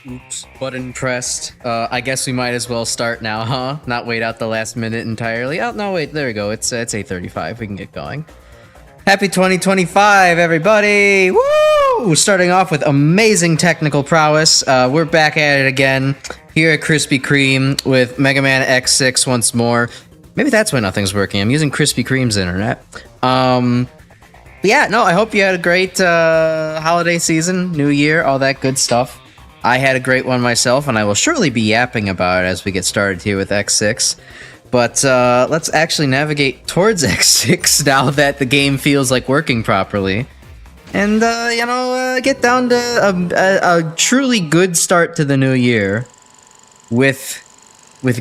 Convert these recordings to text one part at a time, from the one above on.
Oops, button pressed. I guess we might as well start now, huh? Not wait out the last minute entirely. Oh, no, wait, there we go. It's 8:35. We can get going. Happy 2025, everybody! Woo! Starting off with amazing technical prowess. We're back at it again here at Krispy Kreme with MegaManX 6 once more. Maybe that's why nothing's working. I'm using Krispy Kreme's internet. Yeah, no, I hope you had a great holiday season, New Year, all that good stuff. I had a great one myself, and I will surely be yapping about it as we get started here with X6. But let's actually navigate towards X6 now that the game feels like working properly. And, get down to a truly good start to the new year with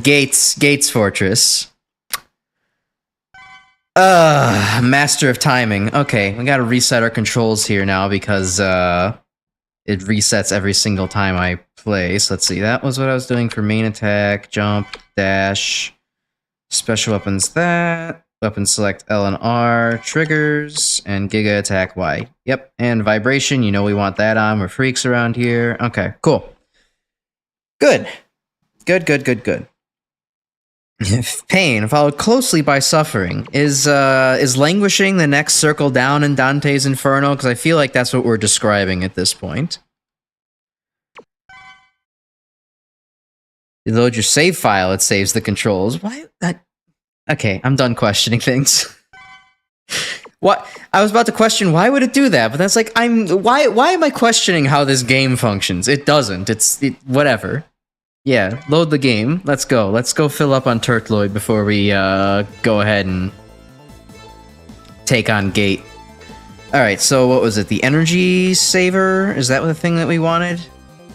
Gates Fortress. Master of timing. Okay, we gotta reset our controls here now because, it resets every single time I play. So let's see, that was what I was doing for main attack, jump, dash, special weapons that, weapon select L and R, triggers, and Giga attack Y. Yep, and vibration, you know we want that on, we're freaks around here. Okay, cool. Good. Good. Pain, followed closely by suffering. Is languishing the next circle down in Dante's Inferno? Because I feel like that's what we're describing at this point. You load your save file, it saves the controls. Why? Okay, I'm done questioning things. What? I was about to question why would it do that, but that's like why am I questioning how this game functions? It doesn't. Whatever. Yeah, load the game. Let's go. Let's go fill up on Turtloid before we go ahead and take on Gate. Alright, so what was it? The energy saver? Is that the thing that we wanted?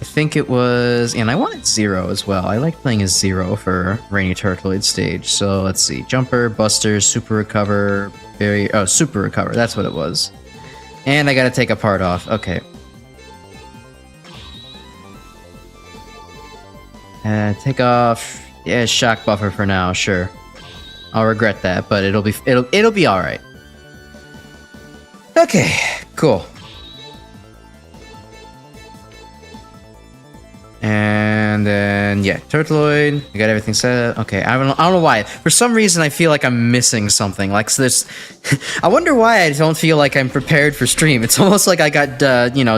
I think it was... And I wanted Zero as well. I like playing as Zero for Rainy Turtloid stage. So let's see. Jumper, Buster, Super Recover, Super Recover. That's what it was. And I gotta take a part off. Okay. Take off, yeah, shock buffer for now, sure. I'll regret that, but it'll be all right. Okay, cool. And then yeah, Turtloid. I got everything set up. Okay, I don't know why. For some reason, I feel like I'm missing something. Like so this, I wonder why I don't feel like I'm prepared for stream. It's almost like I got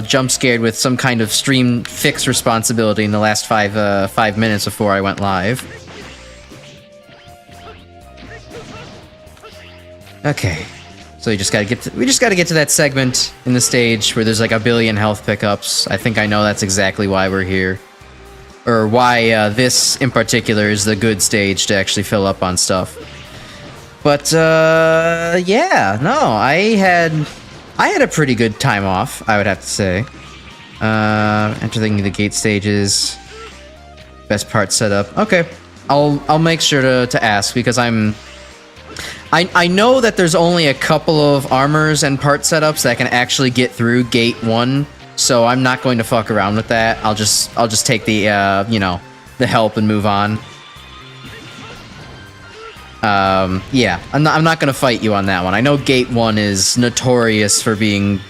jump scared with some kind of stream fix responsibility in the last 5 minutes before I went live. Okay, so we just gotta get to that segment in the stage where there's like a billion health pickups. I think I know that's exactly why we're here. Or why this in particular is the good stage to actually fill up on stuff. But yeah, no, I had a pretty good time off, I would have to say. Entering the gate stages, best part setup. Okay, I'll make sure to ask because I know that there's only a couple of armors and part setups that can actually get through gate 1. So I'm not going to fuck around with that. I'll just take the the help and move on. Yeah, I'm not gonna fight you on that one. I know Gate 1 is notorious for being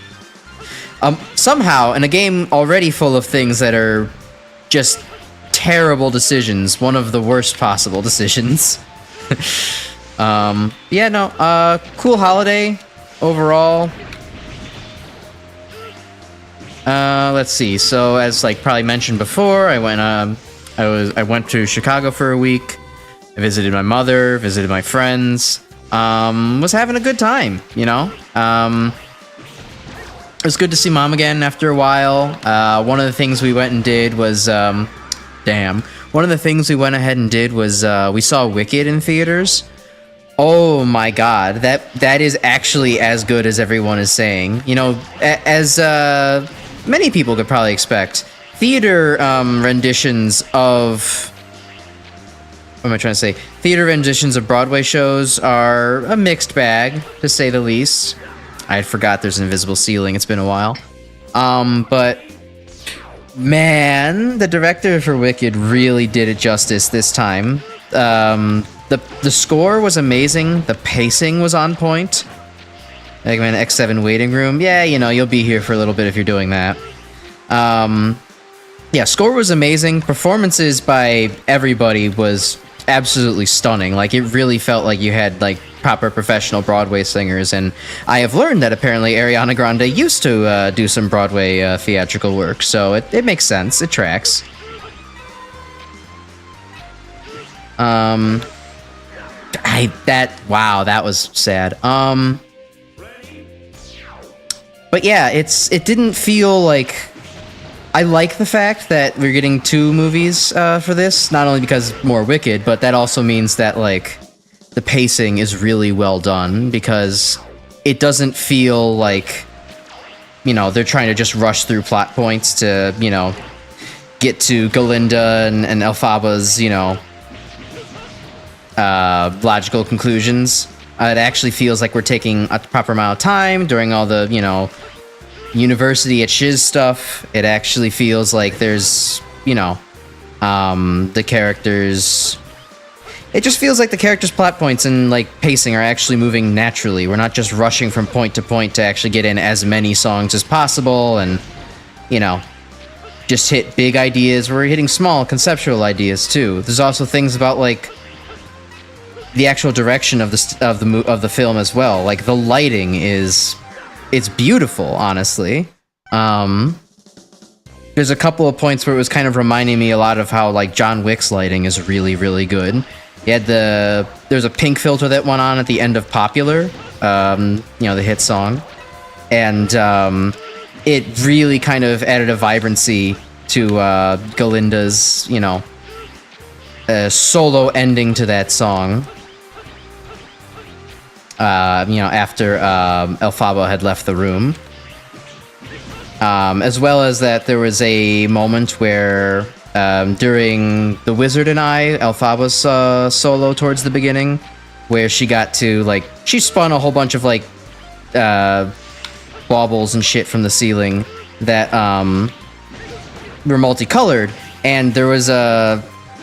somehow in a game already full of things that are just terrible decisions, one of the worst possible decisions. Yeah, no, cool holiday overall. Let's see. So, as like probably mentioned before, I went to Chicago for a week. I visited my mother, visited my friends. Was having a good time, you know. It was good to see Mom again after a while. One of the things we went and did was, One of the things we went ahead and did was we saw Wicked in theaters. Oh my god, that is actually as good as everyone is saying. You know, as many people could probably expect, theater renditions of... What am I trying to say? Theater renditions of Broadway shows are a mixed bag, to say the least. I forgot there's an invisible ceiling, it's been a while. But... man, the director for Wicked really did it justice this time. The score was amazing, the pacing was on point. MegaManX 7 waiting room, yeah, you know, you'll be here for a little bit if you're doing that. Yeah, score was amazing. Performances by everybody was absolutely stunning. Like, it really felt like you had, like, proper professional Broadway singers, and I have learned that apparently Ariana Grande used to do some Broadway theatrical work, so it makes sense. It tracks. Wow, that was sad. But yeah, it didn't feel like... I like the fact that we're getting 2 movies for this, not only because more Wicked, but that also means that, like, the pacing is really well done, because it doesn't feel like, you know, they're trying to just rush through plot points to, you know, get to Galinda and Elphaba's, you know, logical conclusions. It actually feels like we're taking a proper amount of time during all the, you know, University at Shiz stuff. It actually feels like there's, you know, the characters... It just feels like the characters' plot points and, like, pacing are actually moving naturally. We're not just rushing from point to point to actually get in as many songs as possible and, you know, just hit big ideas. We're hitting small conceptual ideas, too. There's also things about, like, the actual direction of the film as well. Like, the lighting is... It's beautiful, honestly. There's a couple of points where it was kind of reminding me a lot of how, like, John Wick's lighting is really, really good. You had there's a pink filter that went on at the end of Popular, you know, the hit song. And it really kind of added a vibrancy to Galinda's, you know, solo ending to that song. You know, after Elphaba had left the room. As well as that there was a moment where during The Wizard and I, Elphaba's solo towards the beginning, where she got to, like, she spun a whole bunch of, like, baubles and shit from the ceiling that were multicolored, and there was a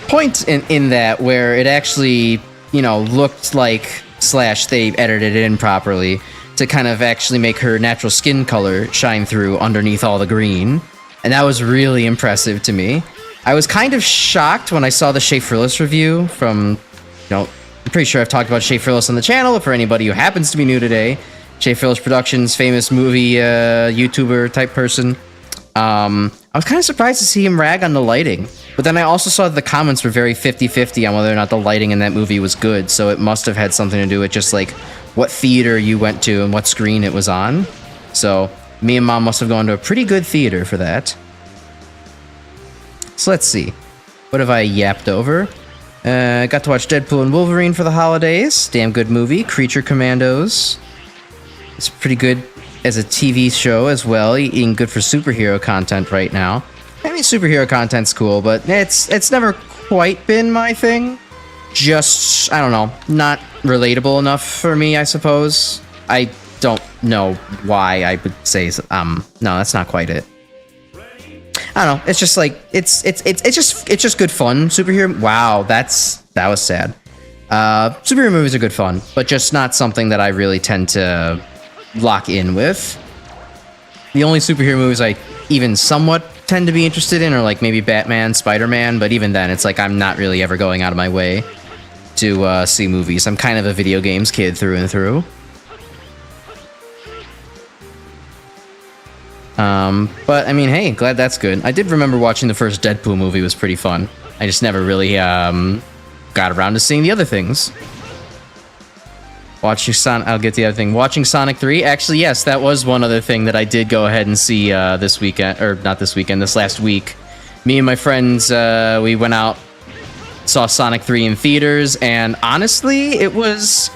point in that where it actually, you know, looked like / they edited it in properly to kind of actually make her natural skin color shine through underneath all the green. And that was really impressive to me. I was kind of shocked when I saw the Shea Frillis review from, you know, I'm pretty sure I've talked about Shea Frillis on the channel, but for anybody who happens to be new today, Shea Frillis Productions, famous movie YouTuber type person. I was kind of surprised to see him rag on the lighting. But then I also saw that the comments were very 50-50 on whether or not the lighting in that movie was good, so it must have had something to do with just, like, what theater you went to and what screen it was on. So, me and Mom must have gone to a pretty good theater for that. So let's see. What have I yapped over? Got to watch Deadpool and Wolverine for the holidays. Damn good movie. Creature Commandos. It's pretty good as a TV show as well. Eating good for superhero content right now. I mean, superhero content's cool, but it's never quite been my thing. Just, I don't know, not relatable enough for me, I suppose. I don't know why I would say, no, that's not quite it. I don't know, it's just like, it's just good fun. Superhero, wow, that was sad. Superhero movies are good fun, but just not something that I really tend to lock in with. The only superhero movies I even somewhat tend to be interested in are, like, maybe Batman, Spider-Man, but even then, it's like I'm not really ever going out of my way to see movies. I'm kind of a video games kid through and through. But I mean, hey, glad that's good. I did remember watching the first Deadpool movie was pretty fun. I just never really got around to seeing the other things. I'll get to the other thing. Watching Sonic 3, actually, yes, that was one other thing that I did go ahead and see this weekend, or not this weekend, this last week. Me and my friends, we went out, saw Sonic 3 in theaters, and honestly, it was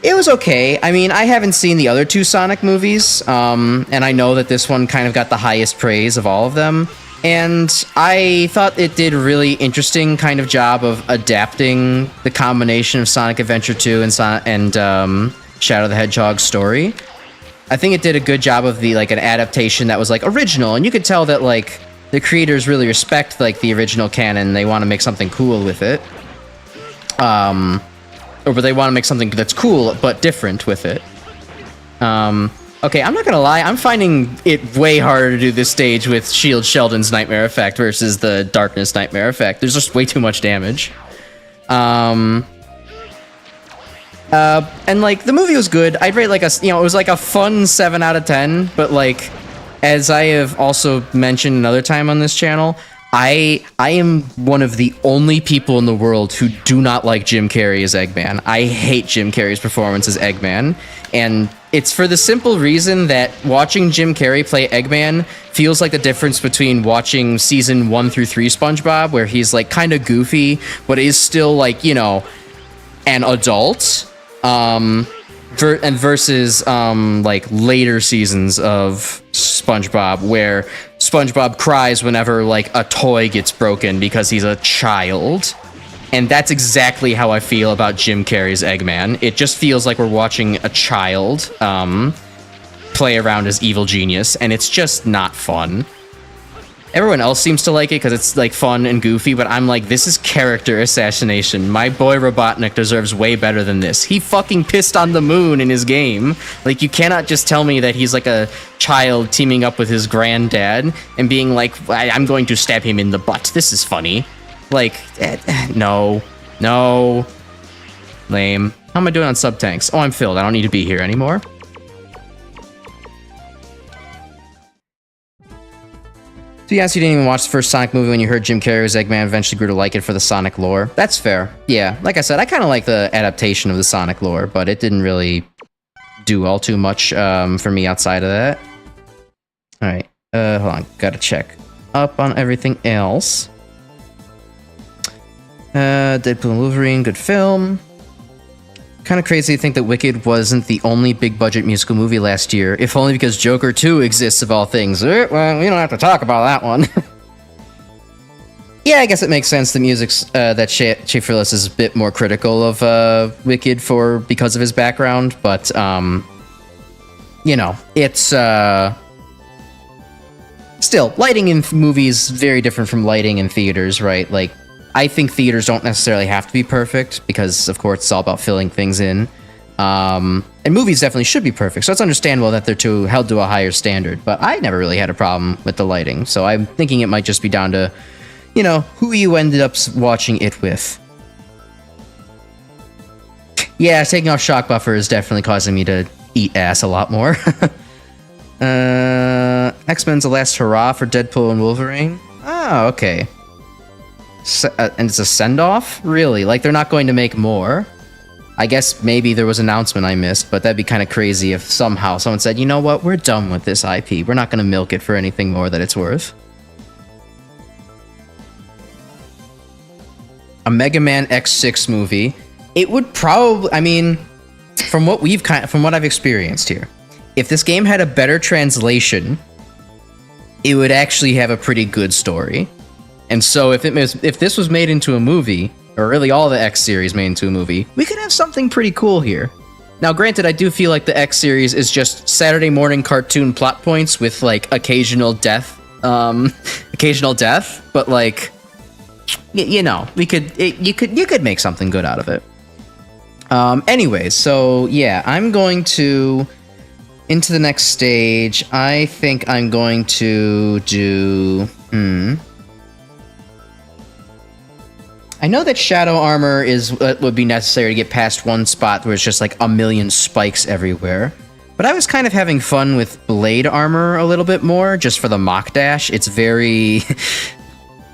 okay. I mean, I haven't seen the other 2 Sonic movies, and I know that this one kind of got the highest praise of all of them. And I thought it did a really interesting kind of job of adapting the combination of Sonic Adventure 2 and Shadow the Hedgehog's story. I think it did a good job of an adaptation that was, like, original, and you could tell that, like, the creators really respect, like, the original canon. They want to make something cool with it. Or they want to make something that's cool, but different with it. Okay, I'm not gonna lie, I'm finding it way harder to do this stage with Shield Sheldon's Nightmare Effect versus the Darkness Nightmare Effect. There's just way too much damage. And like, the movie was good. I'd rate like a, you know, it was like a fun 7 out of 10, but like, as I have also mentioned another time on this channel, I am one of the only people in the world who do not like Jim Carrey as Eggman. I hate Jim Carrey's performance as Eggman, and it's for the simple reason that watching Jim Carrey play Eggman feels like the difference between watching season 1 through 3 SpongeBob, where he's like kind of goofy, but is still like, you know, an adult, versus like later seasons of SpongeBob, where SpongeBob cries whenever like a toy gets broken because he's a child. And that's exactly how I feel about Jim Carrey's Eggman. It just feels like we're watching a child play around as evil genius, and it's just not fun. Everyone else seems to like it because it's like fun and goofy, but I'm like, this is character assassination. My boy Robotnik deserves way better than this. He fucking pissed on the moon in his game. Like, you cannot just tell me that he's like a child teaming up with his granddad and being like, I'm going to stab him in the butt. This is funny. Like, no. Lame. How am I doing on sub-tanks? Oh, I'm filled. I don't need to be here anymore. So yes, you didn't even watch the first Sonic movie when you heard Jim Carrey's Eggman, eventually grew to like it for the Sonic lore. That's fair. Yeah, like I said, I kind of like the adaptation of the Sonic lore, but it didn't really do all too much for me outside of that. Alright, hold on, gotta check up on everything else. Deadpool and Wolverine, good film. Kind of crazy to think that Wicked wasn't the only big-budget musical movie last year, if only because Joker 2 exists of all things. Well, we don't have to talk about that one. Yeah, I guess it makes sense. The music's that Schaeferless is a bit more critical of Wicked because of his background, but you know, it's still, lighting in movies very different from lighting in theaters, right? Like, I think theaters don't necessarily have to be perfect because, of course, it's all about filling things in. And movies definitely should be perfect, so it's understandable that they're held to a higher standard. But I never really had a problem with the lighting, so I'm thinking it might just be down to, you know, who you ended up watching it with. Yeah, taking off shock buffer is definitely causing me to eat ass a lot more. X-Men's The Last Hurrah for Deadpool and Wolverine. Oh, okay. And it's a send-off? Really? Like, they're not going to make more? I guess maybe there was an announcement I missed, but that'd be kind of crazy if somehow someone said, you know what, we're done with this IP. We're not going to milk it for anything more that it's worth. A MegaManX 6 movie. It would probably, I mean, from what I've experienced here, if this game had a better translation, it would actually have a pretty good story. And so if this was made into a movie, or really all the X series made into a movie, we could have something pretty cool here. Now, granted, I do feel like the X series is just Saturday morning cartoon plot points with like occasional death, but like, you know, you could make something good out of it. Anyways, so yeah, I'm going to into the next stage. I think I'm going to do. I know that shadow armor is what would be necessary to get past one spot where it's just like a million spikes everywhere. But I was kind of having fun with blade armor a little bit more, just for the mock dash. It's very...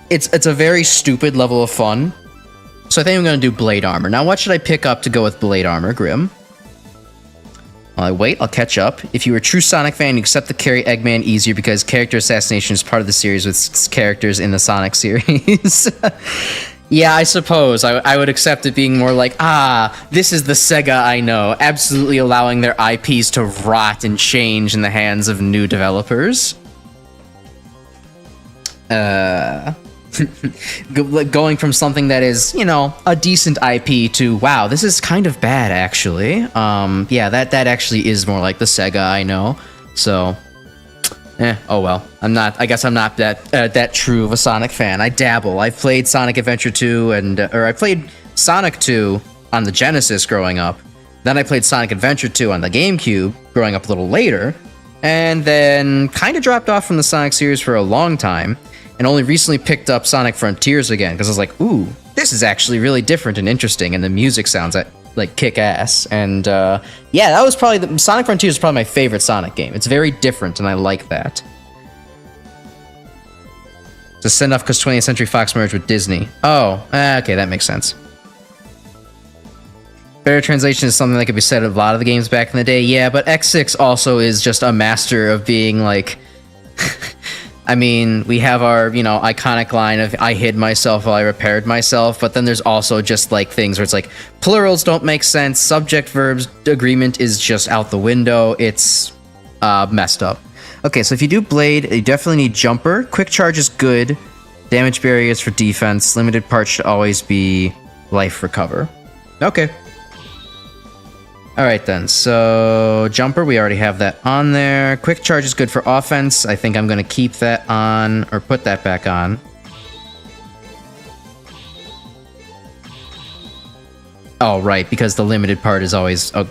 it's a very stupid level of fun. So I think I'm going to do blade armor. Now, what should I pick up to go with blade armor, Grim? While I wait, I'll catch up. If you were a true Sonic fan, you accept the carry Eggman easier because character assassination is part of the series with characters in the Sonic series. Yeah, I suppose. I would accept it being more like, this is the Sega I know, absolutely allowing their IPs to rot and change in the hands of new developers. Going from something that is, you know, a decent IP to, wow, this is kind of bad, actually. Yeah, that actually is more like the Sega I know. So, oh well. I guess I'm not that true of a Sonic fan. I dabble. I've played Sonic Adventure 2 or I played Sonic 2 on the Genesis growing up. Then I played Sonic Adventure 2 on the GameCube, growing up a little later, and then kind of dropped off from the Sonic series for a long time, and only recently picked up Sonic Frontiers again, because I was like, ooh, this is actually really different and interesting, and the music sounds like kick-ass. And yeah, that was probably, Sonic Frontiers is probably my favorite Sonic game. It's very different, and I like that. It's a send-off because 20th Century Fox merged with Disney. Oh, okay, that makes sense. Better translation is something that could be said of a lot of the games back in the day. Yeah, but X6 also is just a master of being like... I mean, we have our, you know, iconic line of I hid myself while I repaired myself, but then there's also just like things where it's like plurals don't make sense, subject verbs agreement is just out the window. It's messed up. Okay, so if you do Blade, you definitely need Jumper. Quick Charge is good. Damage barriers for defense. Limited parts should always be Life Recover. Okay. Alright then, so Jumper, we already have that on there. Quick Charge is good for offense. I think I'm going to keep that on, or put that back on. Oh, right, because the limited part is always... Oh,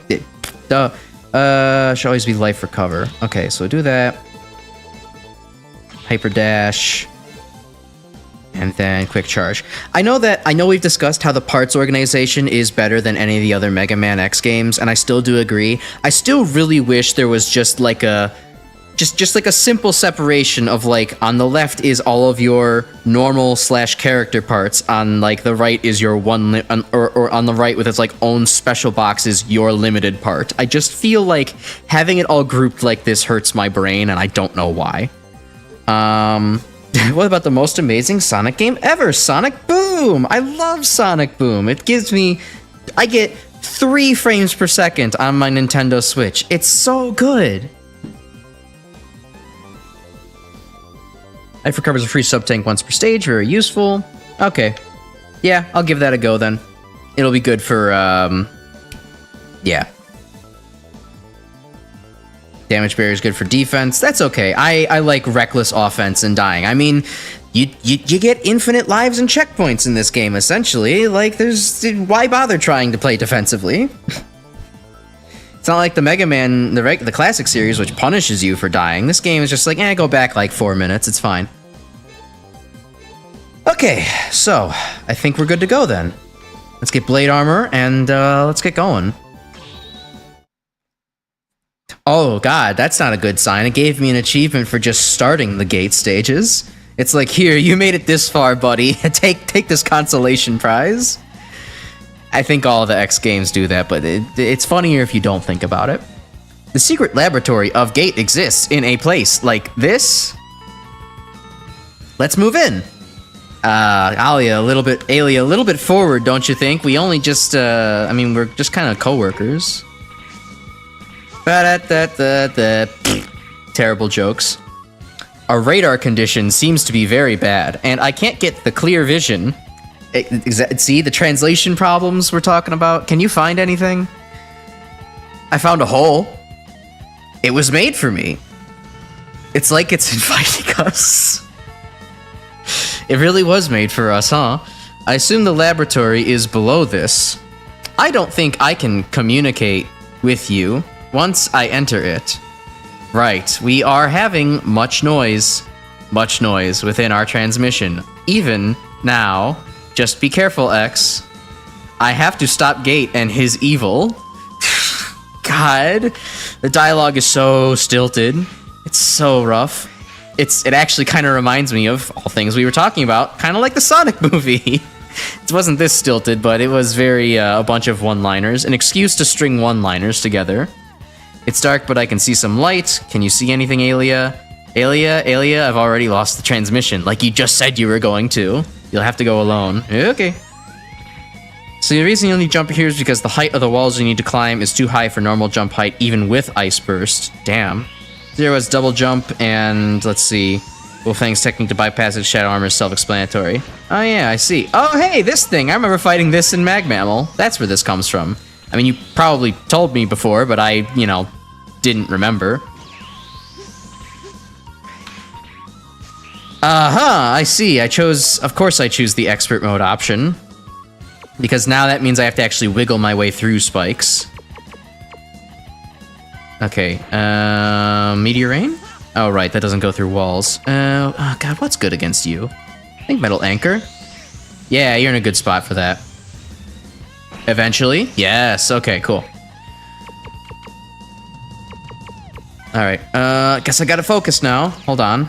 should always be Life Recover. Okay, so do that. Hyper Dash. And then Quick Charge. I know we've discussed how the parts organization is better than any of the other MegaManX games, and I still do agree. I still really wish there was just like a just like a simple separation of like on the left is all of your normal / character parts, on like the right is your or on the right with its like own special box is your limited part. I just feel like having it all grouped like this hurts my brain, and I don't know why. What about the most amazing Sonic game ever? Sonic Boom! I love Sonic Boom. It gives me... I get 3 frames per second on my Nintendo Switch. It's so good. Life recovers a free sub-tank once per stage. Very useful. Okay. Yeah, I'll give that a go then. It'll be good for, yeah. Damage barrier is good for defense. That's okay. I like reckless offense and dying. I mean, you get infinite lives and checkpoints in this game, essentially. Like, why bother trying to play defensively? It's not like the Mega Man, the classic series, which punishes you for dying. This game is just like, go back like 4 minutes. It's fine. Okay, so I think we're good to go then. Let's get Blade Armor and let's get going. Oh god, that's not a good sign. It gave me an achievement for just starting the gate stages. It's like, here, you made it this far, buddy. Take this consolation prize. I think all the X games do that, but it's funnier if you don't think about it. The secret laboratory of Gate exists in a place like this. Let's move in. Alia, a little bit forward, don't you think? We only just, I mean, we're just kind of co-workers. Terrible jokes. Our radar condition seems to be very bad, and I can't get the clear vision. See the translation problems we're talking about? Can you find anything? I found a hole. It was made for me. It's like it's inviting us. It really was made for us, huh? I assume the laboratory is below this. I don't think I can communicate with you once I enter it. Right, we are having much noise within our transmission. Even now, just be careful, X. I have to stop Gate and his evil. God, the dialogue is so stilted. It's so rough. It actually kind of reminds me of all things we were talking about, kind of like the Sonic movie. It wasn't this stilted, but it was very a bunch of one-liners, an excuse to string one-liners together. It's dark, but I can see some light. Can you see anything, Alia? Alia, I've already lost the transmission, like you just said you were going to. You'll have to go alone. Okay. So the reason you'll need jump here is because the height of the walls you need to climb is too high for normal jump height, even with Ice Burst. Damn. There was double jump, and let's see. Wolfang's technique to bypass its shadow armor is self-explanatory. Oh yeah, I see. Oh hey, this thing! I remember fighting this in MagMammal. That's where this comes from. I mean, you probably told me before, but I, you know, didn't remember. I see. Of course I choose the expert mode option. Because now that means I have to actually wiggle my way through spikes. Okay, Meteor Rain? Oh, right, that doesn't go through walls. Oh, God, what's good against you? I think Metal Anchor? Yeah, you're in a good spot for that. Eventually? Yes, okay, cool. Alright, guess I gotta focus now. Hold on.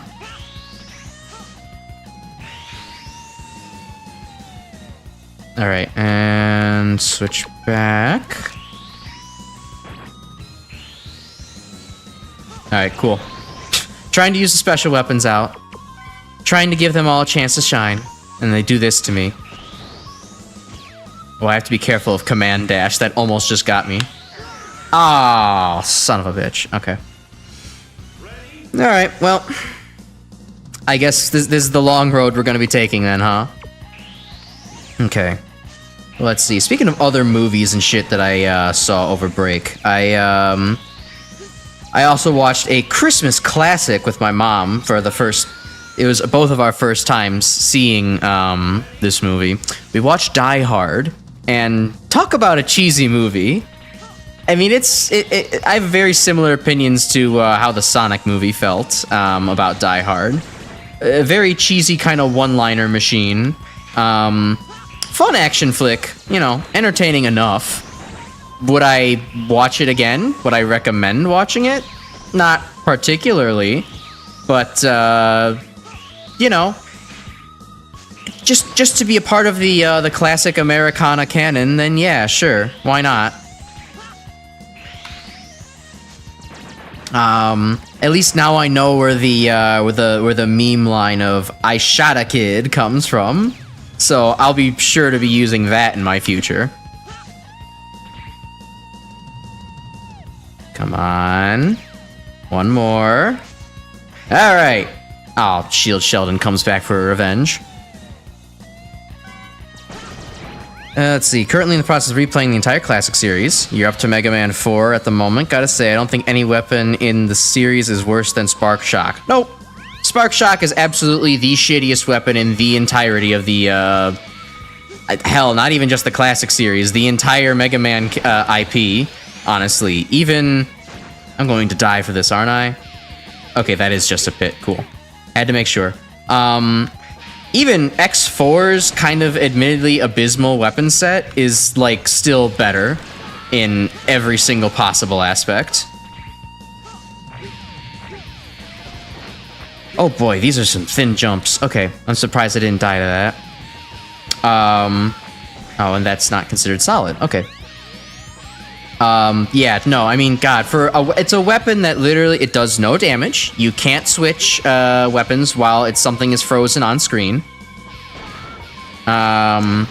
Alright, and switch back. Alright, cool. Trying to use the special weapons out. Trying to give them all a chance to shine. And they do this to me. Oh, I have to be careful of command dash. That almost just got me. Oh, son of a bitch. Okay. Alright, well. I guess this is the long road we're going to be taking then, huh? Okay. Let's see. Speaking of other movies and shit that I saw over break, I also watched a Christmas classic with my mom for the first... It was both of our first times seeing this movie. We watched Die Hard, and talk about a cheesy movie. I mean, I have very similar opinions to how the Sonic movie felt about Die Hard. A very cheesy kind of one-liner machine. Fun action flick, you know, entertaining enough. Would I watch it again? Would I recommend watching it? Not particularly, but you know, just to be a part of the classic Americana canon, then yeah, sure, why not? At least now I know where the meme line of "I shot a kid" comes from, so I'll be sure to be using that in my future. Come on. One more. Alright. Oh, Shield Sheldon comes back for revenge. Let's see. Currently in the process of replaying the entire classic series. You're up to Mega Man 4 at the moment. Gotta say, I don't think any weapon in the series is worse than Spark Shock. Nope. Spark Shock is absolutely the shittiest weapon in the entirety of the, hell, not even just the classic series. The entire Mega Man IP, honestly. Even... I'm going to die for this, aren't I? Okay, that is just a pit. Cool. Had to make sure. Even X4's kind of admittedly abysmal weapon set is, like, still better in every single possible aspect. Oh boy, these are some thin jumps. Okay, I'm surprised I didn't die to that. Oh, and that's not considered solid. Okay. Yeah, no, I mean, God, it's a weapon that literally, it does no damage. You can't switch, weapons while something is frozen on screen. And,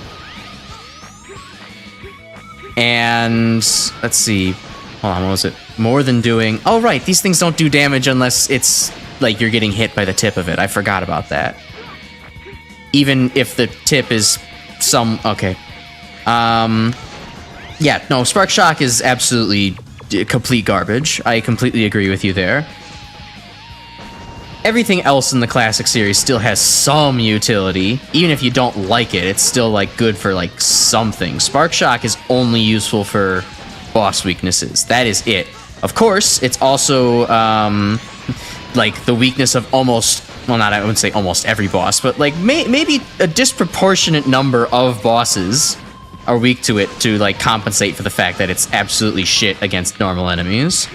let's see. Hold on, what was it? More than doing... Oh, right, these things don't do damage unless it's, like, you're getting hit by the tip of it. I forgot about that. Even if the tip is okay. Yeah, no, Spark Shock is absolutely complete garbage. I completely agree with you there. Everything else in the classic series still has some utility. Even if you don't like it, it's still, like, good for, like, something. Spark Shock is only useful for boss weaknesses. That is it. Of course, it's also, like, the weakness of almost... Well, I wouldn't say almost every boss, but, like, maybe a disproportionate number of bosses are weak to it to, like, compensate for the fact that it's absolutely shit against normal enemies.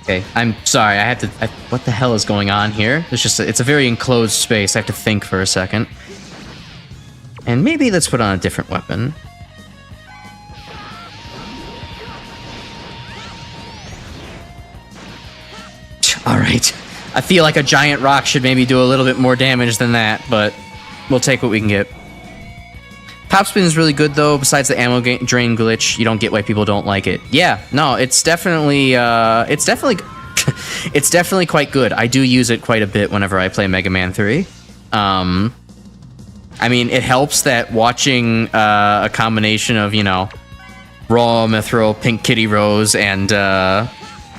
Okay, I'm sorry, what the hell is going on here? It's a very enclosed space, I have to think for a second. And maybe let's put on a different weapon. Alright. I feel like a giant rock should maybe do a little bit more damage than that, but we'll take what we can get. Top spin is really good, though. Besides the ammo drain glitch, you don't get why people don't like it. Yeah, no, it's definitely it's definitely quite good. I do use it quite a bit whenever I play Mega Man 3. I mean, it helps that watching a combination of, you know, Raw, Mithril, Pink Kitty Rose, and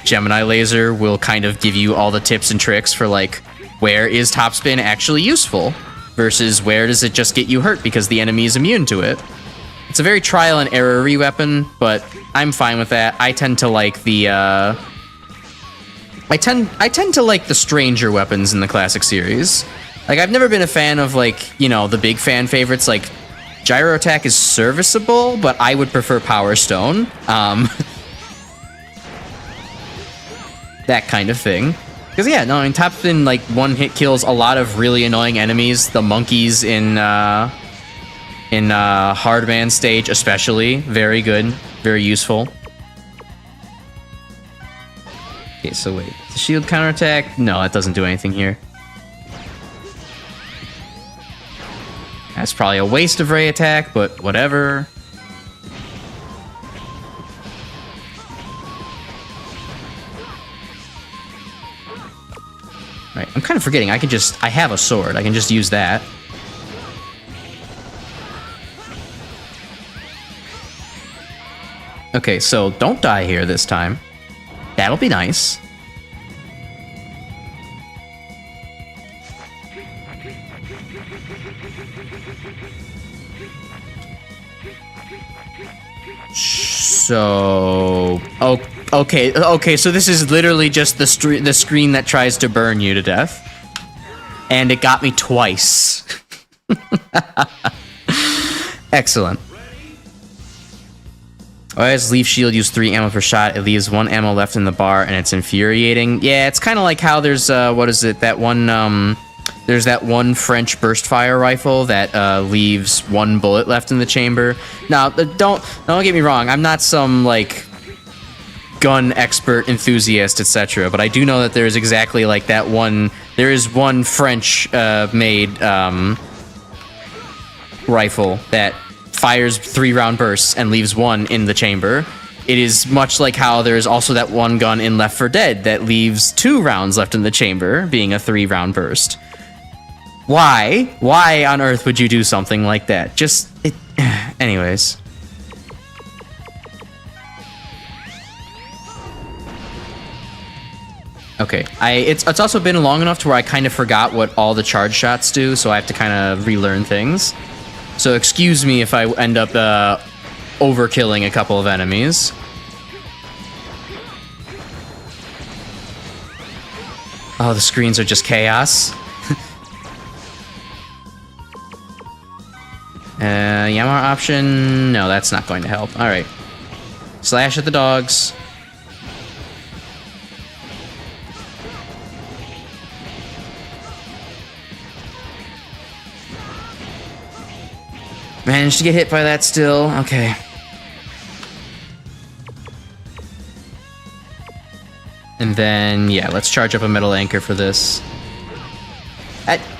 Gemini Laser will kind of give you all the tips and tricks for, like, where is topspin actually useful versus where does it just get you hurt because the enemy is immune to it. It's a very trial and error-y weapon, but I'm fine with that. I tend to like the I tend to like the stranger weapons in the classic series. Like, I've never been a fan of, like, you know, the big fan favorites. Like, Gyro Attack is serviceable, but I would prefer Power Stone. That kind of thing. Because, yeah, no, I mean, Top Spin, like, one-hit kills a lot of really annoying enemies. The monkeys in Hardman stage especially. Very good. Very useful. Okay, so wait. The shield counterattack? No, that doesn't do anything here. That's probably a waste of Ray Attack, but whatever. Right, I'm kind of forgetting. I have a sword. I can just use that. Okay, so don't die here this time. That'll be nice. So, okay, so this is literally just the screen that tries to burn you to death. And it got me twice. Excellent. Why does Leaf Shield use 3 ammo per shot? It leaves 1 ammo left in the bar, and it's infuriating. Yeah, it's kind of like how there's, what is it, that one, there's that one French burst fire rifle that leaves 1 bullet left in the chamber. Now, don't get me wrong. I'm not some, like, gun expert enthusiast, etc. But I do know that there is exactly like that one. There is one French made rifle that fires 3-round bursts and leaves 1 in the chamber. It is much like how there is also that one gun in Left 4 Dead that leaves 2 rounds left in the chamber, being a 3-round burst. Why? Why on earth would you do something like that? Just... Anyways. Okay, it's also been long enough to where I kind of forgot what all the charge shots do, so I have to kind of relearn things. So excuse me if I end up overkilling a couple of enemies. Oh, the screens are just chaos. Yammer option? No, that's not going to help. Alright. Slash at the dogs. Managed to get hit by that still. Okay. And then, yeah, let's charge up a metal anchor for this.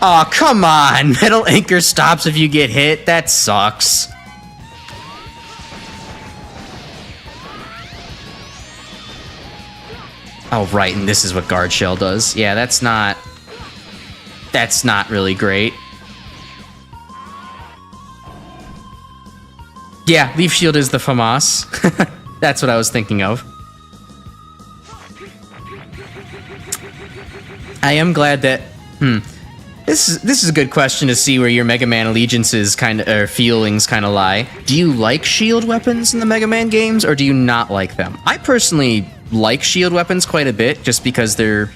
Oh, come on! Metal anchor stops if you get hit? That sucks. Oh, right, and this is what guard shell does. Yeah, that's not really great. Yeah, Leaf Shield is the FAMAS. That's what I was thinking of. I am glad that... This is a good question to see where your Mega Man allegiances or feelings kind of lie. Do you like shield weapons in the Mega Man games, or do you not like them? I personally like shield weapons quite a bit, just because they're...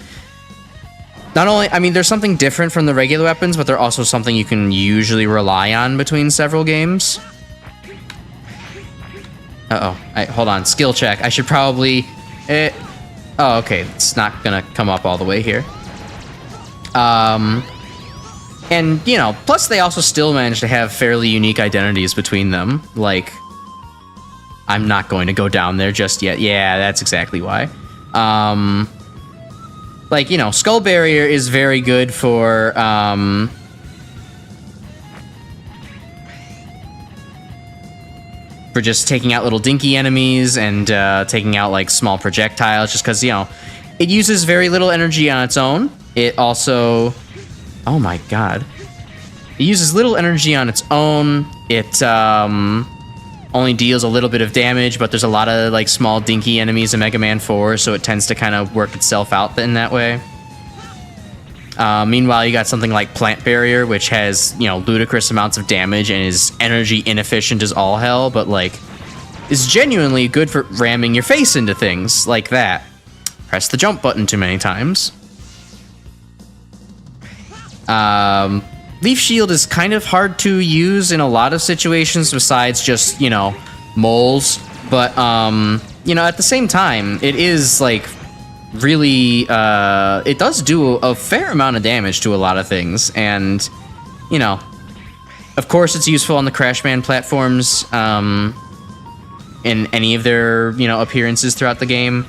Not only... I mean, there's something different from the regular weapons, but they're also something you can usually rely on between several games. Uh-oh. Hold on. Skill check. I should probably... Oh, okay. It's not gonna come up all the way here. And, you know, plus they also still manage to have fairly unique identities between them. Like, I'm not going to go down there just yet. Yeah, that's exactly why. Like, you know, Skull Barrier is very good for, just taking out little dinky enemies and taking out, like, small projectiles, just because, you know, it uses very little energy on its own. It also... Oh my god. It uses little energy on its own. It only deals a little bit of damage, but there's a lot of, like, small dinky enemies in Mega Man 4, so it tends to kind of work itself out in that way. Meanwhile, you got something like Plant Barrier, which has, you know, ludicrous amounts of damage and is energy inefficient as all hell, but, like, is genuinely good for ramming your face into things like that. Press the jump button too many times. Leaf Shield is kind of hard to use in a lot of situations besides just, you know, moles. But, you know, at the same time, it is, like, really, it does do a fair amount of damage to a lot of things. And, you know, of course it's useful on the Crash Band platforms, in any of their, you know, appearances throughout the game.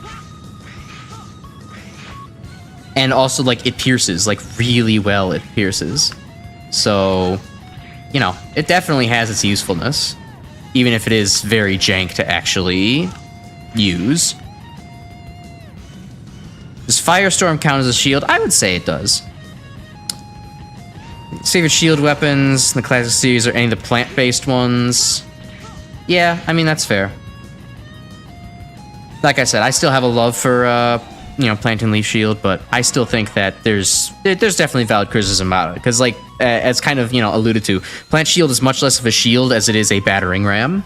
And also, like, it pierces, like, really well it pierces. So, you know, it definitely has its usefulness. Even if it is very jank to actually use. Does Firestorm count as a shield? I would say it does. Favorite shield weapons in the classic series are any of the plant-based ones? Yeah, I mean, that's fair. Like I said, I still have a love for, you know, Plant and Leaf Shield, but I still think that there's definitely valid criticism about it. Because, like, as kind of, you know, alluded to, Plant Shield is much less of a shield as it is a battering ram.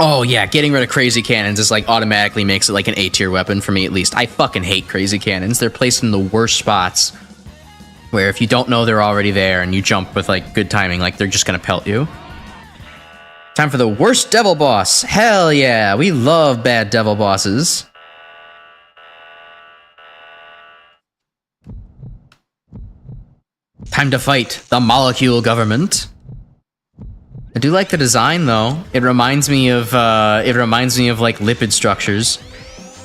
Oh, yeah, getting rid of Crazy Cannons is, like, automatically makes it, like, an A-tier weapon for me, at least. I fucking hate Crazy Cannons. They're placed in the worst spots, where if you don't know they're already there and you jump with, like, good timing, like, they're just gonna pelt you. Time for the worst devil boss. Hell yeah, we love bad devil bosses. Time to fight the molecule government. I do like the design though. It reminds me of like lipid structures.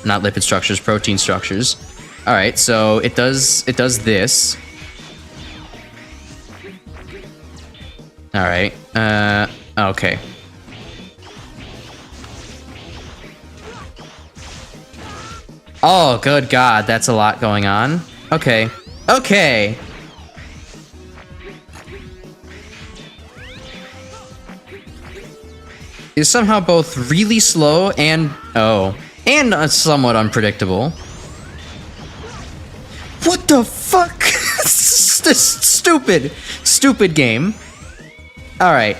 Not lipid structures, protein structures. Alright, so it does this. Alright, okay. Oh, good God, that's a lot going on. Okay. Okay! Is somehow both really slow and... oh. And somewhat unpredictable. What the fuck? This stupid. Stupid game. Alright.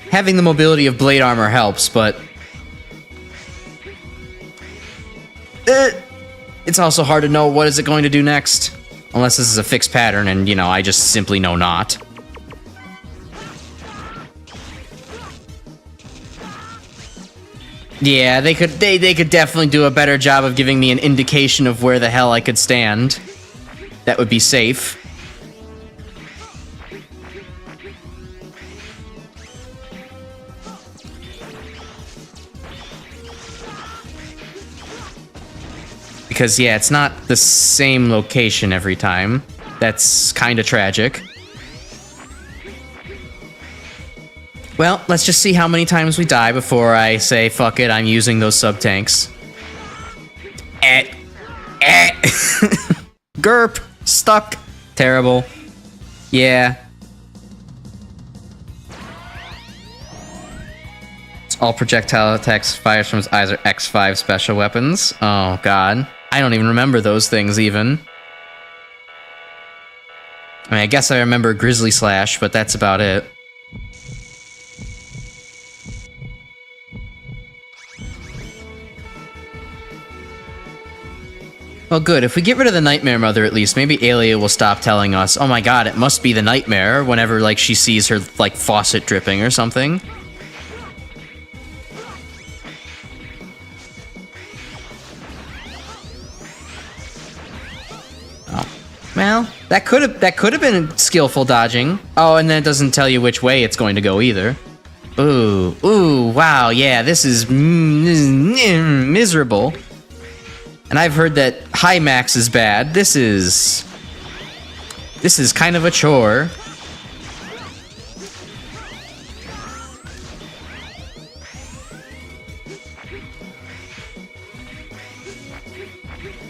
Having the mobility of blade armor helps, but... it's also hard to know what is it going to do next. Unless this is a fixed pattern and, you know, I just simply know not. Yeah, they could definitely do a better job of giving me an indication of where the hell I could stand. That would be safe. Because, yeah, it's not the same location every time. That's kind of tragic. Well, let's just see how many times we die before I say, fuck it, I'm using those sub-tanks. Gerp! Stuck! Terrible. Yeah. All projectile attacks fires from his eyes are X5 special weapons. Oh, God. I don't even remember those things, even. I mean, I guess I remember Grizzly Slash, but that's about it. Well, good. If we get rid of the Nightmare Mother, at least, maybe Aelia will stop telling us, oh my God, it must be the Nightmare, whenever, like, she sees her, like, faucet dripping or something. Well, that could have been skillful dodging. Oh, and then it doesn't tell you which way it's going to go either. Ooh, wow, yeah, this is miserable. And I've heard that high max is bad. This is kind of a chore.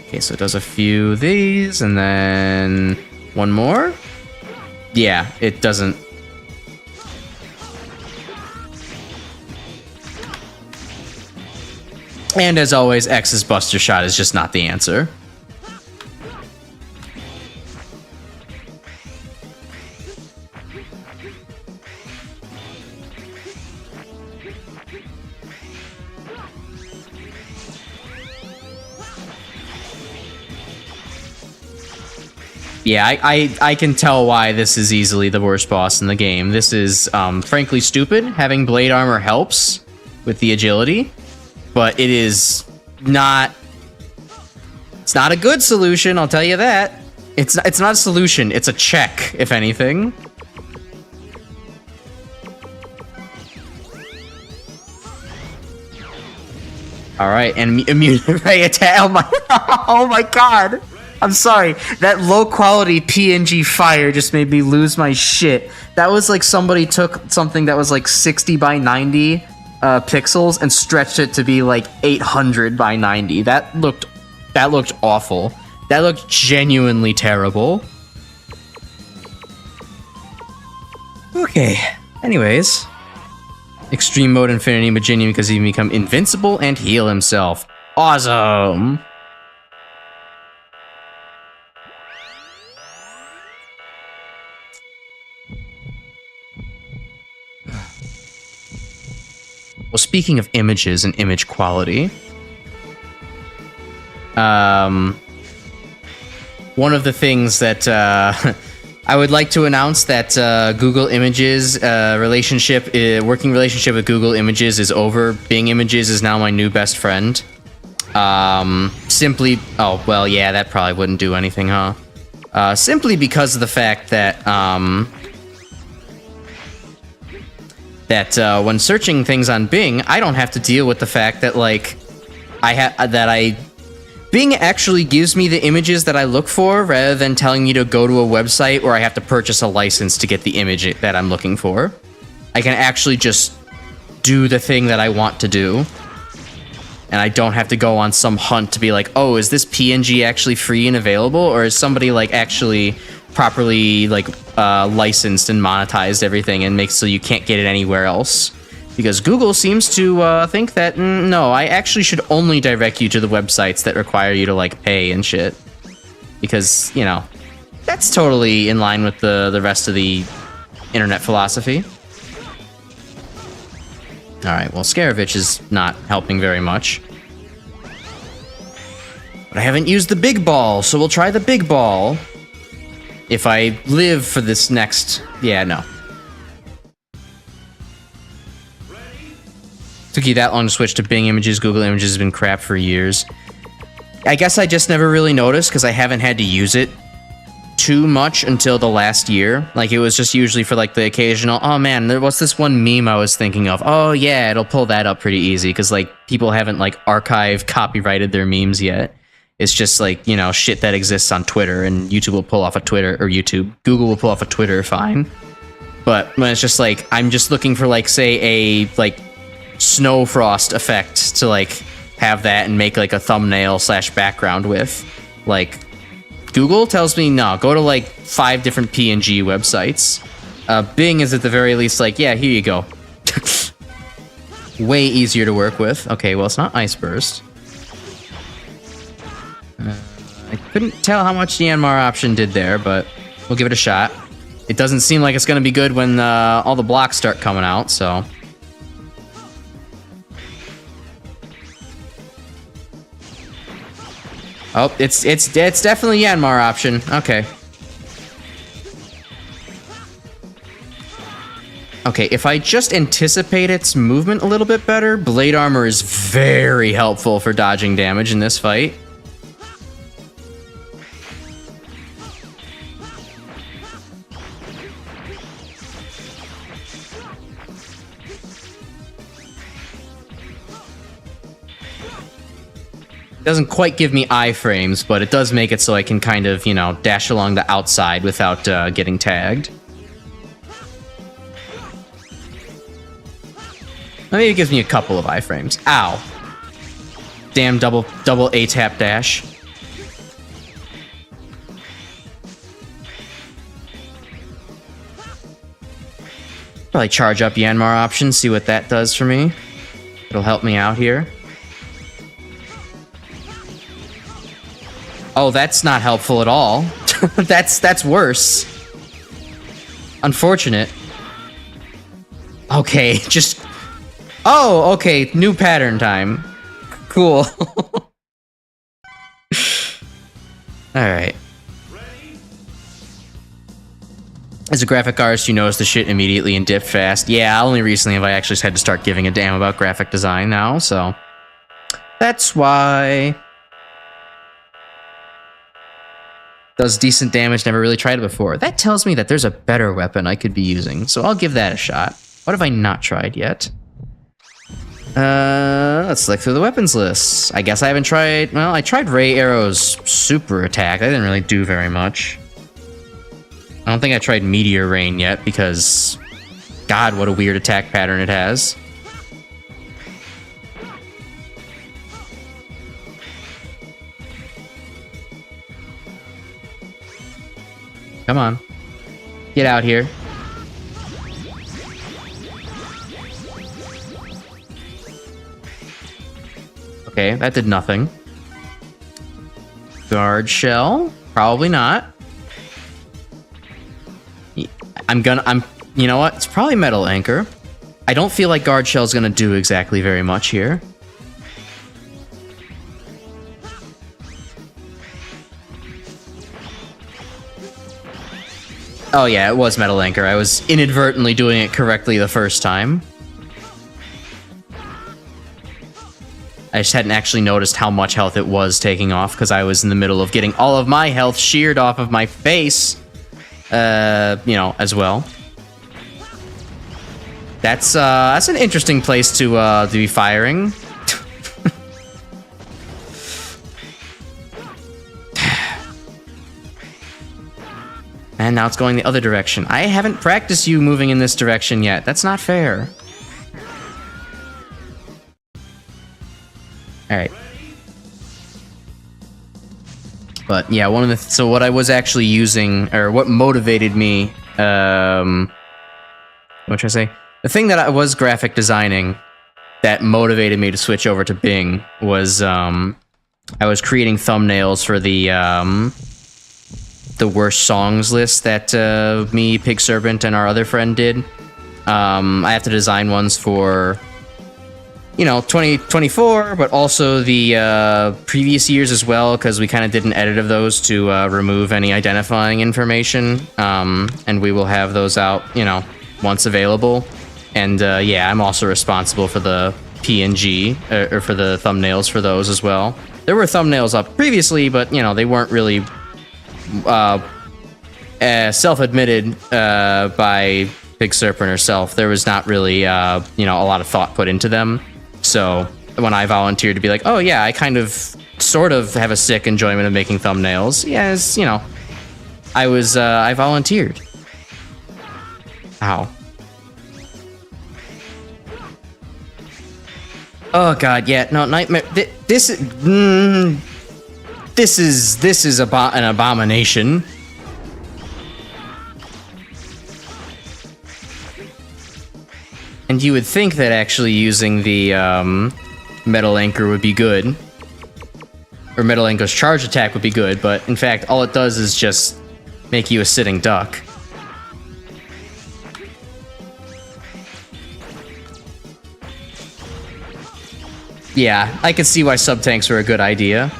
Okay, so it does a few of these, and then one more? Yeah, it doesn't. And as always, X's Buster Shot is just not the answer. Yeah, I can tell why this is easily the worst boss in the game. This is, frankly, stupid. Having blade armor helps with the agility, but it is not... It's not a good solution, I'll tell you that. It's not a solution, it's a check, if anything. Alright, and immune ray attack. Oh my god! I'm sorry, that low quality PNG fire just made me lose my shit. That was like somebody took something that was like 60 by 90 pixels and stretched it to be like 800 by 90. That looked awful. That looked genuinely terrible. Okay, anyways. Extreme mode Infinity Maginium because he can become invincible and heal himself. Awesome! Well, speaking of images and image quality, one of the things that I would like to announce that Google Images working relationship with Google Images is over. Bing Images is now my new best friend. Simply, oh well, yeah, that probably wouldn't do anything, huh? Simply because of the fact that when searching things on Bing, I don't have to deal with the fact that like Bing actually gives me the images that I look for rather than telling me to go to a website where I have to purchase a license to get the image that I'm looking for. I can actually just do the thing that I want to do. And I don't have to go on some hunt to be like, oh, is this PNG actually free and available? Or is somebody like actually properly like licensed and monetized everything and makes so you can't get it anywhere else? Because Google seems to think that, no, I actually should only direct you to the websites that require you to, like, pay and shit. Because, you know, that's totally in line with the rest of the internet philosophy. Alright, well, Scaravich is not helping very much. But I haven't used the big ball, so we'll try the big ball. If I live for this next... Yeah, no. Took you that long to switch to Bing Images. Google Images has been crap for years. I guess I just never really noticed because I haven't had to use it too much until the last year. Like, it was just usually for, like, the occasional, oh, man, there was this one meme I was thinking of. Oh, yeah, it'll pull that up pretty easy because, like, people haven't, like, archived, copyrighted their memes yet. It's just, like, you know, shit that exists on Twitter, and YouTube will pull off a Twitter, or YouTube. Google will pull off a Twitter, fine. But when it's just, like, I'm just looking for, like, say, a, like, snow frost effect to like have that and make like a thumbnail / background with, like, Google tells me no, go to like 5 different PNG websites. Bing is at the very least like, yeah, here you go. Way easier to work with. Okay, well, it's not Ice Burst. I couldn't tell how much the Yanmar option did there, but we'll give it a shot. It doesn't seem like it's gonna be good when all the blocks start coming out, so oh, it's definitely Yanmar option. Okay. Okay, if I just anticipate its movement a little bit better, Blade Armor is very helpful for dodging damage in this fight. Doesn't quite give me iframes, but it does make it so I can kind of, you know, dash along the outside without getting tagged. Maybe it gives me a couple of iframes. Ow. Damn double A-tap dash. Probably charge up Yanmar option, see what that does for me. It'll help me out here. Oh, that's not helpful at all. That's worse. Unfortunate. Okay, just... Oh, okay, new pattern time. Cool. Alright. As a graphic artist, you notice the shit immediately and dip fast. Yeah, only recently have I actually had to start giving a damn about graphic design now, so... That's why... Does decent damage, never really tried it before. That tells me that there's a better weapon I could be using, so I'll give that a shot. What have I not tried yet? Let's look through the weapons list. I guess I haven't tried... Well, I tried Ray Arrow's super attack. That didn't really do very much. I don't think I tried Meteor Rain yet, because... God, what a weird attack pattern it has. Come on. Get out here. Okay, that did nothing. Guard Shell? Probably not. You know what? It's probably Metal Anchor. I don't feel like Guard Shell's gonna do exactly very much here. Oh yeah, it was Metal Anchor. I was inadvertently doing it correctly the first time. I just hadn't actually noticed how much health it was taking off because I was in the middle of getting all of my health sheared off of my face, you know, as well. That's an interesting place to be firing. And now it's going the other direction. I haven't practiced you moving in this direction yet. That's not fair. Alright. But yeah, one of the... So what I was actually using, or what motivated me, what should I say? The thing that I was graphic designing that motivated me to switch over to Bing was, I was creating thumbnails for the worst songs list that me, Pig Serpent, and our other friend did. I have to design ones for, you know, 2024, but also the previous years as well, because we kind of did an edit of those to remove any identifying information, and we will have those out, you know, once available. And yeah, I'm also responsible for the PNG, or for the thumbnails for those as well. There were thumbnails up previously, but, you know, they weren't really... self-admitted by Big Serpent herself, there was not really, you know, a lot of thought put into them. So when I volunteered to be like, oh yeah, I kind of, sort of have a sick enjoyment of making thumbnails, yes, you know, I volunteered. Ow. Oh god, yeah, no, Nightmare, this is an abomination. And you would think that actually using the Metal Anchor would be good. Or Metal Anchor's charge attack would be good, but in fact, all it does is just make you a sitting duck. Yeah, I can see why sub-tanks were a good idea.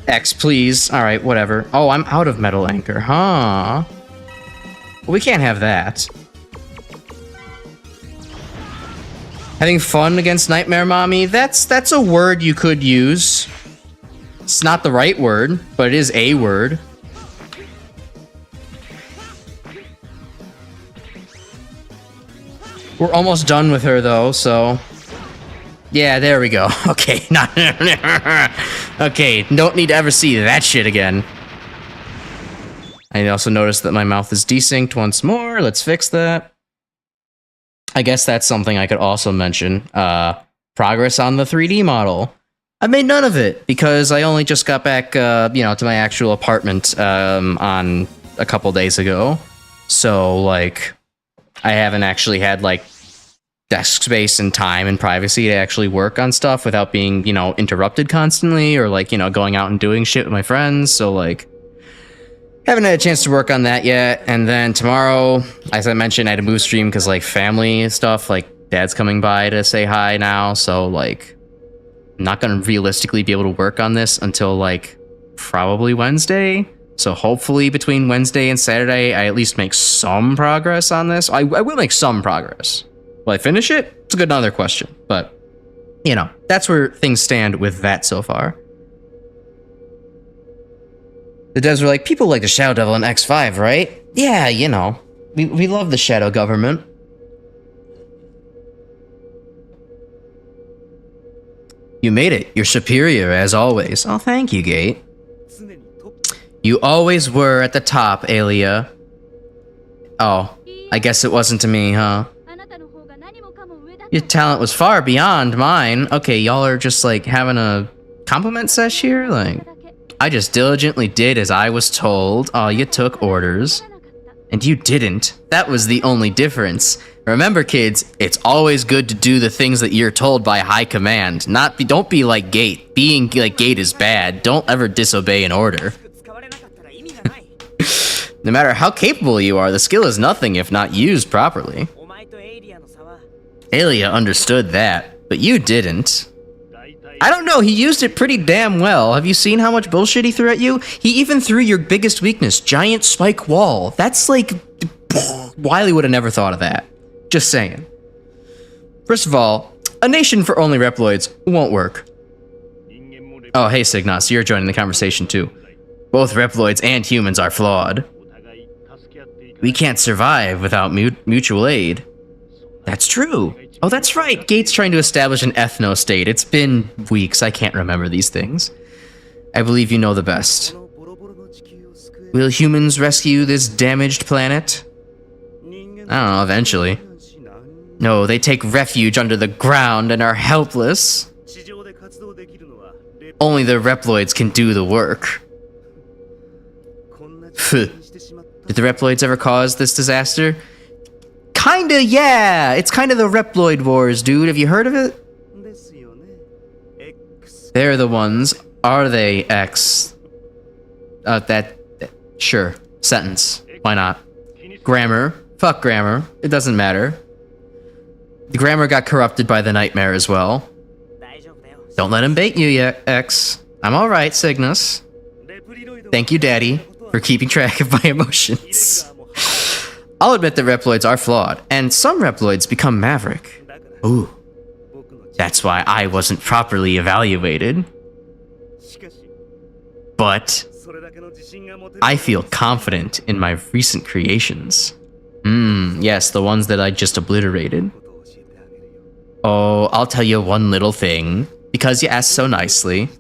X, please. Alright, whatever. Oh, I'm out of Metal Anchor, huh? Well, we can't have that. Having fun against Nightmare Mommy? That's a word you could use. It's not the right word, but it is a word. We're almost done with her, though, so... Yeah, there we go. Okay, okay, don't need to ever see that shit again. I also noticed that my mouth is desynced once more. Let's fix that. I guess that's something I could also mention. Progress on the 3D model. I made none of it, because I only just got back, you know, to my actual apartment on a couple days ago. So, like, I haven't actually had, like, desk space and time and privacy to actually work on stuff without being, you know, interrupted constantly or, like, you know, going out and doing shit with my friends. So, like, haven't had a chance to work on that yet. And then tomorrow, as I mentioned, I had a move stream because, like, family stuff, like, dad's coming by to say hi now. So, like, I'm not going to realistically be able to work on this until, like, probably Wednesday. So hopefully between Wednesday and Saturday, I at least make some progress on this. I will make some progress. Will I finish it? It's a good another question. But, you know, that's where things stand with that so far. The devs were like, people like the Shadow Devil in X5, right? Yeah, you know, we love the Shadow Government. You made it. You're superior, as always. Oh, thank you, Gate. You always were at the top, Alia. Oh, I guess it wasn't to me, huh? Your talent was far beyond mine. Okay, y'all are just, like, having a compliment sesh here? Like, I just diligently did as I was told. Oh, you took orders. And you didn't. That was the only difference. Remember, kids, it's always good to do the things that you're told by high command. Don't be like Gate. Being like Gate is bad. Don't ever disobey an order. No matter how capable you are, the skill is nothing if not used properly. Alia understood that, but you didn't. I don't know, he used it pretty damn well. Have you seen how much bullshit he threw at you? He even threw your biggest weakness, giant spike wall. That's like... Wily would have never thought of that. Just saying. First of all, a nation for only Reploids won't work. Oh, hey Signos, you're joining the conversation too. Both Reploids and humans are flawed. We can't survive without mutual aid. That's true. Oh, that's right. Gate's trying to establish an ethno-state. It's been weeks. I can't remember these things. I believe you know the best. Will humans rescue this damaged planet? I don't know, eventually. No, they take refuge under the ground and are helpless. Only the Reploids can do the work. Did the Reploids ever cause this disaster? Kinda, yeah! It's kinda the Reploid Wars, dude. Have you heard of it? They're the ones. Are they, X? Sure. Sentence. Why not? Grammar. Fuck grammar. It doesn't matter. The grammar got corrupted by the nightmare as well. Don't let him bait you yet, X. I'm alright, Cygnus. Thank you, Daddy, for keeping track of my emotions. I'll admit that Reploids are flawed, and some Reploids become Maverick. Ooh. That's why I wasn't properly evaluated. But I feel confident in my recent creations. Yes, the ones that I just obliterated. Oh, I'll tell you one little thing, because you asked so nicely.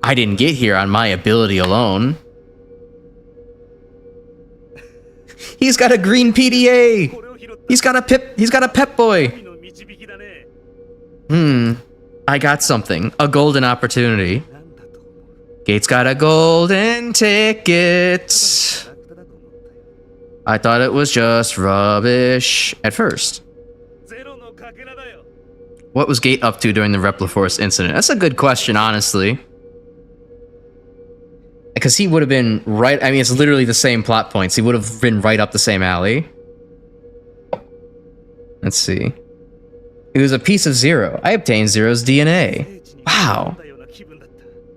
I didn't get here on my ability alone. He's got a green PDA! He's got a Pep Boy! I got something. A golden opportunity. Gate's got a golden ticket. I thought it was just rubbish at first. What was Gate up to during the Repliforce incident? That's a good question, honestly. Because he would have been right... I mean, it's literally the same plot points. He would have been right up the same alley. Let's see. It was a piece of Zero. I obtained Zero's DNA. Wow.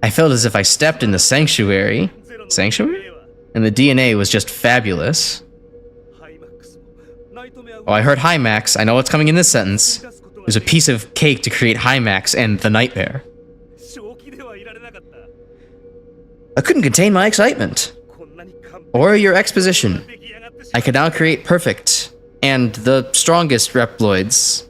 I felt as if I stepped in the sanctuary. Sanctuary? And the DNA was just fabulous. Oh, I heard Hymax. I know what's coming in this sentence. It was a piece of cake to create Hymax and the Nightmare. I couldn't contain my excitement. Or your exposition. I could now create perfect and the strongest Reploids.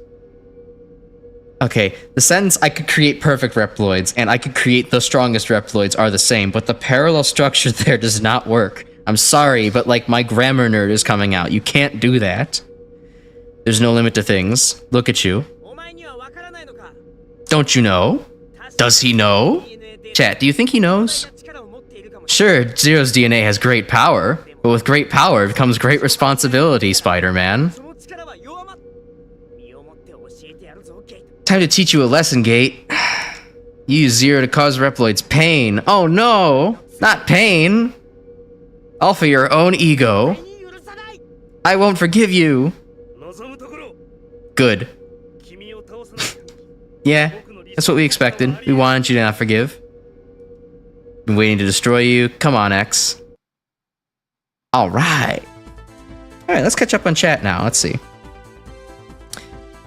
Okay, the sentence I could create perfect Reploids and I could create the strongest Reploids are the same, but the parallel structure there does not work. I'm sorry, but like my grammar nerd is coming out. You can't do that. There's no limit to things. Look at you. Don't you know? Does he know? Chat, do you think he knows? Sure, Zero's DNA has great power, But with great power comes great responsibility, Spider-Man. Time to teach you a lesson, Gate. You use Zero to cause Reploids pain. Oh no! Not pain! All for your own ego. I won't forgive you. Good. Yeah, that's what we expected. We wanted you to not forgive. Been waiting to destroy you. Come on, X. Alright. Alright, let's catch up on chat now. Let's see.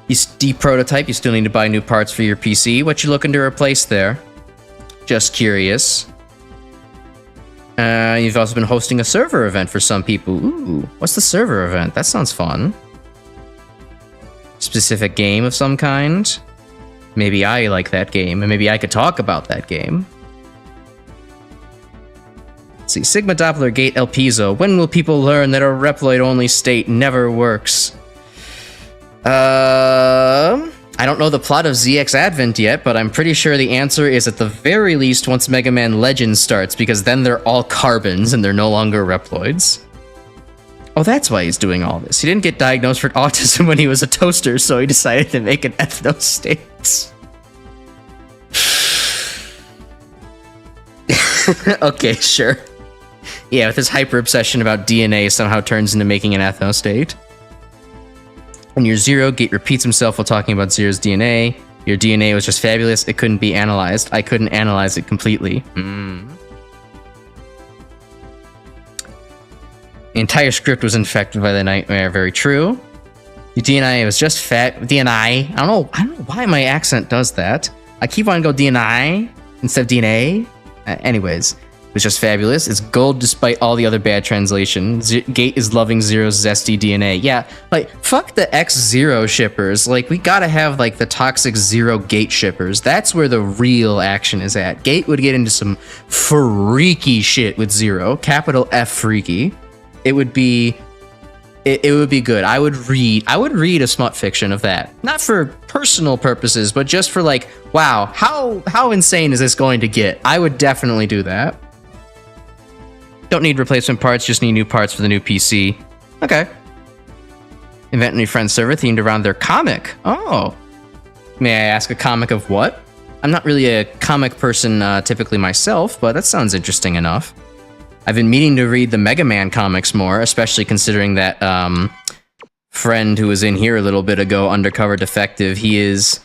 You deprototype, you still need to buy new parts for your PC. What you looking to replace there? Just curious. You've also been hosting a server event for some people. Ooh, what's the server event? That sounds fun. Specific game of some kind? Maybe I like that game, and maybe I could talk about that game. Let's see, Sigma Doppler Gate El Piso. When will people learn that a Reploid-only state never works? I don't know the plot of ZX Advent yet, but I'm pretty sure the answer is at the very least once Mega Man Legends starts, because then they're all carbons and they're no longer Reploids. Oh, that's why he's doing all this. He didn't get diagnosed for autism when he was a toaster, so he decided to make an ethno state. Okay, sure. Yeah, with his hyper obsession about DNA somehow turns into making an ethno state. When you're Zero, Gate repeats himself while talking about Zero's DNA. Your DNA was just fabulous. It couldn't be analyzed. I couldn't analyze it completely. The entire script was infected by the nightmare. Very true. Your DNA was just fat. DNA. I don't know why my accent does that. I keep on go DNA instead of DNA. Anyways, it was just fabulous. It's gold despite all the other bad translations. Gate is loving Zero's zesty DNA. Yeah, like, fuck the X-Zero shippers. Like, we gotta have, like, the toxic Zero Gate shippers. That's where the real action is at. Gate would get into some freaky shit with Zero. Capital F freaky. It would be... It would be good. I would read a smut fiction of that. Not for personal purposes, but just for like, wow, how insane is this going to get? I would definitely do that. Don't need replacement parts, just need new parts for the new PC. Okay. Invent a new friend server themed around their comic. Oh. May I ask a comic of what? I'm not really a comic person typically myself, but that sounds interesting enough. I've been meaning to read the Mega Man comics more, especially considering that friend who was in here a little bit ago, Undercover Defective, he is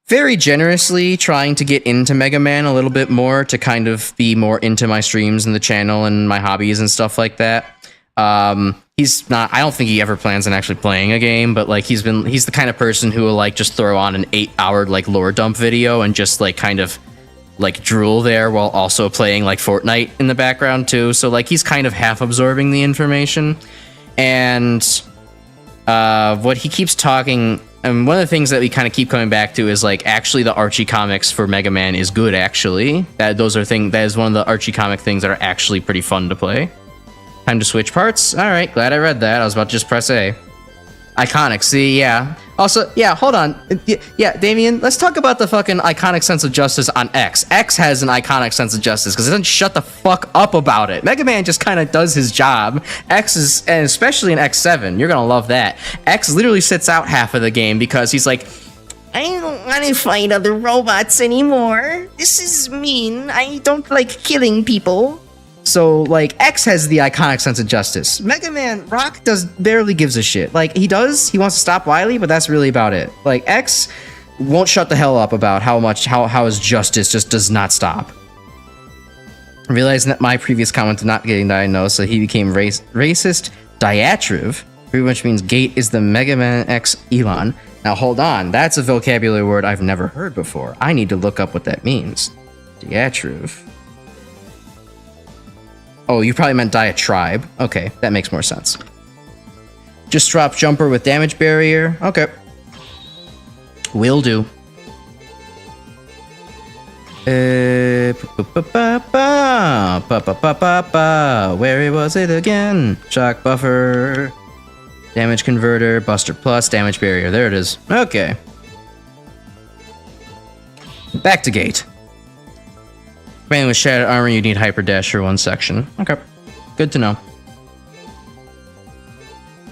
very generously trying to get into Mega Man a little bit more to kind of be more into my streams and the channel and my hobbies and stuff like that. He's not, I don't think he ever plans on actually playing a game, but like he's the kind of person who will like just throw on an 8-hour like lore dump video and just like kind of like drool there while also playing like Fortnite in the background too. So like he's kind of half absorbing the information. And what he keeps talking, and one of the things that we kind of keep coming back to is like actually the Archie comics for Mega Man is good actually. That is one of the Archie comic things that are actually pretty fun to play. Time to switch parts. All right, glad I read that. I was about to just press A. Iconic, see, yeah. Also, yeah, hold on. Yeah, Damien, let's talk about the fucking iconic sense of justice on X. X has an iconic sense of justice because it doesn't shut the fuck up about it. Mega Man just kind of does his job. X is, and especially in X7, you're gonna love that. X literally sits out half of the game because he's like, I don't want to fight other robots anymore. This is mean. I don't like killing people. So, like, X has the iconic sense of justice. Mega Man, Rock barely gives a shit. Like, he wants to stop Wily, but that's really about it. Like, X won't shut the hell up about how his justice just does not stop. Realizing that my previous comment did not getting diagnosed, so he became racist diatribe, pretty much means Gate is the MegaManX Elon. Now, hold on, that's a vocabulary word I've never heard before. I need to look up what that means. Diatribe. Oh, you probably meant diatribe. Okay, that makes more sense. Just drop jumper with damage barrier. Okay. Will do. Where was it again? Shock buffer. Damage converter. Buster plus. Damage barrier. There it is. Okay. Back to Gate. Man with shattered armor, you need hyper dash for one section. Okay, good to know.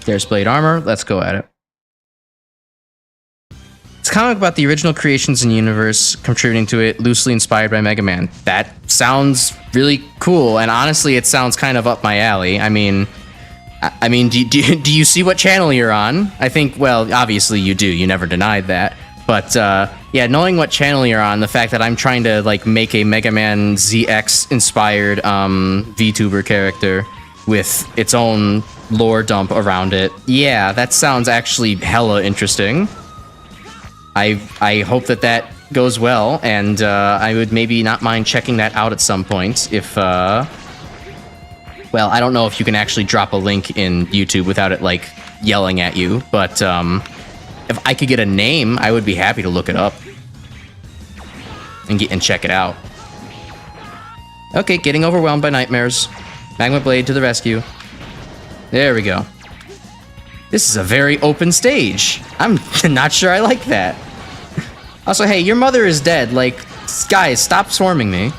There's blade armor. Let's go at it. It's a comic about the original creations in the universe, contributing to it, loosely inspired by Mega Man. That sounds really cool, and honestly, it sounds kind of up my alley. I mean, do you see what channel you're on? I think, well, obviously you do. You never denied that. But, yeah, knowing what channel you're on, the fact that I'm trying to, like, make a Mega Man ZX-inspired, VTuber character with its own lore dump around it, yeah, that sounds actually hella interesting. I hope that that goes well, and I would maybe not mind checking that out at some point if, well, I don't know if you can actually drop a link in YouTube without it, like, yelling at you, but, if I could get a name, I would be happy to look it up and check it out. Okay, getting overwhelmed by nightmares. Magma Blade to the rescue. There we go. This is a very open stage. I'm not sure I like that. Also, hey, your mother is dead. Like, guys, stop swarming me.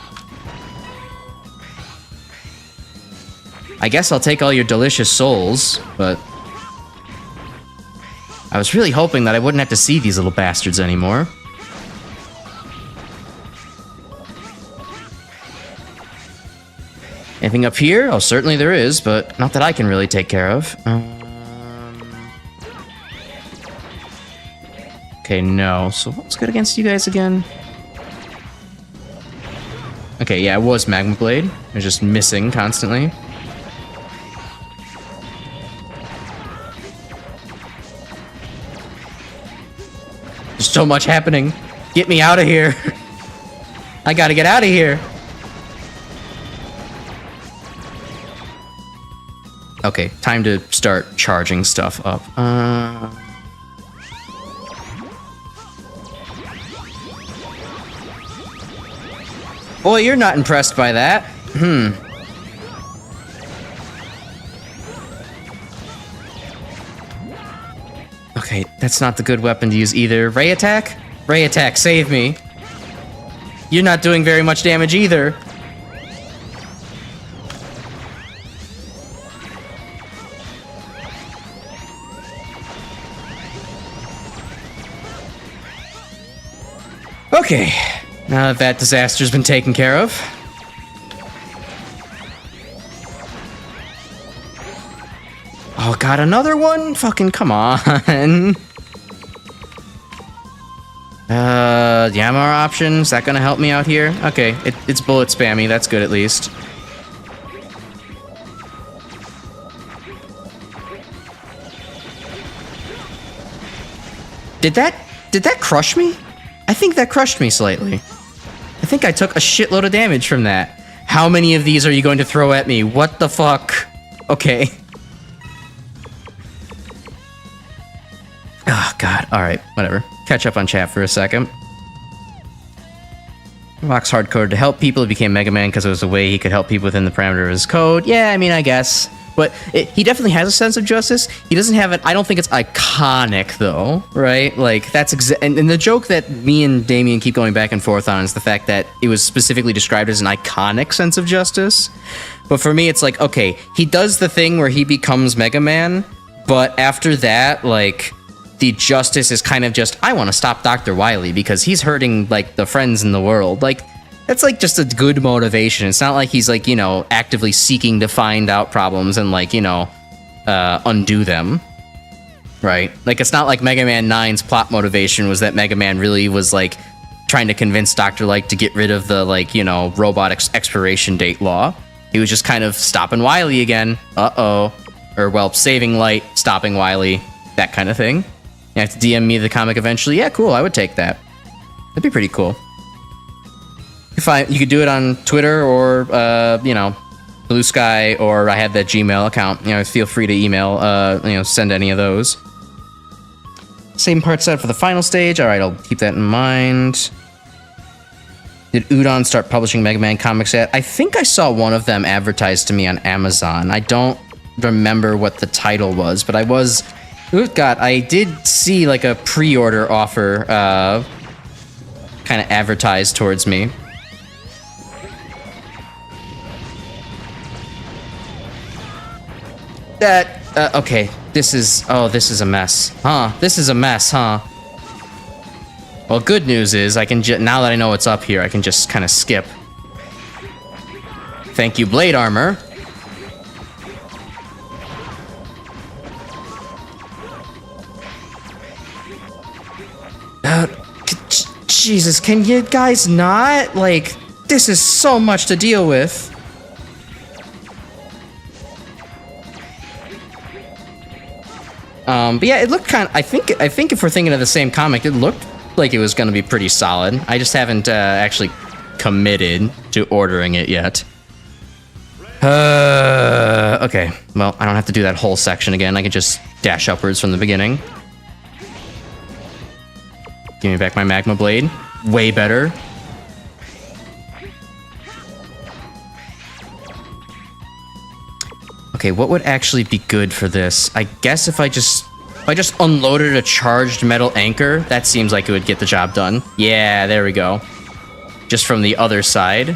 I guess I'll take all your delicious souls, but I was really hoping that I wouldn't have to see these little bastards anymore. Anything up here? Oh, certainly there is, but not that I can really take care of. Okay, no. So what's good against you guys again? Okay, yeah, it was Magma Blade. It was just missing constantly. There's so much happening. Get me out of here. I gotta get out of here. Okay, time to start charging stuff up. Boy, you're not impressed by that. Okay, that's not the good weapon to use either. Ray attack? Ray attack, save me. You're not doing very much damage either. Okay, now that that disaster's been taken care of. Oh god, another one? Fucking come on. The ammo option, is that gonna help me out here? Okay, it's bullet spammy, that's good at least. Did that crush me? I think that crushed me slightly. I think I took a shitload of damage from that. How many of these are you going to throw at me? What the fuck? Okay. Oh, God. Alright, whatever. Catch up on chat for a second. Vox hardcoded to help people. He became Mega Man because it was a way he could help people within the parameter of his code. Yeah, I mean, I guess. But he definitely has a sense of justice. He doesn't have it. I don't think it's iconic, though, right? Like, that's and the joke that me and Damien keep going back and forth on is the fact that it was specifically described as an iconic sense of justice. But for me, it's like, okay, he does the thing where he becomes Mega Man, but after that, like, the justice is kind of just, I want to stop Dr. Wily because he's hurting, like, the friends in the world. Like, that's, like, just a good motivation. It's not like he's, like, you know, actively seeking to find out problems and, like, you know, undo them. Right? Like, it's not like Mega Man 9's plot motivation was that Mega Man really was, like, trying to convince Dr. Light to get rid of the, like, you know, robot expiration date law. He was just kind of stopping Wily again. Uh-oh. Or, well, saving Light, stopping Wily, that kind of thing. You have to DM me the comic eventually. Yeah, cool, I would take that. That'd be pretty cool. You could do it on Twitter or, you know, Blue Sky, or I have that Gmail account. You know, feel free to email, you know, send any of those. Same part set for the final stage. All right, I'll keep that in mind. Did Udon start publishing Mega Man comics yet? I think I saw one of them advertised to me on Amazon. I don't remember what the title was, but I was... Oh, God, I did see, like, a pre-order offer, kind of advertised towards me. That, okay, This is... Oh, this is a mess. Huh. This is a mess, huh? Well, good news is I can just... Now that I know what's up here, I can just kind of skip. Thank you, blade armor. Jesus, can you guys not? Like, this is so much to deal with. But yeah, it looked kind of... I think if we're thinking of the same comic, it looked like it was going to be pretty solid. I just haven't actually committed to ordering it yet. Okay. Well, I don't have to do that whole section again. I can just dash upwards from the beginning. Give me back my magma blade. Way better. Okay, what would actually be good for this? I guess if I just unloaded a charged metal anchor, that seems like it would get the job done. Yeah, there we go. Just from the other side.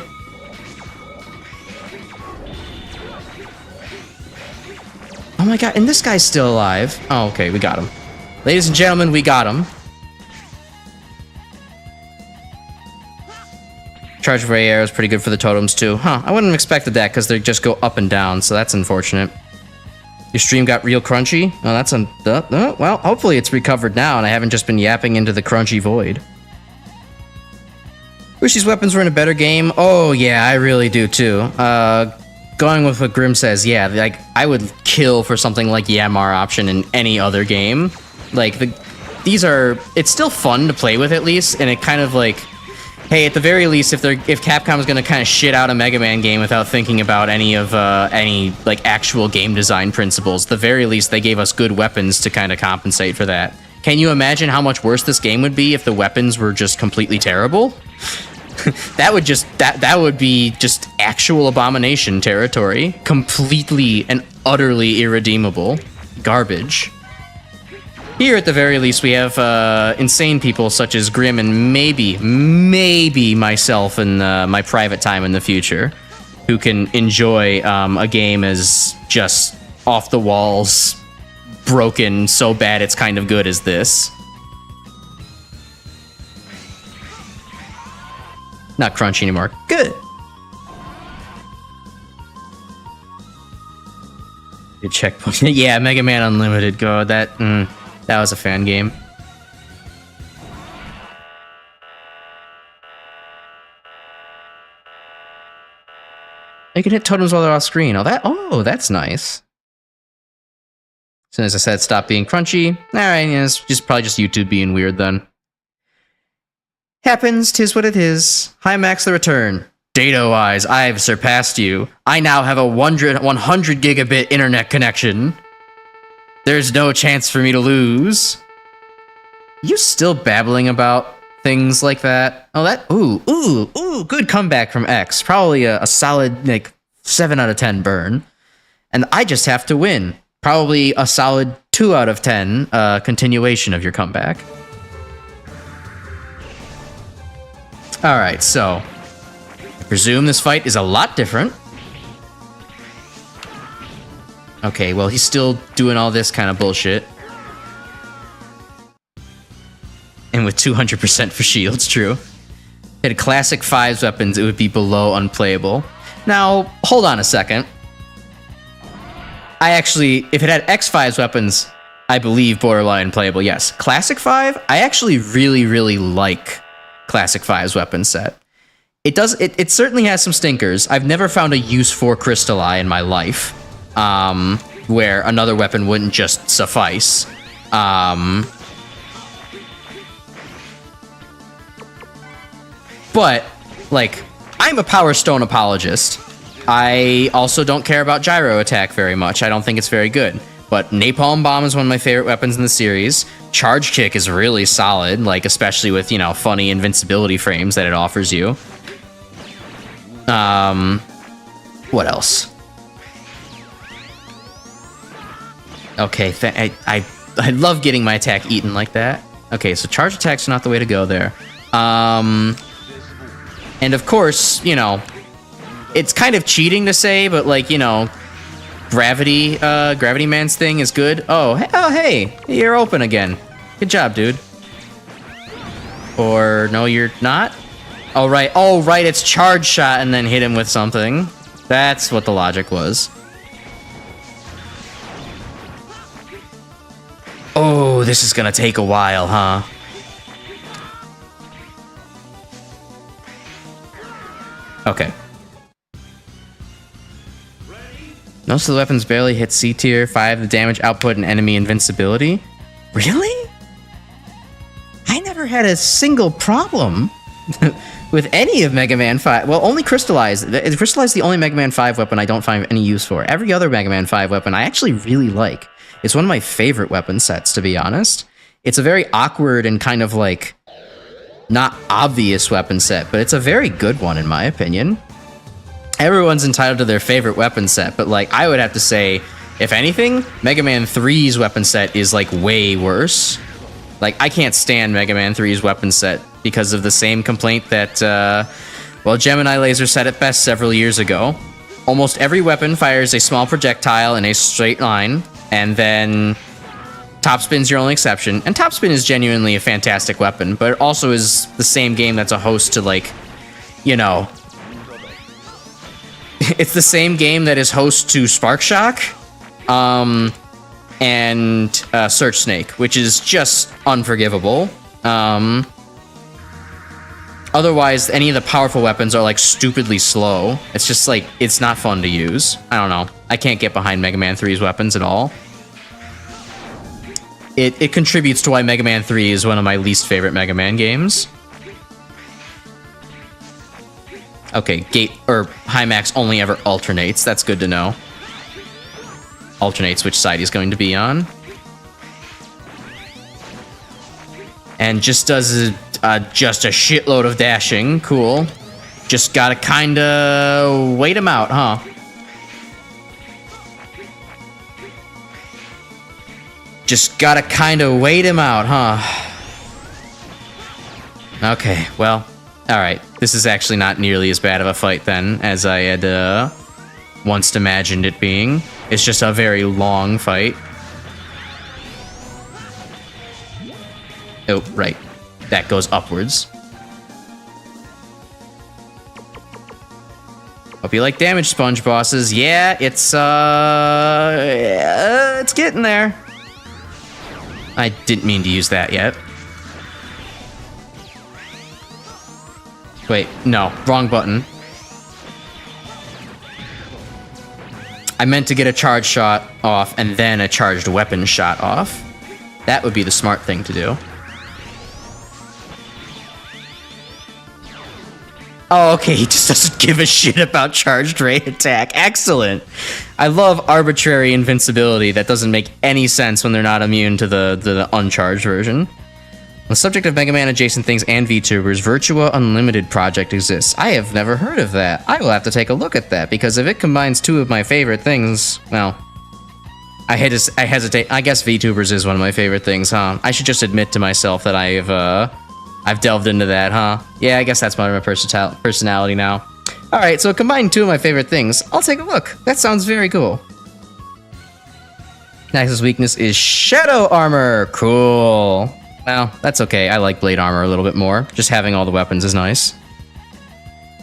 Oh my god, and this guy's still alive. Oh, okay, we got him. Ladies and gentlemen, we got him. Charge of ray arrow is pretty good for the totems too. Huh, I wouldn't have expected that because they just go up and down, so that's unfortunate. Your stream got real crunchy? Oh, that's well, hopefully it's recovered now and I haven't just been yapping into the crunchy void. Wish these weapons were in a better game. Oh yeah, I really do too. Going with what Grim says, yeah, like I would kill for something like Yamar option in any other game. Like these are, it's still fun to play with at least, and it kind of like, hey, at the very least, if Capcom is going to kind of shit out a Mega Man game without thinking about any like actual game design principles, the very least they gave us good weapons to kind of compensate for that. Can you imagine how much worse this game would be if the weapons were just completely terrible? that would be just actual abomination territory, completely and utterly irredeemable garbage. Here, at the very least, we have insane people such as Grim and maybe myself in my private time in the future, who can enjoy a game as just off the walls, broken, so bad it's kind of good as this. Not crunchy anymore. Good. Good checkpoint. Yeah, Mega Man Unlimited. Go. That was a fan game. You can hit totems while they're off screen. Oh, that's nice. As soon as I said stop being crunchy, alright, yeah, it's just probably just YouTube being weird then. Happens, 'tis what it is. Hi Max the Return. Dado Eyes, I've surpassed you. I now have a 100 gigabit internet connection. There's no chance for me to lose. You still babbling about things like that? Oh, ooh, good comeback from X. Probably a solid, like, 7 out of 10 burn. And I just have to win. Probably a solid 2 out of 10 continuation of your comeback. Alright, so I presume this fight is a lot different. Okay, well, he's still doing all this kind of bullshit. And with 200% for shields, true. If it had classic 5's weapons, it would be below unplayable. Now, hold on a second. If it had X5's weapons, I believe borderline playable, yes. Classic 5, I actually really like Classic 5's weapon set. It certainly has some stinkers. I've never found a use for Crystal Eye in my life, where another weapon wouldn't just suffice. But, like, I'm a Power Stone apologist. I also don't care about Gyro Attack very much. I don't think it's very good. But Napalm Bomb is one of my favorite weapons in the series. Charge Kick is really solid, like, especially with, you know, funny invincibility frames that it offers you. What else? Okay, I love getting my attack eaten like that. Okay, so Charge Attack's not the way to go there. And of course, you know, it's kind of cheating to say, but, like, you know, Gravity Man's thing is good. Oh, hey, you're open again. Good job, dude. Or no, you're not? Oh, right, it's charge shot and then hit him with something. That's what the logic was. Oh, this is gonna take a while, huh? Okay. Most of the weapons barely hit C tier, 5 the damage output and enemy invincibility. Really? I never had a single problem with any of Mega Man 5. Well, only Crystallize. Crystallize is the only Mega Man 5 weapon I don't find any use for. Every other Mega Man 5 weapon I actually really like. It's one of my favorite weapon sets, to be honest. It's a very awkward and kind of like not obvious weapon set, but it's a very good one in my opinion. Everyone's entitled to their favorite weapon set, but like I would have to say, if anything, Mega Man 3's weapon set is like way worse. Like I can't stand Mega Man 3's weapon set because of the same complaint that, well, Gemini Laser said it best several years ago. Almost every weapon fires a small projectile in a straight line, and then Topspin's your only exception. And Topspin is genuinely a fantastic weapon, but it also is the same game that's a host to like, you know, it's the same game that is host to Spark Shock, and Search Snake, which is just unforgivable. Otherwise, any of the powerful weapons are like stupidly slow. It's just like, it's not fun to use. I don't know. I can't get behind Mega Man 3's weapons at all. It contributes to why Mega Man 3 is one of my least favorite Mega Man games. Okay, Gate or Hymax only ever alternates. That's good to know. Alternates which side he's going to be on. And just does just a shitload of dashing. Cool. Just gotta kinda wait him out, huh? Just gotta kinda wait him out, huh? Okay, well, alright. This is actually not nearly as bad of a fight then as I had once imagined it being. It's just a very long fight. Oh, right. That goes upwards. Hope you like damage sponge bosses. Yeah, it's getting there. I didn't mean to use that yet. Wait, no, wrong button. I meant to get a charge shot off and then a charged weapon shot off. That would be the smart thing to do. Oh, okay, he just doesn't give a shit about charged ray attack. Excellent. I love arbitrary invincibility that doesn't make any sense when they're not immune to the uncharged version. On the subject of Mega Man adjacent things and VTubers, Virtua Unlimited project exists. I have never heard of that. I will have to take a look at that, because if it combines two of my favorite things, well, I hesitate. I guess VTubers is one of my favorite things, huh? I should just admit to myself that I've delved into that, huh? Yeah, I guess that's part of my personality now. Alright, so combining two of my favorite things, I'll take a look. That sounds very cool. Nexus weakness is Shadow Armor. Cool. Well, that's okay. I like Blade Armor a little bit more. Just having all the weapons is nice.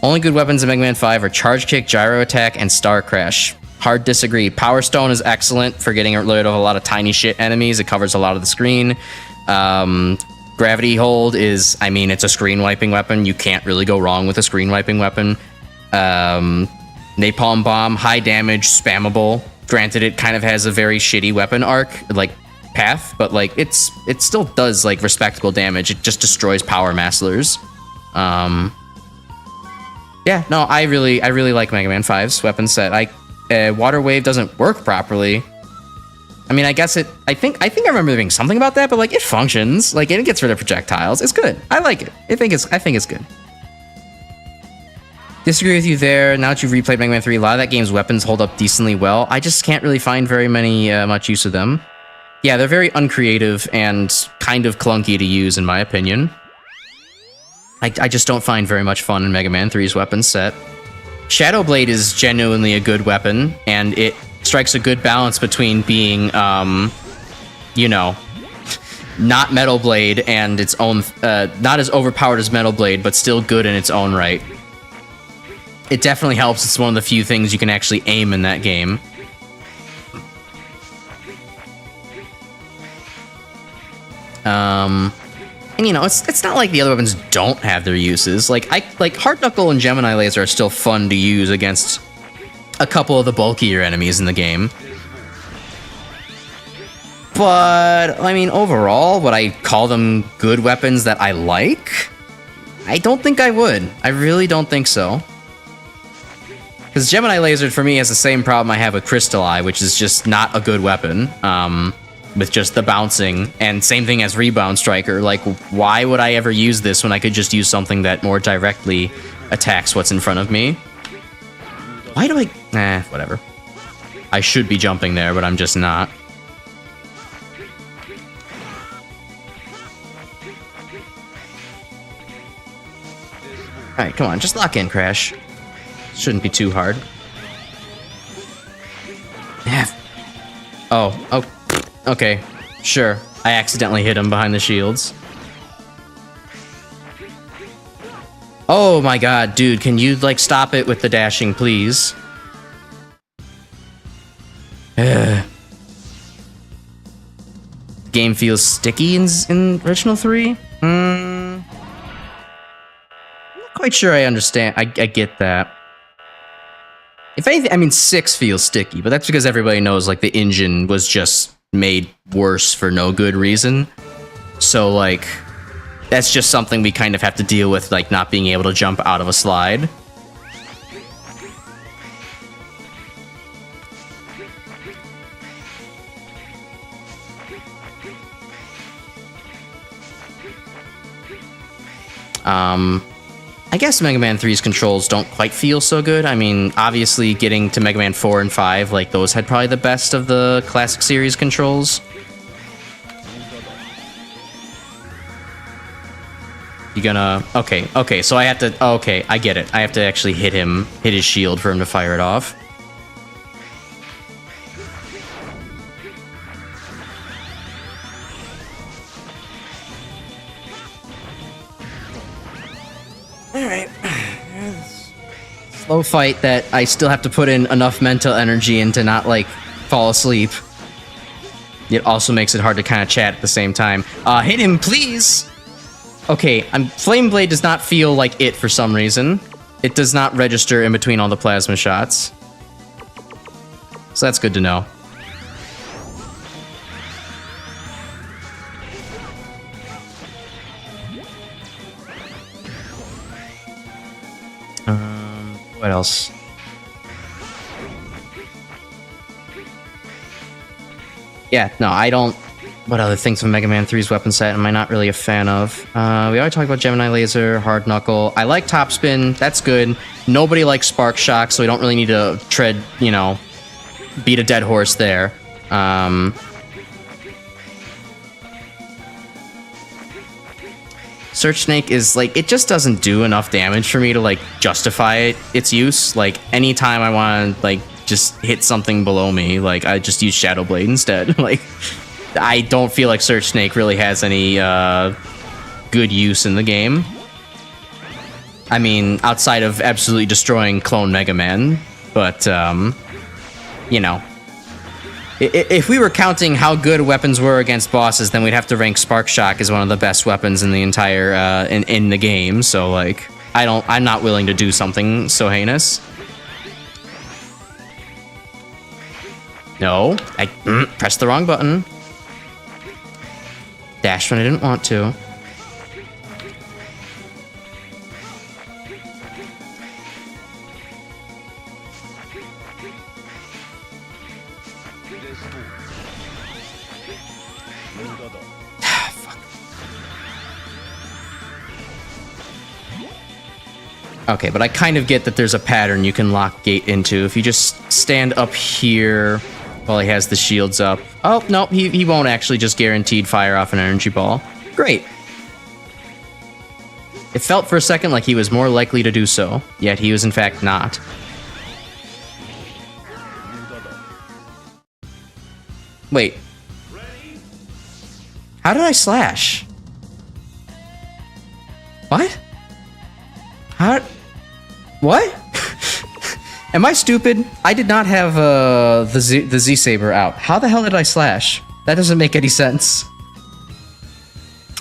Only good weapons in Mega Man 5 are Charge Kick, Gyro Attack, and Star Crash. Hard disagree. Power Stone is excellent for getting rid of a lot of tiny shit enemies. It covers a lot of the screen. Gravity Hold is, I mean, it's a screen wiping weapon. You can't really go wrong with a screen wiping weapon. Napalm Bomb, high damage, spammable. Granted, it kind of has a very shitty weapon arc, like path, but like it still does like respectable damage. It just destroys power masslers. Yeah, no, I really like Mega Man 5's weapon set. Water Wave doesn't work properly. I mean, I guess I think I remember there being something about that, but like it functions. Like it gets rid of projectiles. It's good. I like it. I think it's good. Disagree with you there. Now that you've replayed Mega Man 3, a lot of that game's weapons hold up decently well. I just can't really find very much use of them. Yeah, they're very uncreative and kind of clunky to use, in my opinion. I just don't find very much fun in Mega Man 3's weapon set. Shadow Blade is genuinely a good weapon, and it strikes a good balance between being, you know, not Metal Blade and its own, not as overpowered as Metal Blade, but still good in its own right. It definitely helps. It's one of the few things you can actually aim in that game. And you know, it's not like the other weapons don't have their uses. Like Hard Knuckle and Gemini Laser are still fun to use against a couple of the bulkier enemies in the game. But I mean, overall, would I call them good weapons that I like? I don't think I would. I really don't think so. Because Gemini Laser for me has the same problem I have with Crystal Eye, which is just not a good weapon. With just the bouncing, and same thing as Rebound Striker. Like, why would I ever use this when I could just use something that more directly attacks what's in front of me? Why do I... whatever. I should be jumping there, but I'm just not. Alright, come on, just lock in, Crash. Shouldn't be too hard. Yeah. Oh. Okay, sure. I accidentally hit him behind the shields. Oh my god, dude, can you, like, stop it with the dashing, please? Game feels sticky in Original 3? I'm not quite sure I understand. I get that. If anything, I mean, 6 feels sticky, but that's because everybody knows, like, the engine was just made worse for no good reason. So, like, that's just something we kind of have to deal with, like, not being able to jump out of a slide. I guess Mega Man 3's controls don't quite feel so good. I mean, obviously getting to Mega Man 4 and 5, like, those had probably the best of the classic series controls. You gonna... Okay, so I have to... Okay, I get it. I have to actually hit his shield for him to fire it off. Alright. Slow fight that I still have to put in enough mental energy in to not, like, fall asleep. It also makes it hard to kind of chat at the same time. Hit him, please! Okay, Flame Blade does not feel like it for some reason. It does not register in between all the plasma shots. So that's good to know. What else? Yeah, no, I don't... What other things from Mega Man 3's weapon set am I not really a fan of? We already talked about Gemini Laser, Hard Knuckle. I like Top Spin, that's good. Nobody likes Spark Shock, so we don't really need to tread, you know, beat a dead horse there. Search Snake is, like, it just doesn't do enough damage for me to, like, justify its use. Like, anytime I want to, like, just hit something below me, like, I just use Shadow Blade instead. Like, I don't feel like Search Snake really has any, good use in the game. I mean, outside of absolutely destroying Clone Mega Man, but, you know. If we were counting how good weapons were against bosses, then we'd have to rank Spark Shock as one of the best weapons in the entire in the game. So, like, I'm not willing to do something so heinous. No, I pressed the wrong button. Dashed when I didn't want to. Okay, but I kind of get that there's a pattern you can lock Gate into. If you just stand up here while he has the shields up. Oh, no, he won't actually just guaranteed fire off an energy ball. Great. It felt for a second like he was more likely to do so, yet he was in fact not. Wait. How did I slash? What? How? What? Am I stupid? I did not have the Z Saber out. How the hell did I slash? That doesn't make any sense.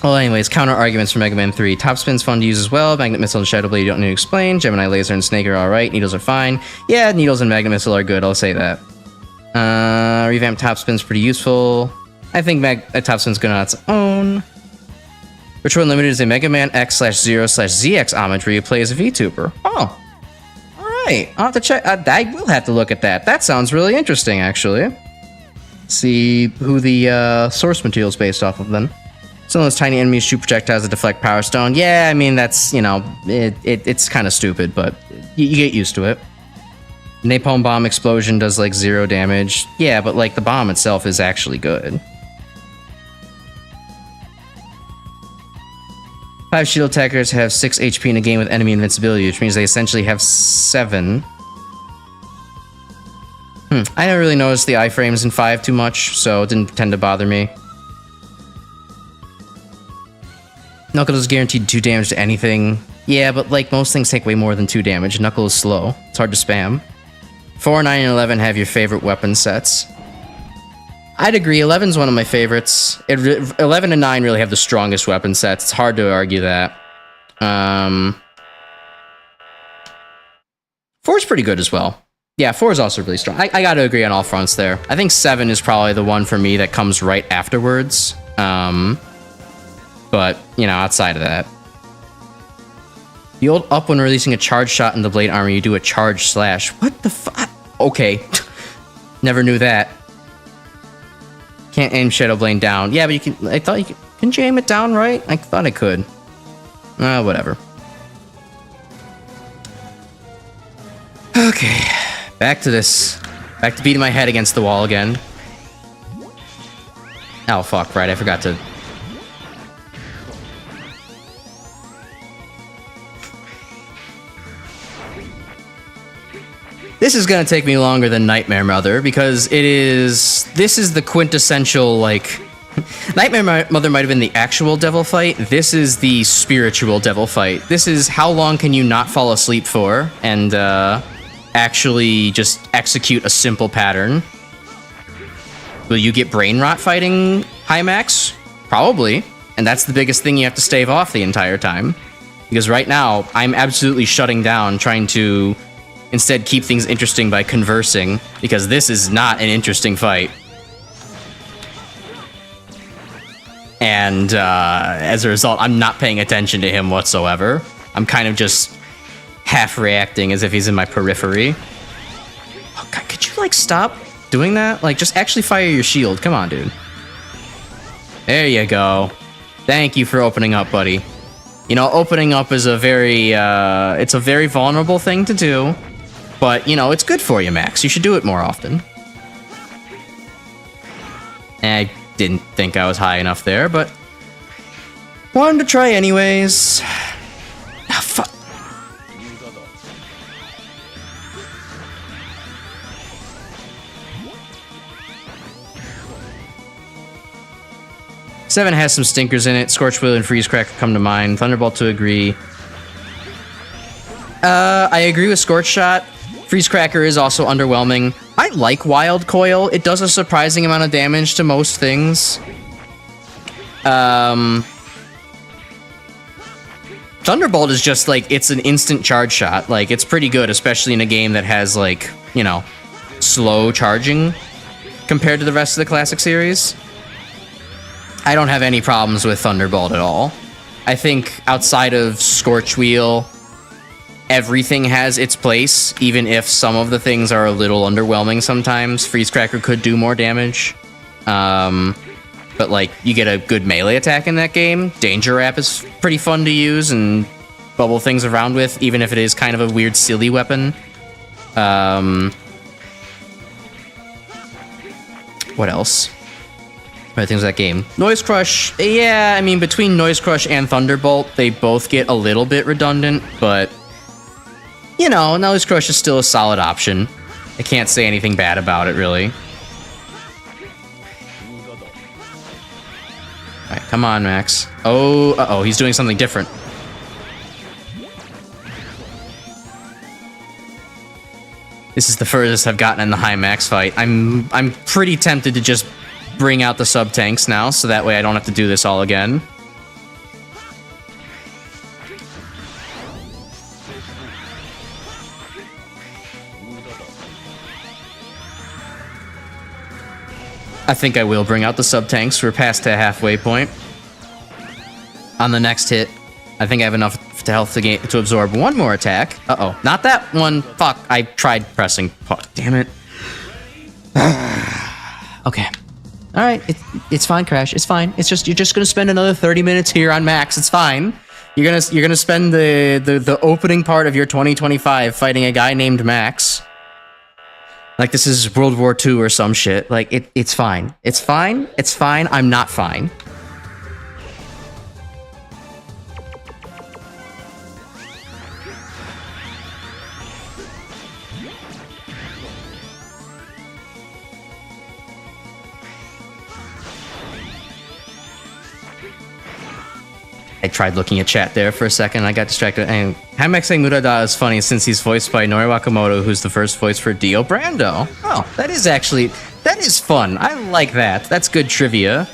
Well, anyways, counter arguments for Mega Man 3. Top spin's fun to use as well. Magnet Missile and Shadow Blade you don't need to explain. Gemini Laser and Snake are alright. Needles are fine. Yeah, Needles and Magnet Missile are good, I'll say that. Revamp Top spin's pretty useful. I think Top spin's good on its own. Retro Unlimited is a MegaManX/0/ZX homage where you play as a VTuber. Oh. Alright, I'll have to check. I will have to look at that. That sounds really interesting, actually. See who the source material is based off of then. Some of those tiny enemies shoot projectiles that deflect Power Stone. Yeah, I mean, that's, you know, it's kind of stupid, but you get used to it. Napalm Bomb Explosion does, like, 0 damage. Yeah, but, like, the bomb itself is actually good. 5 shield attackers have 6 HP in a game with enemy invincibility, which means they essentially have 7. I never really noticed the iframes in 5 too much, so it didn't tend to bother me. Knuckles is guaranteed 2 damage to anything. Yeah, but like most things take way more than 2 damage. Knuckle is slow. It's hard to spam. 4, 9, and 11 have your favorite weapon sets. I'd agree. 11's one of my favorites. 11 and 9 really have the strongest weapon sets. It's hard to argue that. 4's pretty good as well. Yeah, 4 is also really strong. I gotta agree on all fronts there. I think 7 is probably the one for me that comes right afterwards. But, you know, outside of that. You hold up when releasing a charge shot in the blade armor, you do a charge slash. What the fuck? Okay. Never knew that. Can't aim Shadow Blade down. Yeah, but you can... I thought you could... Couldn't you aim it down, right? I thought I could. Whatever. Okay. Back to this. Back to beating my head against the wall again. Oh, fuck. Right, I forgot to... This is gonna take me longer than Nightmare Mother, because this is the quintessential, like... Nightmare Mother might have been the actual devil fight. This is the spiritual devil fight. This is how long can you not fall asleep for, and, actually just execute a simple pattern. Will you get brain rot fighting High Max? Probably. And that's the biggest thing you have to stave off the entire time. Because right now, I'm absolutely shutting down, trying to... instead keep things interesting by conversing, because this is not an interesting fight. And as a result, I'm not paying attention to him whatsoever. I'm kind of just half reacting as if he's in my periphery. Oh God, could you like stop doing that? Like just actually fire your shield. Come on, dude. There you go. Thank you for opening up, buddy. You know, opening up is a very, it's a very vulnerable thing to do. But, you know, it's good for you, Max. You should do it more often. I didn't think I was high enough there, but... wanted to try anyways. Ah, fuck. Seven has some stinkers in it. Scorch Wheel and Freeze Cracker come to mind. Thunderbolt to agree. I agree with Scorch Shot. Freeze Cracker is also underwhelming. I like Wild Coil. It does a surprising amount of damage to most things. Thunderbolt is just like, it's an instant charge shot. Like, it's pretty good, especially in a game that has, like, you know, slow charging compared to the rest of the classic series. I don't have any problems with Thunderbolt at all. I think outside of Scorch Wheel, everything has its place, even if some of the things are a little underwhelming sometimes. Freeze Cracker could do more damage. But, like, you get a good melee attack in that game. Danger Wrap is pretty fun to use and bubble things around with, even if it is kind of a weird, silly weapon. What else? What things that game? Noise Crush, yeah, I mean, between Noise Crush and Thunderbolt, they both get a little bit redundant, but... you know, Noise Crush is still a solid option. I can't say anything bad about it, really. Alright, come on, Max. Oh, uh-oh, he's doing something different. This is the furthest I've gotten in the high max fight. I'm pretty tempted to just bring out the sub-tanks now, so that way I don't have to do this all again. I think I will bring out the sub-tanks. We're past the halfway point. On the next hit, I think I have enough health to absorb one more attack. Uh-oh. Not that one. Fuck. I tried pressing. Fuck. Damn it. Okay. Alright. It's fine, Crash. It's fine. It's just, you're just gonna spend another 30 minutes here on Max. It's fine. You're gonna spend the opening part of your 2025 fighting a guy named Max. Like this is World War II or some shit. Like, it's fine. It's fine. It's fine. I'm not fine. I tried looking at chat there for a second. I got distracted. And Hamek saying Murada is funny since he's voiced by Nori Wakamoto, who's the first voice for Dio Brando. Oh, that is fun. I like that. That's good trivia.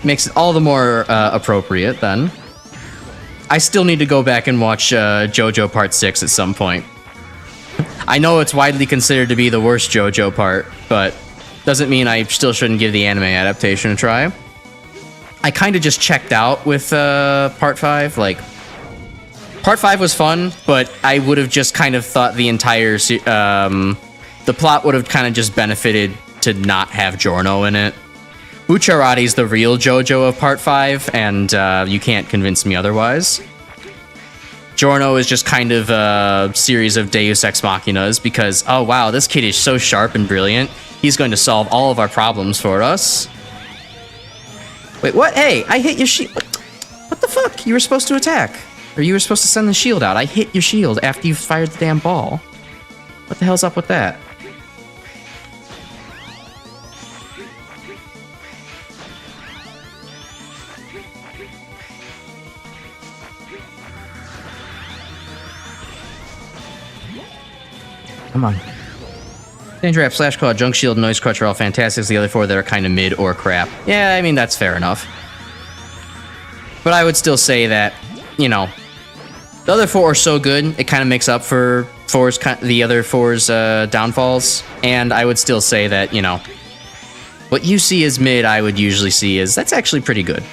Makes it all the more appropriate then. I still need to go back and watch JoJo Part 6 at some point. I know it's widely considered to be the worst JoJo part, but doesn't mean I still shouldn't give the anime adaptation a try. I kind of just checked out with Part 5. Like, Part 5 was fun, but I would have just kind of thought the entire... the plot would have kind of just benefited to not have Giorno in it. Bucciarati's the real JoJo of Part 5, and you can't convince me otherwise. Giorno is just kind of a series of Deus Ex Machinas because, oh wow, this kid is so sharp and brilliant. He's going to solve all of our problems for us. Wait, what? Hey, I hit your shield. What the fuck? You were supposed to attack. Or you were supposed to send the shield out. I hit your shield after you fired the damn ball. What the hell's up with that? Come on. Danger Rap, Slash Claw, Junk Shield, Noise Crutch are all fantastic. The other four that are kind of mid or crap. Yeah, I mean, that's fair enough. But I would still say that, you know, the other four are so good, it kind of makes up for the other four's downfalls. And I would still say that, you know, what you see as mid, I would usually see as, that's actually pretty good.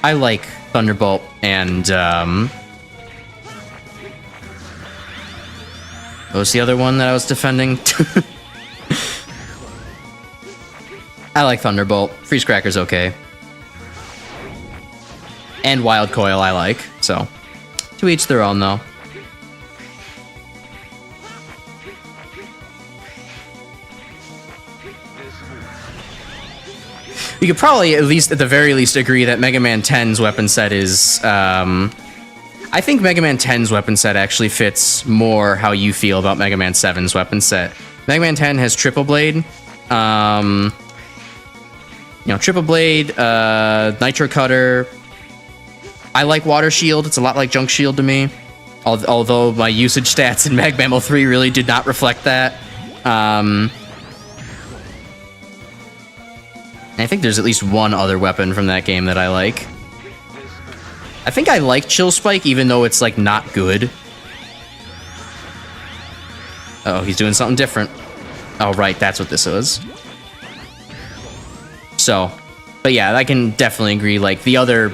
I like Thunderbolt and, what was the other one that I was defending? I like Thunderbolt. Freeze Cracker's okay. And Wild Coil I like, so. To each their own, though. You could probably, at the very least, agree that Mega Man 10's weapon set is, I think Mega Man 10's weapon set actually fits more how you feel about Mega Man 7's weapon set. Mega Man 10 has Triple Blade, you know, Triple Blade, Nitro Cutter. I like Water Shield. It's a lot like Junk Shield to me. Although my usage stats in Mag Mammal 3 really did not reflect that. And I think there's at least one other weapon from that game that I like. I think I like Chill Spike, even though it's, like, not good. Oh, he's doing something different. Oh, right, that's what this is. So, but yeah, I can definitely agree, like, the other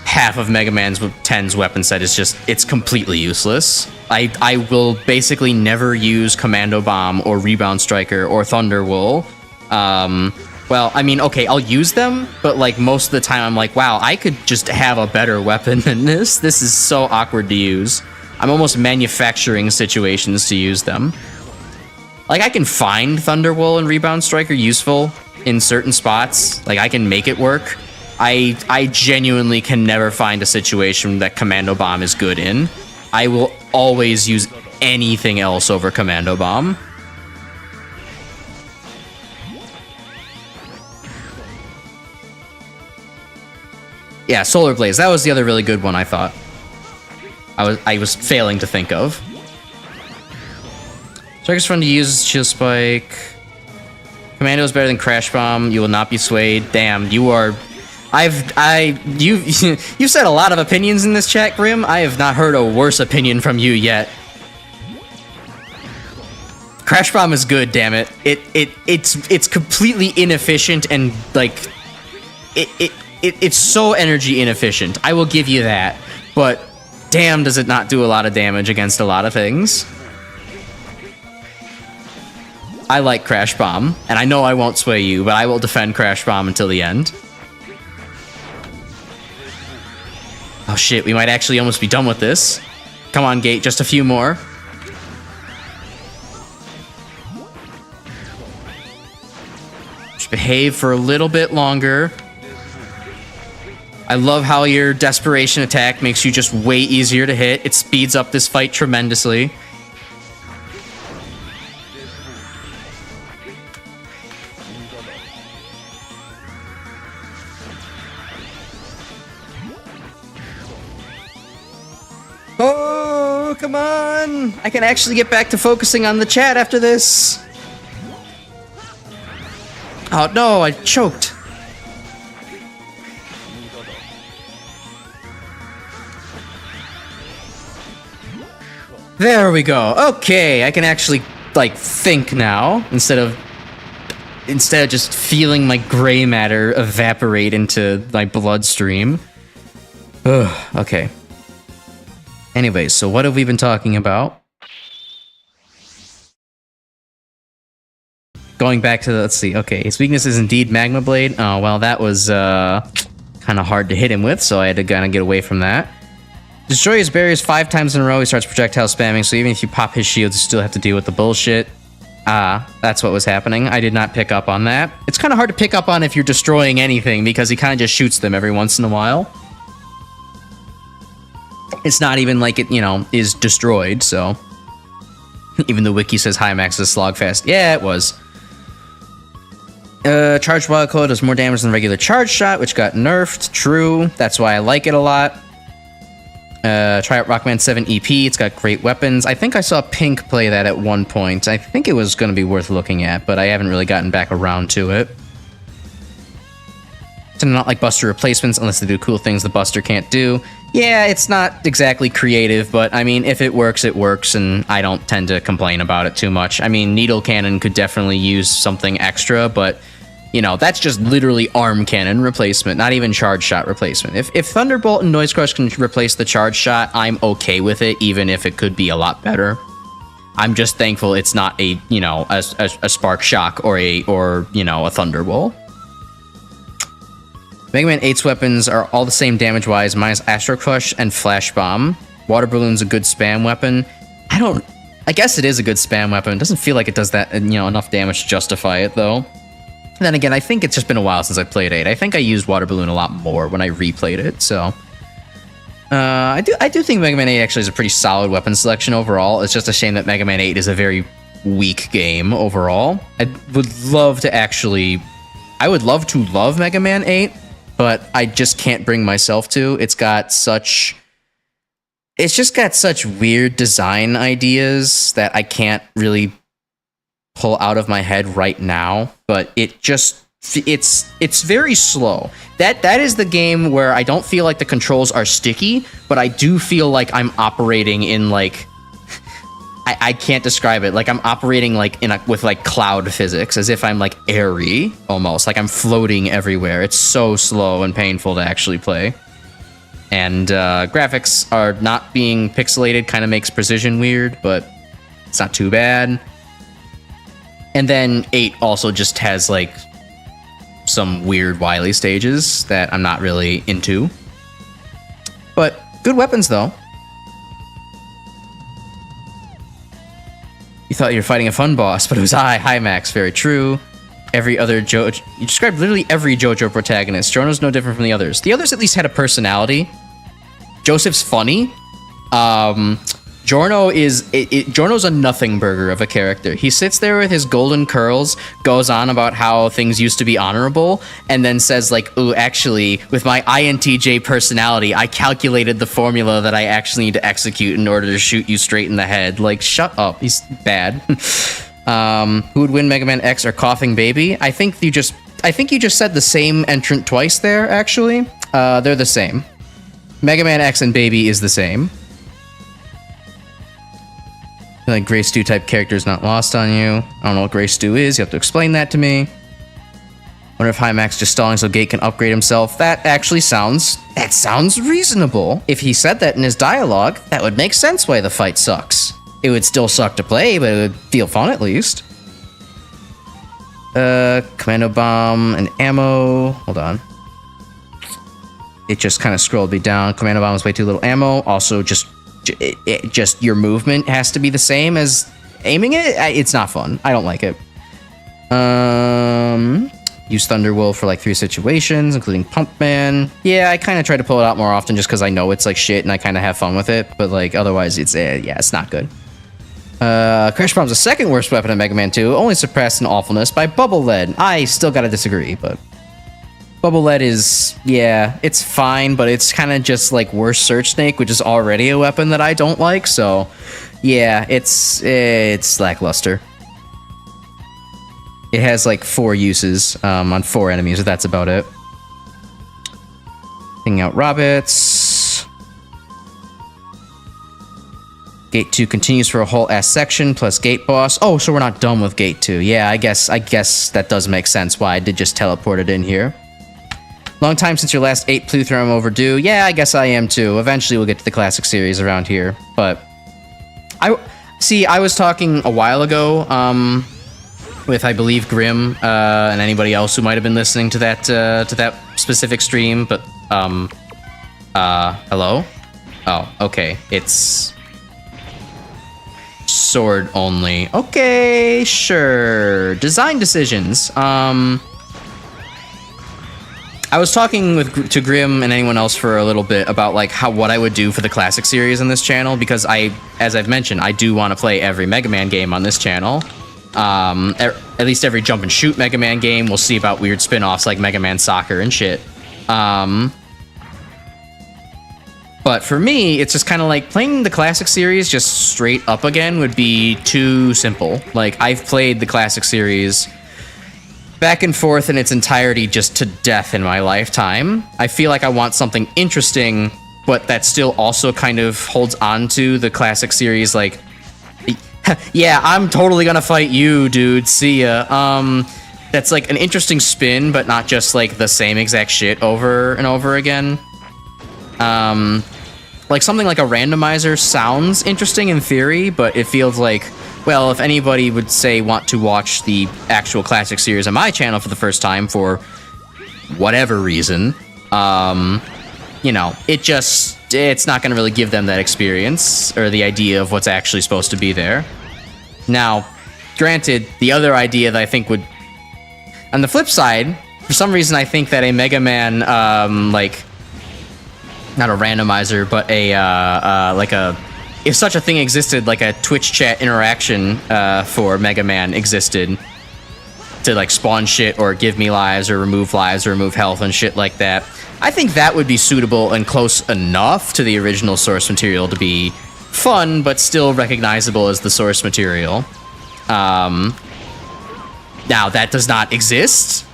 half of Mega Man 10's weapon set is just, it's completely useless. I will basically never use Commando Bomb or Rebound Striker or Thunder Wool. Well, I mean, okay, I'll use them, but, like, most of the time I'm like, wow, I could just have a better weapon than this. This is so awkward to use. I'm almost manufacturing situations to use them. Like, I can find Thunderwool and Rebound Striker useful in certain spots. Like, I can make it work. I genuinely can never find a situation that Commando Bomb is good in. I will always use anything else over Commando Bomb. Yeah, Solar Blaze. That was the other really good one, I thought. I was failing to think of. Strike is fun to use. Shield Spike. Commando is better than Crash Bomb. You will not be swayed. Damn, you are... You've said a lot of opinions in this chat, Grim. I have not heard a worse opinion from you yet. Crash Bomb is good, damn it. It's completely inefficient and like it's so energy inefficient. I will give you that. But damn, does it not do a lot of damage against a lot of things. I like Crash Bomb, and I know I won't sway you, but I will defend Crash Bomb until the end. Oh shit, we might actually almost be done with this. Come on, Gate, just a few more. Just behave for a little bit longer. I love how your Desperation attack makes you just way easier to hit. It speeds up this fight tremendously. Oh, come on! I can actually get back to focusing on the chat after this. Oh no, I choked. There we go. Okay, I can actually, like, think now instead of just feeling my gray matter evaporate into my bloodstream. Ugh, okay. Anyways, so what have we been talking about? Going back to the, let's see, okay, his weakness is indeed Magma Blade. Oh, well, that was kind of hard to hit him with, so I had to kind of get away from that. Destroy his barriers 5 times in a row, he starts projectile spamming, so even if you pop his shields, you still have to deal with the bullshit. Ah, that's what was happening. I did not pick up on that. It's kind of hard to pick up on if you're destroying anything, because he kind of just shoots them every once in a while. It's not even like it, you know, is destroyed, so... Even the wiki says high max is Slogfest. Yeah, it was. Charged Wild Claw does more damage than regular Charge Shot, which got nerfed. True. That's why I like it a lot. Try out Rockman 7 EP. It's got great weapons. I think I saw Pink play that at one point. I think it was going to be worth looking at, but I haven't really gotten back around to it. To not like Buster replacements unless they do cool things the Buster can't do. Yeah, it's not exactly creative, but I mean, if it works, and I don't tend to complain about it too much. I mean, Needle Cannon could definitely use something extra, but, you know, that's just literally Arm Cannon replacement, not even Charge Shot replacement. If Thunderbolt and Noise Crush can replace the Charge Shot, I'm okay with it, even if it could be a lot better. I'm just thankful it's not a, you know, a Spark Shock or you know, a Thunderbolt. Mega Man 8's weapons are all the same damage-wise, minus Astro Crush and Flash Bomb. Water Balloon's a good spam weapon. I guess it is a good spam weapon. It doesn't feel like it does that, you know, enough damage to justify it, though. And then again, I think it's just been a while since I played 8. I think I used Water Balloon a lot more when I replayed it, so... I do think Mega Man 8 actually is a pretty solid weapon selection overall. It's just a shame that Mega Man 8 is a very weak game overall. I would love to love Mega Man 8, but I just can't bring myself to. It's just got such weird design ideas that I can't really pull out of my head right now, but it's very slow. That is the game where I don't feel like the controls are sticky, but I do feel like I'm operating in like I can't describe it. Like I'm operating like with like cloud physics, as if I'm like airy almost, like I'm floating everywhere. It's so slow and painful to actually play. And graphics are not being pixelated, kind of makes precision weird, but it's not too bad. And then 8 also just has like some weird Wily stages that I'm not really into. But good weapons though. You thought you were fighting a fun boss, but it was high max. Very true. Every other you described literally every JoJo protagonist. Giorno's no different from the others. The others at least had a personality. Joseph's funny. Giorno is Giorno's a nothing burger of a character. He sits there with his golden curls, goes on about how things used to be honorable, and then says like, "Ooh, actually, with my INTJ personality, I calculated the formula that I actually need to execute in order to shoot you straight in the head." Like, shut up. He's bad. Who would win, MegaManX or Coughing Baby? I think you just said the same entrant twice there. Actually, they're the same. MegaManX and Baby is the same. Like Gray Stew type character is not lost on you. I don't know what Gray Stew is. You have to explain that to me. Wonder if High Max just stalling so Gate can upgrade himself. That actually sounds reasonable. If he said that in his dialogue, that would make sense why the fight sucks. It would still suck to play, but it would feel fun at least. Commando Bomb and ammo. Hold on. It just kind of scrolled me down. Commando Bomb is way too little ammo. Also, just your movement has to be the same as aiming it. It's not fun. I don't like it. Use Thunderwolf for like 3 situations, including Pump Man. Yeah, I kind of try to pull it out more often just because I know it's like shit and I kind of have fun with it. But like otherwise, it's yeah, it's not good. Crash Bomb's the second worst weapon in Mega Man 2, only surpassed in awfulness by Bubble Lead. I still gotta disagree, but Bubble Lead is, yeah, it's fine, but it's kind of just like worse Search Snake, which is already a weapon that I don't like, so yeah, it's lackluster. It has like 4 uses on 4 enemies, but that's about it. Taking out Robbits. Gate 2 continues for a whole ass section, plus Gate Boss. Oh, so we're not done with Gate 2. Yeah, I guess that does make sense why I did just teleport it in here. Long time since your last 8 playthrough, I'm overdue. Yeah, I guess I am too. Eventually we'll get to the classic series around here. But I was talking a while ago with, I believe, Grim and anybody else who might have been listening to that specific stream, but hello? Oh, okay. It's sword only. Okay, sure. Design decisions. I was talking to Grim and anyone else for a little bit about like what I would do for the classic series on this channel, because as I've mentioned, I do want to play every Mega Man game on this channel. At least every jump and shoot Mega Man game. We'll see about weird spin-offs like Mega Man Soccer and shit. But for me, it's just kind of like playing the classic series just straight up again would be too simple. Like, I've played the classic series back and forth in its entirety just to death in my lifetime. I feel like I want something interesting, but that still also kind of holds on to the classic series, like, yeah, I'm totally gonna fight you, dude, see ya. That's like an interesting spin, but not just like the same exact shit over and over again. Like something like a randomizer sounds interesting in theory, but it feels like, well, if anybody would say want to watch the actual classic series on my channel for the first time for whatever reason, you know, it's not going to really give them that experience or the idea of what's actually supposed to be there. Now, granted, the other idea that I think would, on the flip side, for some reason I think that a Mega Man, like, not a randomizer, but if such a thing existed, like a Twitch chat interaction for Mega Man existed to like spawn shit or give me lives or remove health and shit like that, I think that would be suitable and close enough to the original source material to be fun, but still recognizable as the source material. Now, that does not exist,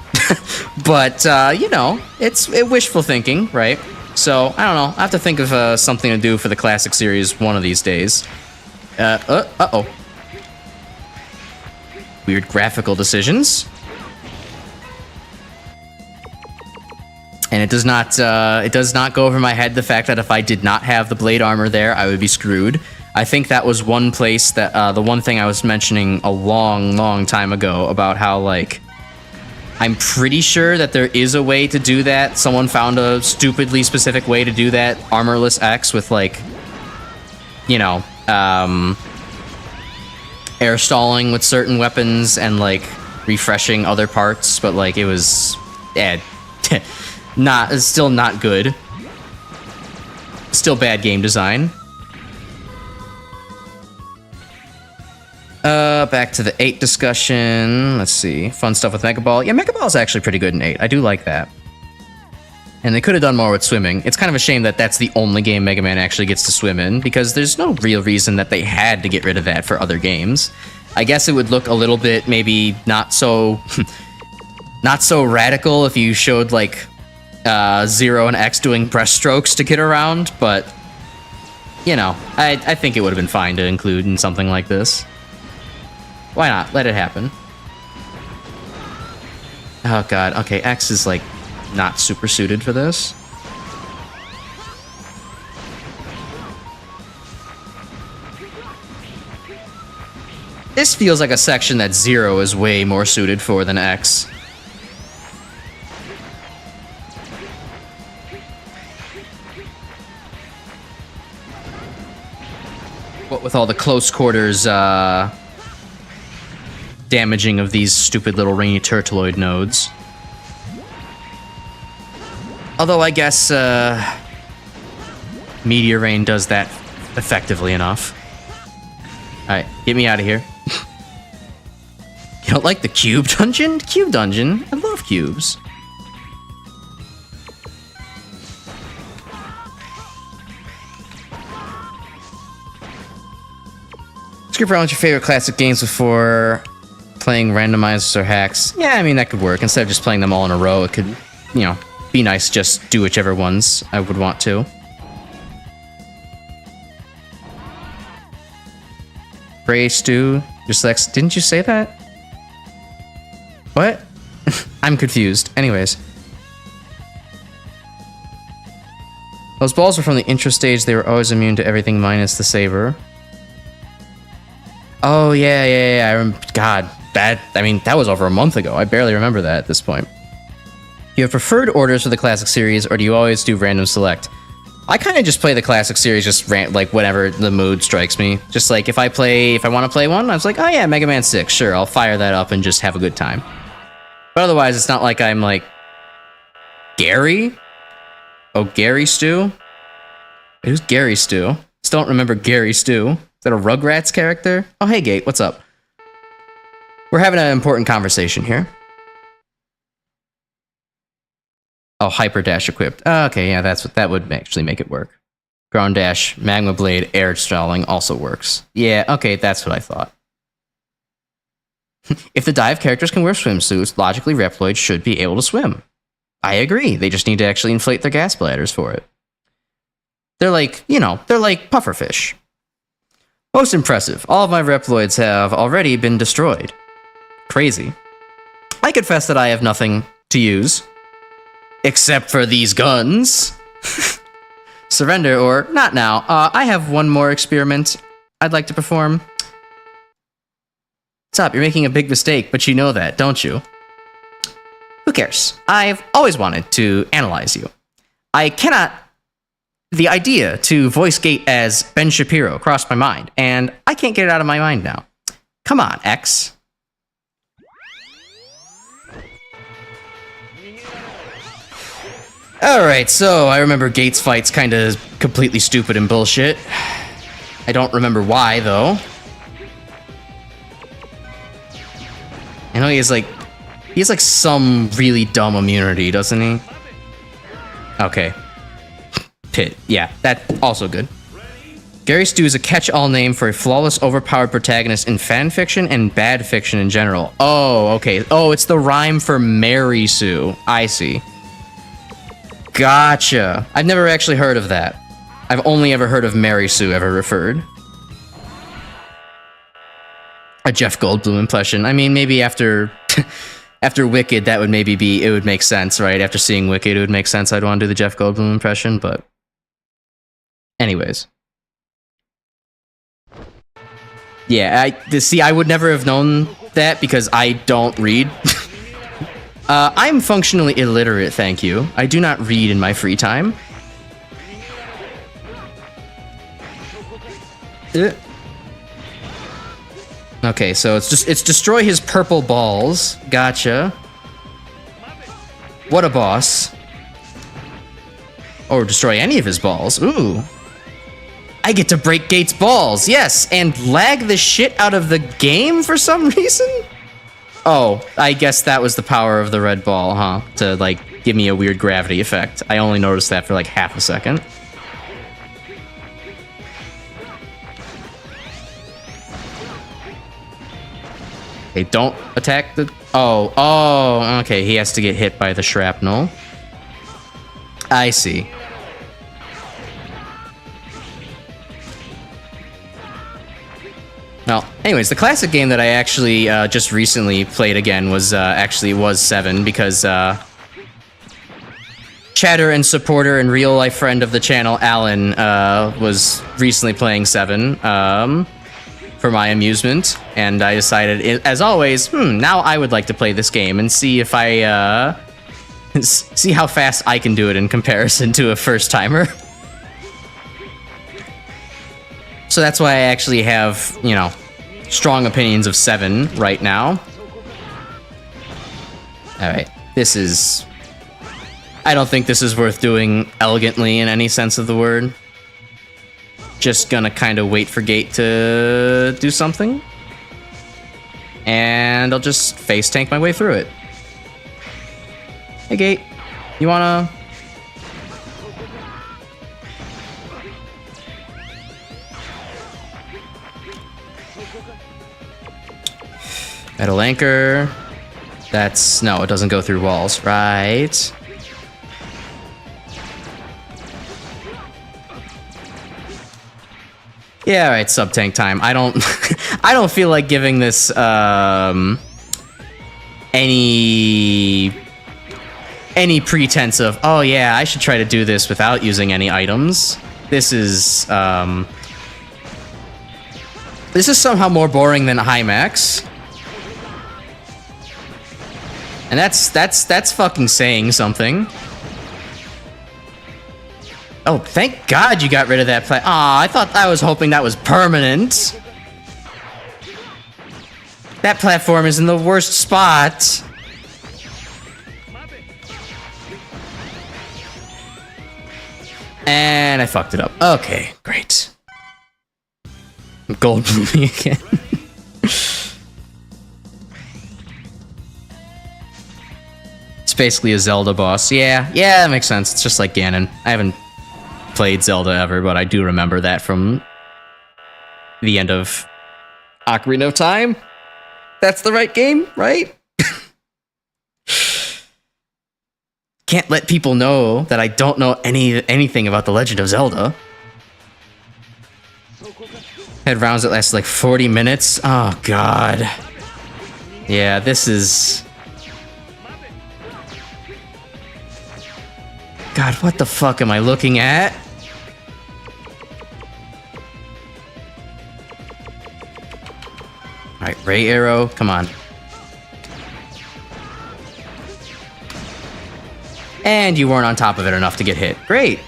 but, you know, it's wishful thinking, right? So, I don't know. I have to think of something to do for the classic series one of these days. Uh-oh. Weird graphical decisions. And it does not go over my head the fact that if I did not have the blade armor there, I would be screwed. I think that was one place that, the one thing I was mentioning a long, long time ago about how, like, I'm pretty sure that there is a way to do that. Someone found a stupidly specific way to do that Armorless X with, like, you know, air stalling with certain weapons and, like, refreshing other parts, but, like, it was, still not good. Still bad game design. Back to the 8 discussion. Let's see. Fun stuff with Mega Ball. Yeah, Mega Ball is actually pretty good in 8. I do like that. And they could have done more with swimming. It's kind of a shame that that's the only game Mega Man actually gets to swim in, because there's no real reason that they had to get rid of that for other games. I guess it would look a little bit maybe not so not so radical if you showed like Zero and X doing breaststrokes to get around, but you know, I think it would have been fine to include in something like this. Why not? Let it happen. Oh god, okay, X is like not super suited for this. This feels like a section that Zero is way more suited for than X. What with all the close quarters damaging of these stupid little rainy turtleoid nodes. Although I guess Meteor Rain does that effectively enough. Alright, get me out of here. You don't like the cube dungeon? Cube dungeon? I love cubes. Skip around with your favorite classic games before playing randomizers or hacks. Yeah, I mean, that could work. Instead of just playing them all in a row, it could, you know, be nice to just do whichever ones I would want to. Gray Stew, just like, didn't you say that? What? I'm confused. Anyways. Those balls were from the intro stage. They were always immune to everything minus the saber. Oh, yeah. I remember. God, I mean, that was over a month ago. I barely remember that at this point. Do you have preferred orders for the classic series, or do you always do random select? I kind of just play the classic series just like whenever the mood strikes me. Just like if I want to play one, I was like, oh yeah, Mega Man 6, sure, I'll fire that up and just have a good time. But otherwise, it's not like I'm like, Gary? Oh, Gary Stew? Who's Gary Stew? Still don't remember Gary Stew. Is that a Rugrats character? Oh, hey Gate, what's up? We're having an important conversation here. Oh, Hyper Dash equipped. Oh, okay, yeah, that would actually make it work. Ground Dash, Magma Blade, Air Stalling also works. Yeah, okay, that's what I thought. If the dive characters can wear swimsuits, logically Reploid should be able to swim. I agree, they just need to actually inflate their gas bladders for it. They're like, you know, they're like pufferfish. Most impressive, all of my Reploids have already been destroyed. Crazy. I confess that I have nothing to use. Except for these guns. Surrender or not now. I have one more experiment I'd like to perform. Stop, you're making a big mistake, but you know that, don't you? Who cares? I've always wanted to analyze you. I cannot... The idea to voice Gate as Ben Shapiro crossed my mind, and I can't get it out of my mind now. Come on, X. Alright, so I remember Gate's fight's kinda completely stupid and bullshit. I don't remember why, though. I know he has like some really dumb immunity, doesn't he? Okay. Pit. Yeah, that's also good. Gary Stew is a catch-all name for a flawless, overpowered protagonist in fan fiction and bad fiction in general. Oh, okay. Oh, it's the rhyme for Mary Sue. I see. Gotcha. I've never actually heard of that. I've only ever heard of Mary Sue ever referred. A Jeff Goldblum impression. I mean, maybe after after Wicked, that would maybe be, it would make sense, right? After seeing Wicked, it would make sense I'd want to do the Jeff Goldblum impression, but... Anyways. Yeah, see, I would never have known that because I don't read. I'm functionally illiterate, thank you. I do not read in my free time. Okay, so it's destroy his purple balls. Gotcha. What a boss. Or destroy any of his balls. Ooh. I get to break Gate's balls, yes, and lag the shit out of the game for some reason? Oh, I guess that was the power of the red ball, huh? To, like, give me a weird gravity effect. I only noticed that for, like, half a second. Okay, don't attack the... Oh, okay, he has to get hit by the shrapnel. I see. Well, anyways, the classic game that I actually just recently played again was was 7 because chatter and supporter and real life friend of the channel, Alan, was recently playing 7 for my amusement, and I decided, as always, now I would like to play this game and see if I see how fast I can do it in comparison to a first timer. So that's why I actually have, you know, strong opinions of 7 right now. Alright, this is... I don't think this is worth doing elegantly in any sense of the word. Just gonna kind of wait for Gate to do something. And I'll just face tank my way through it. Hey Gate, you wanna... Metal anchor. That's... no, it doesn't go through walls. Right. Yeah, alright, sub-tank time. I don't... I don't feel like giving this, any pretense of, oh yeah, I should try to do this without using any items. This is somehow more boring than high max. And that's fucking saying something. Oh, thank God you got rid of that Aw, I was hoping that was permanent. That platform is in the worst spot. And I fucked it up. Okay, great. Gold moving again. It's basically a Zelda boss. Yeah, that makes sense. It's just like Ganon. I haven't played Zelda ever, but I do remember that from the end of Ocarina of Time. That's the right game, right? Can't let people know that I don't know anything about The Legend of Zelda. Had rounds that lasted like 40 minutes. Oh, God. Yeah, this is... God, what the fuck am I looking at? Alright, Ray Arrow, come on. And you weren't on top of it enough to get hit. Great.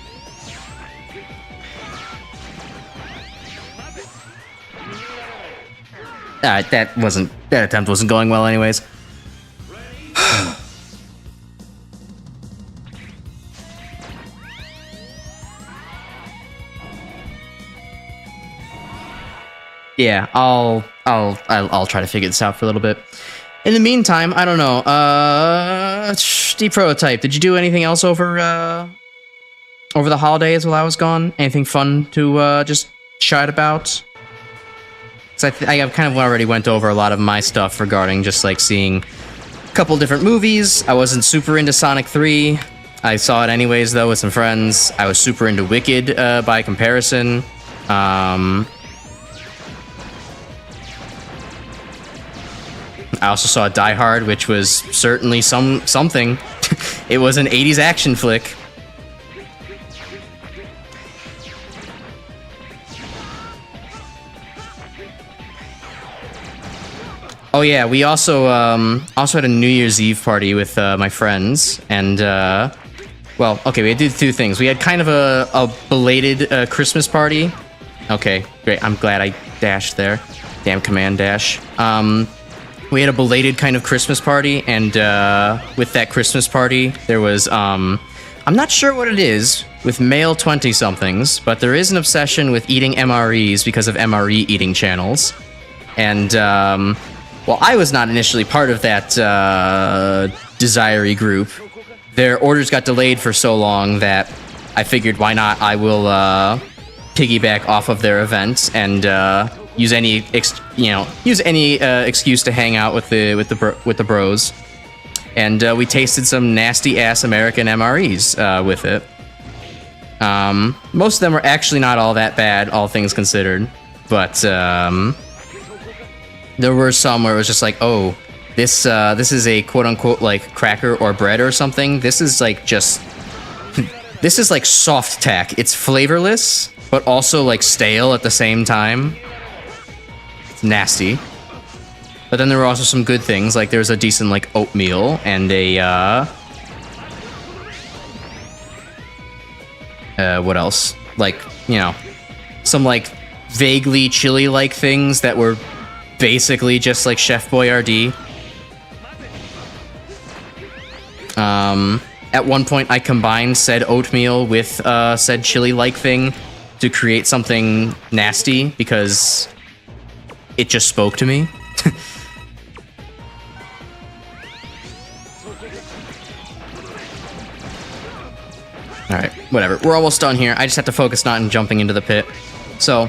That attempt wasn't going well anyways. Yeah, I'll try to figure this out for a little bit. In the meantime, I don't know. Deep Prototype, did you do anything else over the holidays while I was gone? Anything fun to just chat about? So I kind of already went over a lot of my stuff regarding just like seeing a couple different movies. I wasn't super into Sonic 3. I saw it anyways though with some friends. I was super into Wicked by comparison. I also saw Die Hard, which was certainly something. It was an 80s action flick. Oh yeah, we also had a New Year's Eve party with my friends, and well, okay, we did 2 things. We had kind of a belated Christmas party. Okay, great. I'm glad I dashed there. Damn command dash. We had a belated kind of Christmas party, and with that Christmas party, there was a I'm not sure what it is with male 20-somethings, but there is an obsession with eating MREs because of MRE eating channels. And, well, I was not initially part of that desire group. Their orders got delayed for so long that I figured, why not? I will piggyback off of their events and use any excuse to hang out with the bros. And we tasted some nasty ass American MREs with it. Most of them were actually not all that bad, all things considered, but there were some where it was just like, oh, this is a quote unquote like cracker or bread or something. This is like just this is like soft tack. It's flavorless, but also like stale at the same time. It's nasty. But then there were also some good things, like there's a decent like oatmeal and a what else? Like, you know, some like vaguely chili-like things that were basically just like Chef Boyardee. At one point I combined said oatmeal with said chili-like thing to create something nasty because it just spoke to me. Alright, whatever. We're almost done here. I just have to focus not on jumping into the pit. So,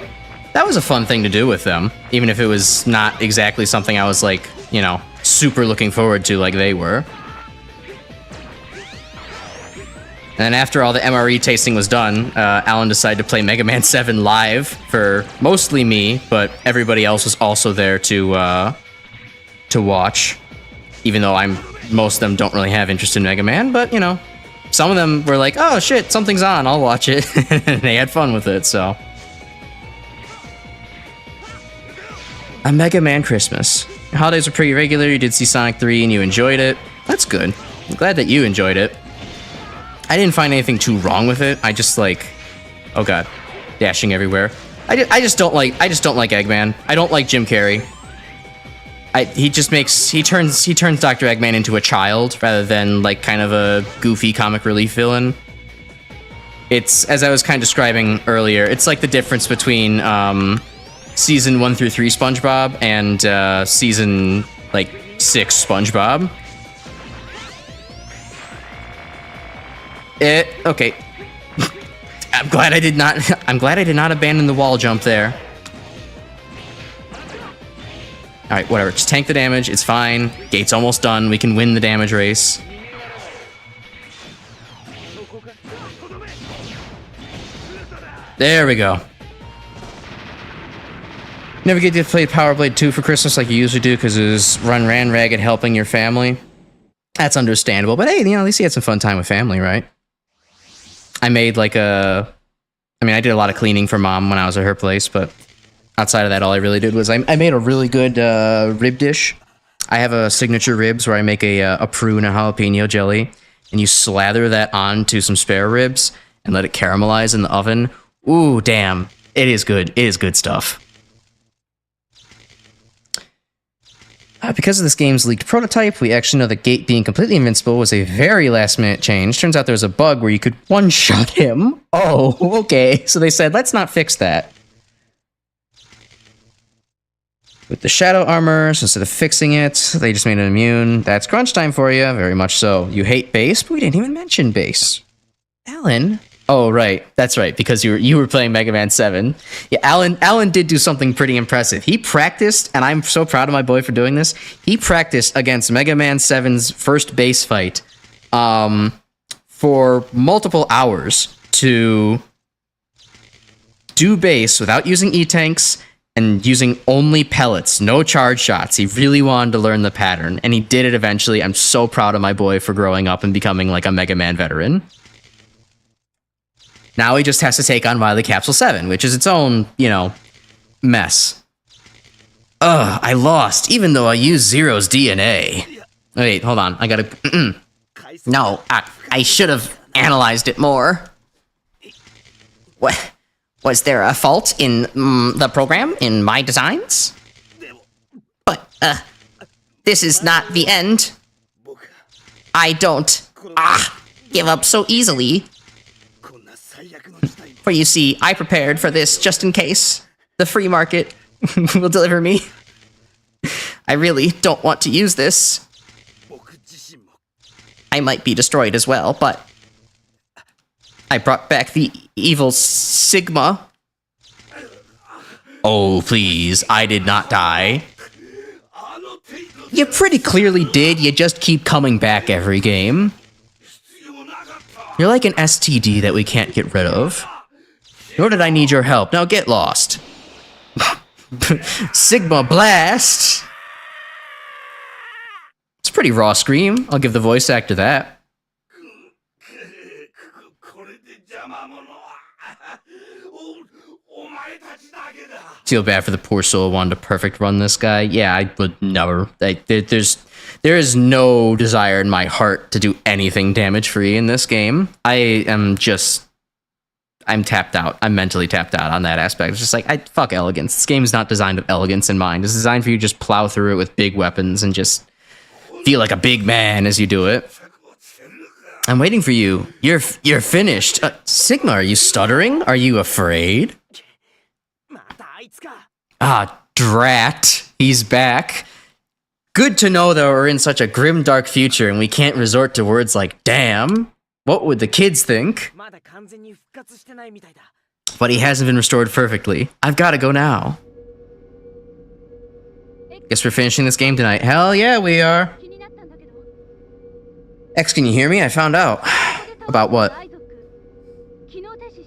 that was a fun thing to do with them, even if it was not exactly something I was, like, you know, super looking forward to like they were. And then after all the MRE tasting was done, Alan decided to play Mega Man 7 live for mostly me, but everybody else was also there to watch. Even though most of them don't really have interest in Mega Man, but, you know, some of them were like, oh shit, something's on, I'll watch it. And they had fun with it, so. A Mega Man Christmas. Your holidays were pretty regular, you did see Sonic 3 and you enjoyed it. That's good. I'm glad that you enjoyed it. I didn't find anything too wrong with it. I just like, oh god, dashing everywhere. I just don't like Eggman. I don't like Jim Carrey. He turns Dr. Eggman into a child rather than like kind of a goofy comic relief villain. It's, as I was kind of describing earlier, it's like the difference between season 1 through 3 SpongeBob and season like 6 SpongeBob. Okay. I'm glad I did not abandon the wall jump there. Alright, whatever. Just tank the damage. It's fine. Gate's almost done. We can win the damage race. There we go. Never get to play Power Blade 2 for Christmas like you usually do because it was ran ragged helping your family. That's understandable. But hey, you know, at least you had some fun time with family, right? I made like I did a lot of cleaning for Mom when I was at her place, but outside of that, all I really did was I made a really good rib dish. I have a signature ribs where I make a prune and jalapeno jelly, and you slather that onto some spare ribs and let it caramelize in the oven. Ooh, damn. It is good. It is good stuff. Because of this game's leaked prototype, we actually know that Gate being completely invincible was a very last-minute change. Turns out there was a bug where you could one-shot him. Oh, okay. So they said, let's not fix that. With the shadow armor, so instead of fixing it, they just made it immune. That's crunch time for you, very much so. You hate bass, but we didn't even mention bass. Alan? Oh, right. That's right, because you were playing Mega Man 7. Yeah, Alan did do something pretty impressive. He practiced, and I'm so proud of my boy for doing this, he practiced against Mega Man 7's first bass fight for multiple hours to do bass without using E-tanks and using only pellets, no charge shots. He really wanted to learn the pattern, and he did it eventually. I'm so proud of my boy for growing up and becoming like a Mega Man veteran. Now he just has to take on Wily Capsule 7, which is its own, you know, mess. Ugh, I lost, even though I used Zero's DNA. Wait, hold on, I gotta... No, I should have analyzed it more. What? Was there a fault in the program, in my designs? But, this is not the end. I don't... give up so easily. For you see, I prepared for this just in case. The free market will deliver me. I really don't want to use this. I might be destroyed as well, but I brought back the evil Sigma. Oh, please, I did not die. You pretty clearly did, you just keep coming back every game. You're like an STD that we can't get rid of. Nor did I need your help, now get lost. Sigma Blast! It's a pretty raw scream, I'll give the voice actor that. Feel bad for the poor soul who wanted to perfect run this guy. Yeah, I would never. There is no desire in my heart to do anything damage free in this game. I'm tapped out. I'm mentally tapped out on that aspect. It's just like, fuck elegance. This game is not designed with elegance in mind. It's designed for you to just plow through it with big weapons and just feel like a big man as you do it. I'm waiting for you. You're finished. Sigma, are you stuttering? Are you afraid? Ah, drat. He's back. Good to know that we're in such a grim, dark future and we can't resort to words like, damn. What would the kids think? But he hasn't been restored perfectly. I've got to go now. Guess we're finishing this game tonight. Hell yeah, we are. X, can you hear me? I found out. About what?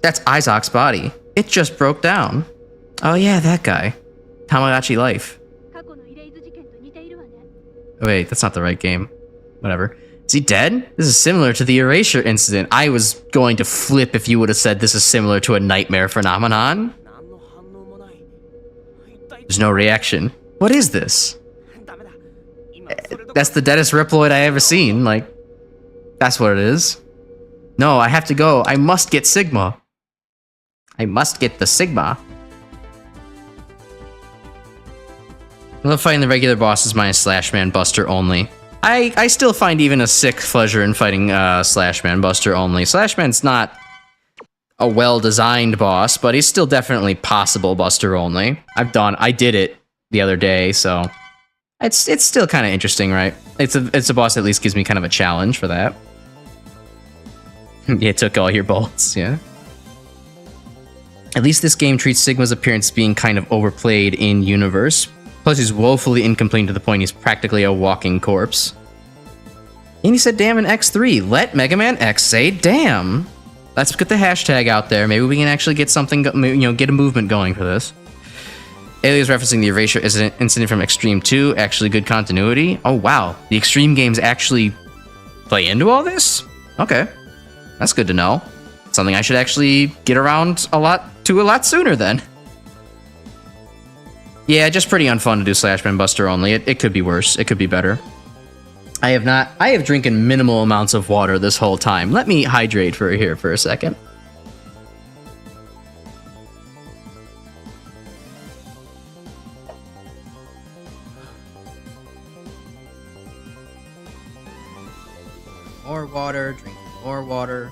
That's Isaac's body. It just broke down. Oh yeah, that guy. Tamagotchi Life. Oh wait, that's not the right game. Whatever. Is he dead? This is similar to the Erasure incident. I was going to flip if you would have said this is similar to a nightmare phenomenon. There's no reaction. What is this? That's the deadest Reploid I ever seen. Like, that's what it is. No, I have to go. I must get Sigma. I must get the Sigma. I love fighting the regular bosses minus Slashman Buster only. I still find even a sick pleasure in fighting Slashman Buster only. Slashman's not a well-designed boss, but he's still definitely possible Buster only. I did it the other day, so it's still kind of interesting, right? It's a boss that at least gives me kind of a challenge for that. Yeah, it took all your bolts, yeah. At least this game treats Sigma's appearance being kind of overplayed in universe. Plus, he's woefully incomplete to the point he's practically a walking corpse. And he said damn in X3. Let MegaManX say damn. Let's get the hashtag out there. Maybe we can actually get something, get a movement going for this. Alias referencing the Erasure incident from Extreme 2. Actually good continuity. Oh, wow. The Extreme games actually play into all this? Okay. That's good to know. Something I should actually get around a lot sooner then. Yeah, just pretty unfun to do Slashman Buster only. It could be worse. It could be better. I have drinking minimal amounts of water this whole time. Let me hydrate here for a second. More water, drinking more water.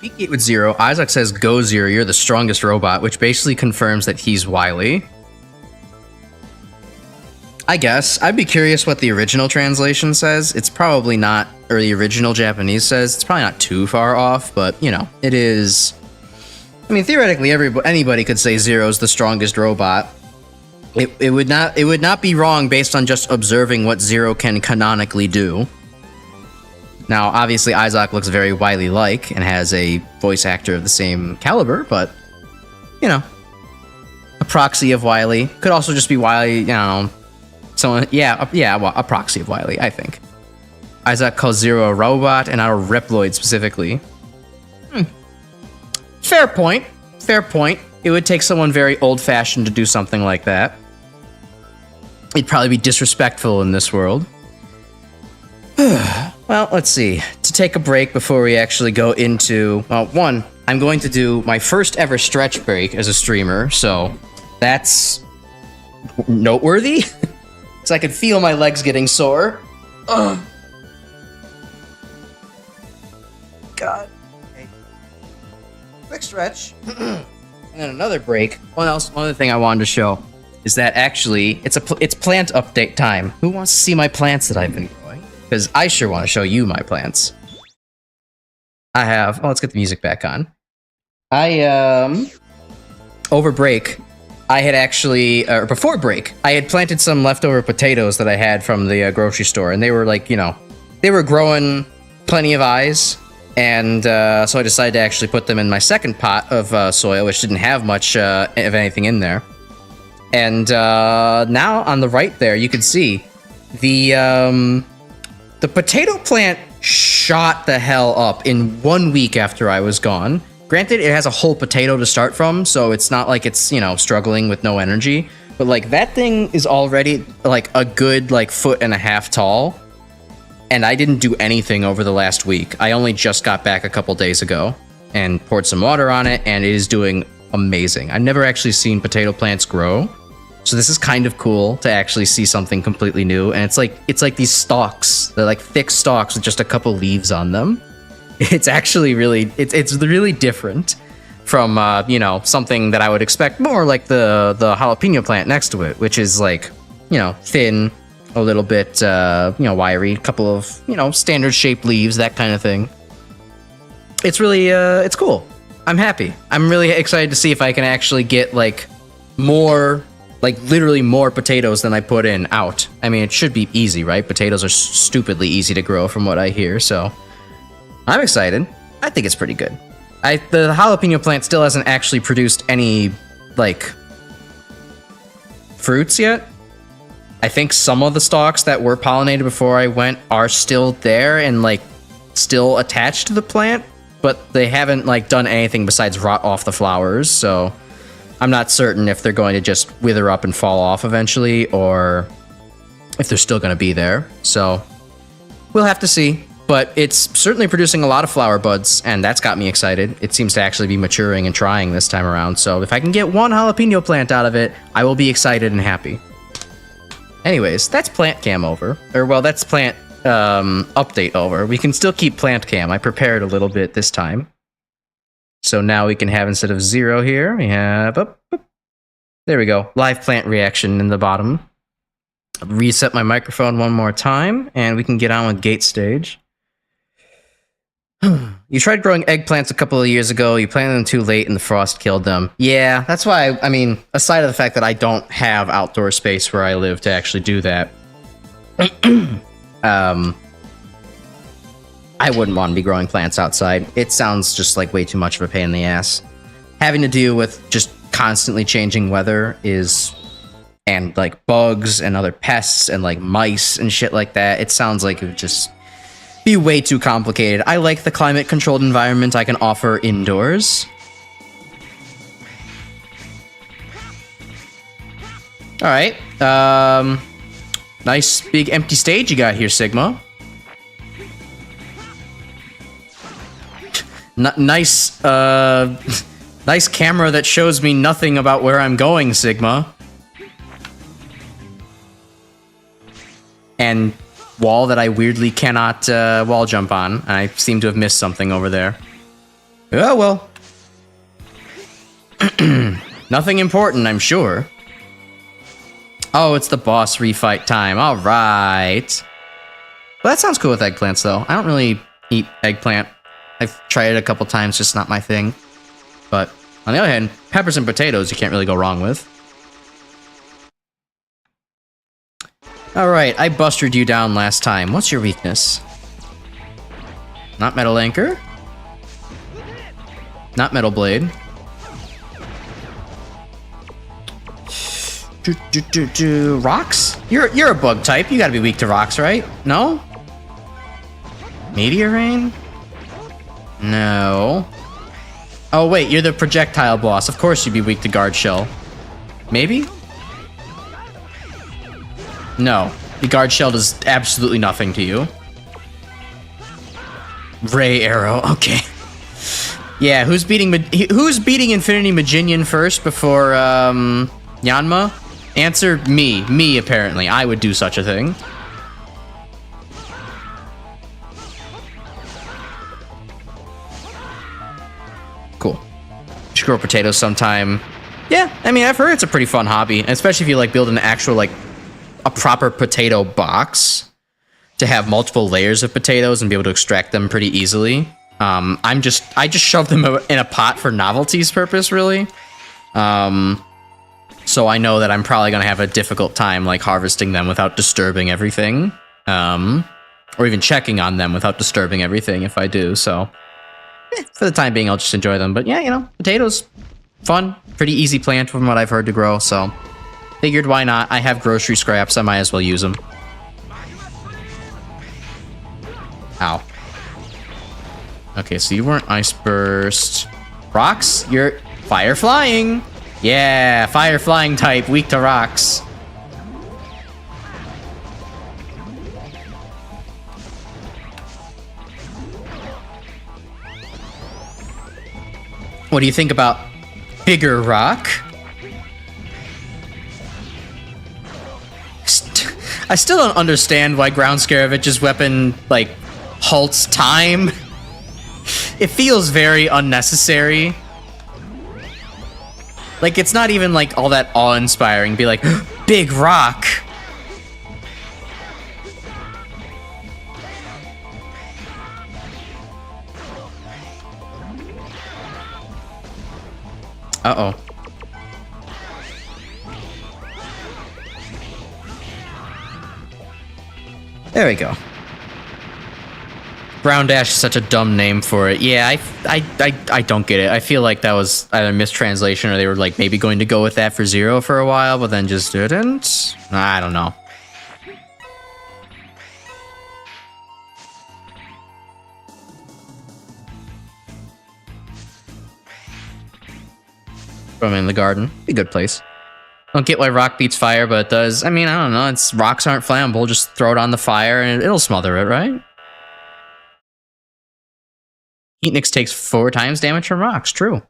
Beat Gate with Zero. Isaac says, go Zero, you're the strongest robot, which basically confirms that he's wily. I guess. I'd be curious what the original translation says. It's probably not, or the original Japanese says, it's probably not too far off, but, you know, it is. I mean, theoretically, anybody could say Zero's the strongest robot. It would not be wrong based on just observing what Zero can canonically do. Now, obviously, Isaac looks very Wily-like and has a voice actor of the same caliber, but, you know, a proxy of Wily. Could also just be Wily, you know, someone, well, a proxy of Wily, I think. Isaac calls Zero a robot and not a Reploid specifically. Fair point. Fair point. It would take someone very old-fashioned to do something like that. It'd probably be disrespectful in this world. Well, let's see. To take a break before we actually go into... Well, one, I'm going to do my first ever stretch break as a streamer, so that's noteworthy. because I could feel my legs getting sore. Ugh. God. Okay. Quick stretch. And then another break. One other thing I wanted to show is that actually it's plant update time. Who wants to see my plants that I've been growing? Because I sure want to show you my plants. I have. Oh, let's get the music back on. Over break, I had actually, or before break, I had planted some leftover potatoes that I had from the grocery store, and they were like, you know, they were growing plenty of eyes, and so I decided to actually put them in my second pot of soil, which didn't have much of anything in there. And now on the right there, you can see the potato plant shot the hell up in 1 week after I was gone. Granted, it has a whole potato to start from, so it's not like it's, you know, struggling with no energy. But, like, that thing is already, like, a good, like, 1.5 feet tall. And I didn't do anything over the last week. I only just got back a couple days ago and poured some water on it, and it is doing amazing. I've never actually seen potato plants grow. So this is kind of cool to actually see something completely new. And it's like these stalks. They're, like, thick stalks with just a couple leaves on them. It's actually really, it's really different from, you know, something that I would expect more like the jalapeno plant next to it, which is like, you know, thin, a little bit, you know, wiry, a couple of, you know, standard shaped leaves, that kind of thing. It's really, it's cool. I'm happy. I'm really excited to see if I can actually get like more, like literally more potatoes than I put in out. I mean, it should be easy, right? Potatoes are stupidly easy to grow from what I hear, so I'm excited. I think it's pretty good. The jalapeno plant still hasn't actually produced any, like, fruits yet. I think some of the stalks that were pollinated before I went are still there and, like, still attached to the plant, but they haven't, like, done anything besides rot off the flowers, so I'm not certain if they're going to just wither up and fall off eventually, or if they're still going to be there, so we'll have to see. But it's certainly producing a lot of flower buds, and that's got me excited. It seems to actually be maturing and trying this time around, so if I can get one jalapeno plant out of it, I will be excited and happy. Anyways, that's plant cam over. Or, well, that's plant update over. We can still keep plant cam. I prepared a little bit this time. So now we can have, instead of 0 here, we have... there we go. Live plant reaction in the bottom. Reset my microphone one more time, and we can get on with gate stage. You tried growing eggplants a couple of years ago. You planted them too late and the frost killed them. Yeah, that's why, I mean, aside of the fact that I don't have outdoor space where I live to actually do that, I wouldn't want to be growing plants outside. It sounds just like way too much of a pain in the ass. Having to deal with just constantly changing weather and like bugs and other pests and like mice and shit like that, it sounds like it would just be way too complicated. I like the climate controlled environment I can offer indoors. Alright, nice big empty stage you got here, Sigma. Nice nice camera that shows me nothing about where I'm going, Sigma. And wall that I weirdly cannot wall jump on. I seem to have missed something over there. Oh, well. Nothing important, I'm sure. Oh, it's the boss refight time. All right. Well, that sounds cool with eggplants, though. I don't really eat eggplant. I've tried it a couple times, just not my thing. But on the other hand, peppers and potatoes you can't really go wrong with. Alright, I busted you down last time. What's your weakness? Not metal anchor? Not metal blade? Rocks? You're a bug type. You gotta be weak to rocks, right? No? Meteor rain? No. Oh wait, you're the projectile boss. Of course you'd be weak to guard shell. Maybe? No, the guard shell does absolutely nothing to you. Ray arrow, okay. Yeah, who's beating Infinity Maginian first before Yanma? Answer me. Me, apparently. I would do such a thing. Cool. Should grow potatoes sometime. Yeah, I mean, I've heard it's a pretty fun hobby, especially if you like build an actual, like, a proper potato box to have multiple layers of potatoes and be able to extract them pretty easily. I just shove them in a pot for novelty's purpose, really. So I know that I'm probably gonna have a difficult time like harvesting them without disturbing everything, or even checking on them without disturbing everything if I do. So for the time being, I'll just enjoy them. But yeah, you know, potatoes, fun, pretty easy plant from what I've heard to grow. So figured why not? I have grocery scraps. I might as well use them. Ow. Okay, so you weren't ice burst. Rocks? You're fire flying. Yeah, fire flying type, weak to rocks. What do you think about bigger rock? I still don't understand why Ground Scaravege's weapon, like, halts time. It feels very unnecessary. Like, it's not even, like, all that awe-inspiring. Be like, big rock. Uh-oh. There we go. Brown Dash is such a dumb name for it. Yeah, I don't get it. I feel like that was either a mistranslation or they were like maybe going to go with that for Zero for a while, but then just didn't. I don't know. I'm in the garden. Be a good place. Don't get why rock beats fire, but it does. I mean, I don't know. It's rocks aren't flammable. Just throw it on the fire and it'll smother it, right? Heatnix takes 4 times damage from rocks. True.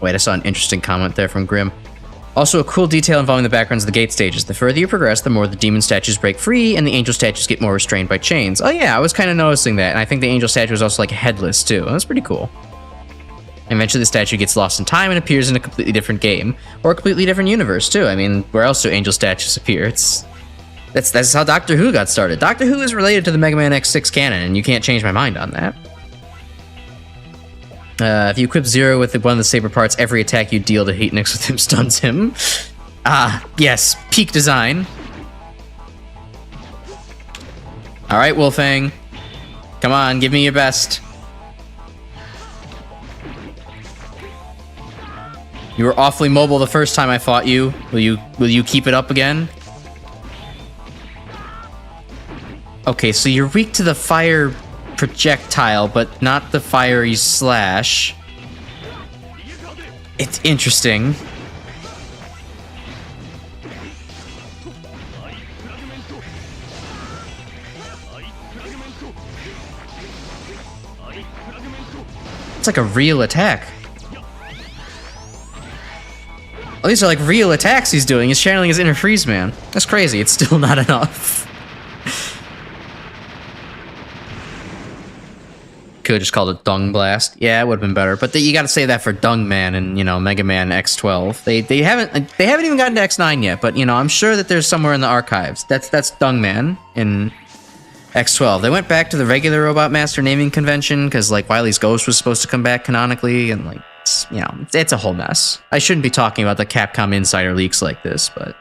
Wait, I saw an interesting comment there from Grim. Also, a cool detail involving the backgrounds of the gate stages. The further you progress, the more the demon statues break free, and the angel statues get more restrained by chains. Oh yeah, I was kind of noticing that, and I think the angel statue is also like headless too. That's pretty cool. Eventually the statue gets lost in time and appears in a completely different game, or a completely different universe too. I mean, where else do angel statues appear? That's how Doctor Who got started. Doctor Who is related to the MegaManX 6 canon, and you can't change my mind on that. If you equip Zero with one of the saber parts, every attack you deal to Heatnix with him stuns him. Ah, yes, peak design. Alright, Wolfang. Come on, give me your best. You were awfully mobile the first time I fought you. Will you keep it up again? Okay, so you're weak to the fire projectile, but not the fiery slash. It's interesting. It's like a real attack. Oh, these are like real attacks he's doing. He's channeling his inner freeze man. That's crazy. It's still not enough. Could have just called it Dung Blast. Yeah, it would have been better. But you got to say that for Dung Man and, you know, Mega Man X12. They haven't even gotten to X9 yet. But, you know, I'm sure that there's somewhere in the archives. That's Dung Man in X12. They went back to the regular Robot Master naming convention because, like, Wily's Ghost was supposed to come back canonically, and, like, you know, it's a whole mess. I shouldn't be talking about the Capcom insider leaks like this, but,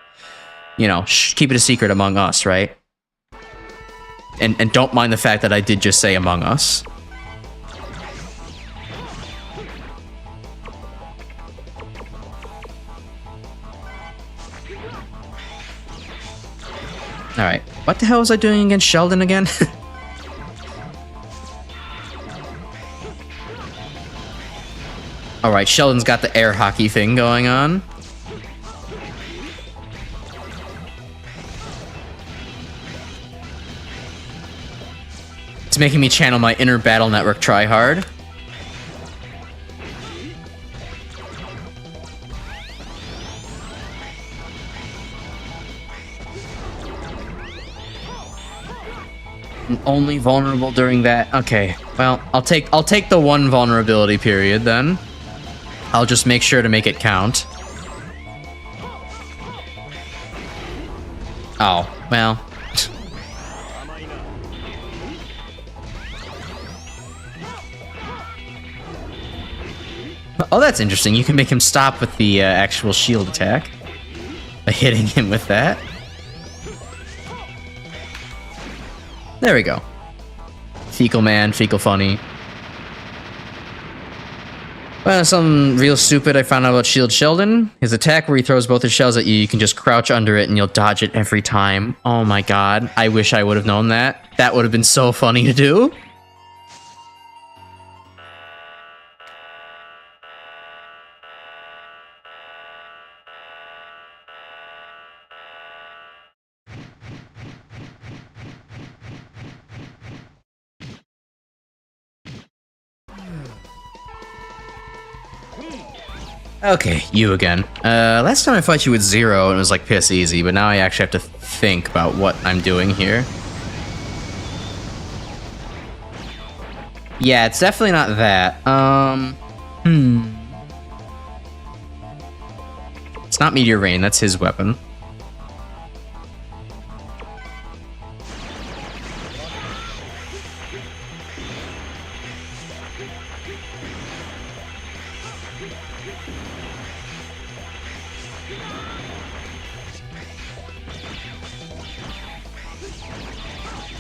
you know, keep it a secret among us, right? And don't mind the fact that I did just say among us. Alright, what the hell was I doing against Sheldon again? Alright, Sheldon's got the air hockey thing going on. To making me channel my inner Battle Network tryhard. Only vulnerable during that. Okay, well, I'll take the one vulnerability period then. I'll just make sure to make it count. Oh, well. Oh, that's interesting. You can make him stop with the actual shield attack by hitting him with that. There we go. Fecal man, fecal funny. Well, something real stupid I found out about Shield Sheldon. His attack where he throws both his shells at you, you can just crouch under it and you'll dodge it every time. Oh my god. I wish I would have known that. That would have been so funny to do. Okay, you again. Last time I fought you with Zero and it was like piss easy, but now I actually have to think about what I'm doing here. Yeah, it's definitely not that. It's not Meteor Rain, that's his weapon.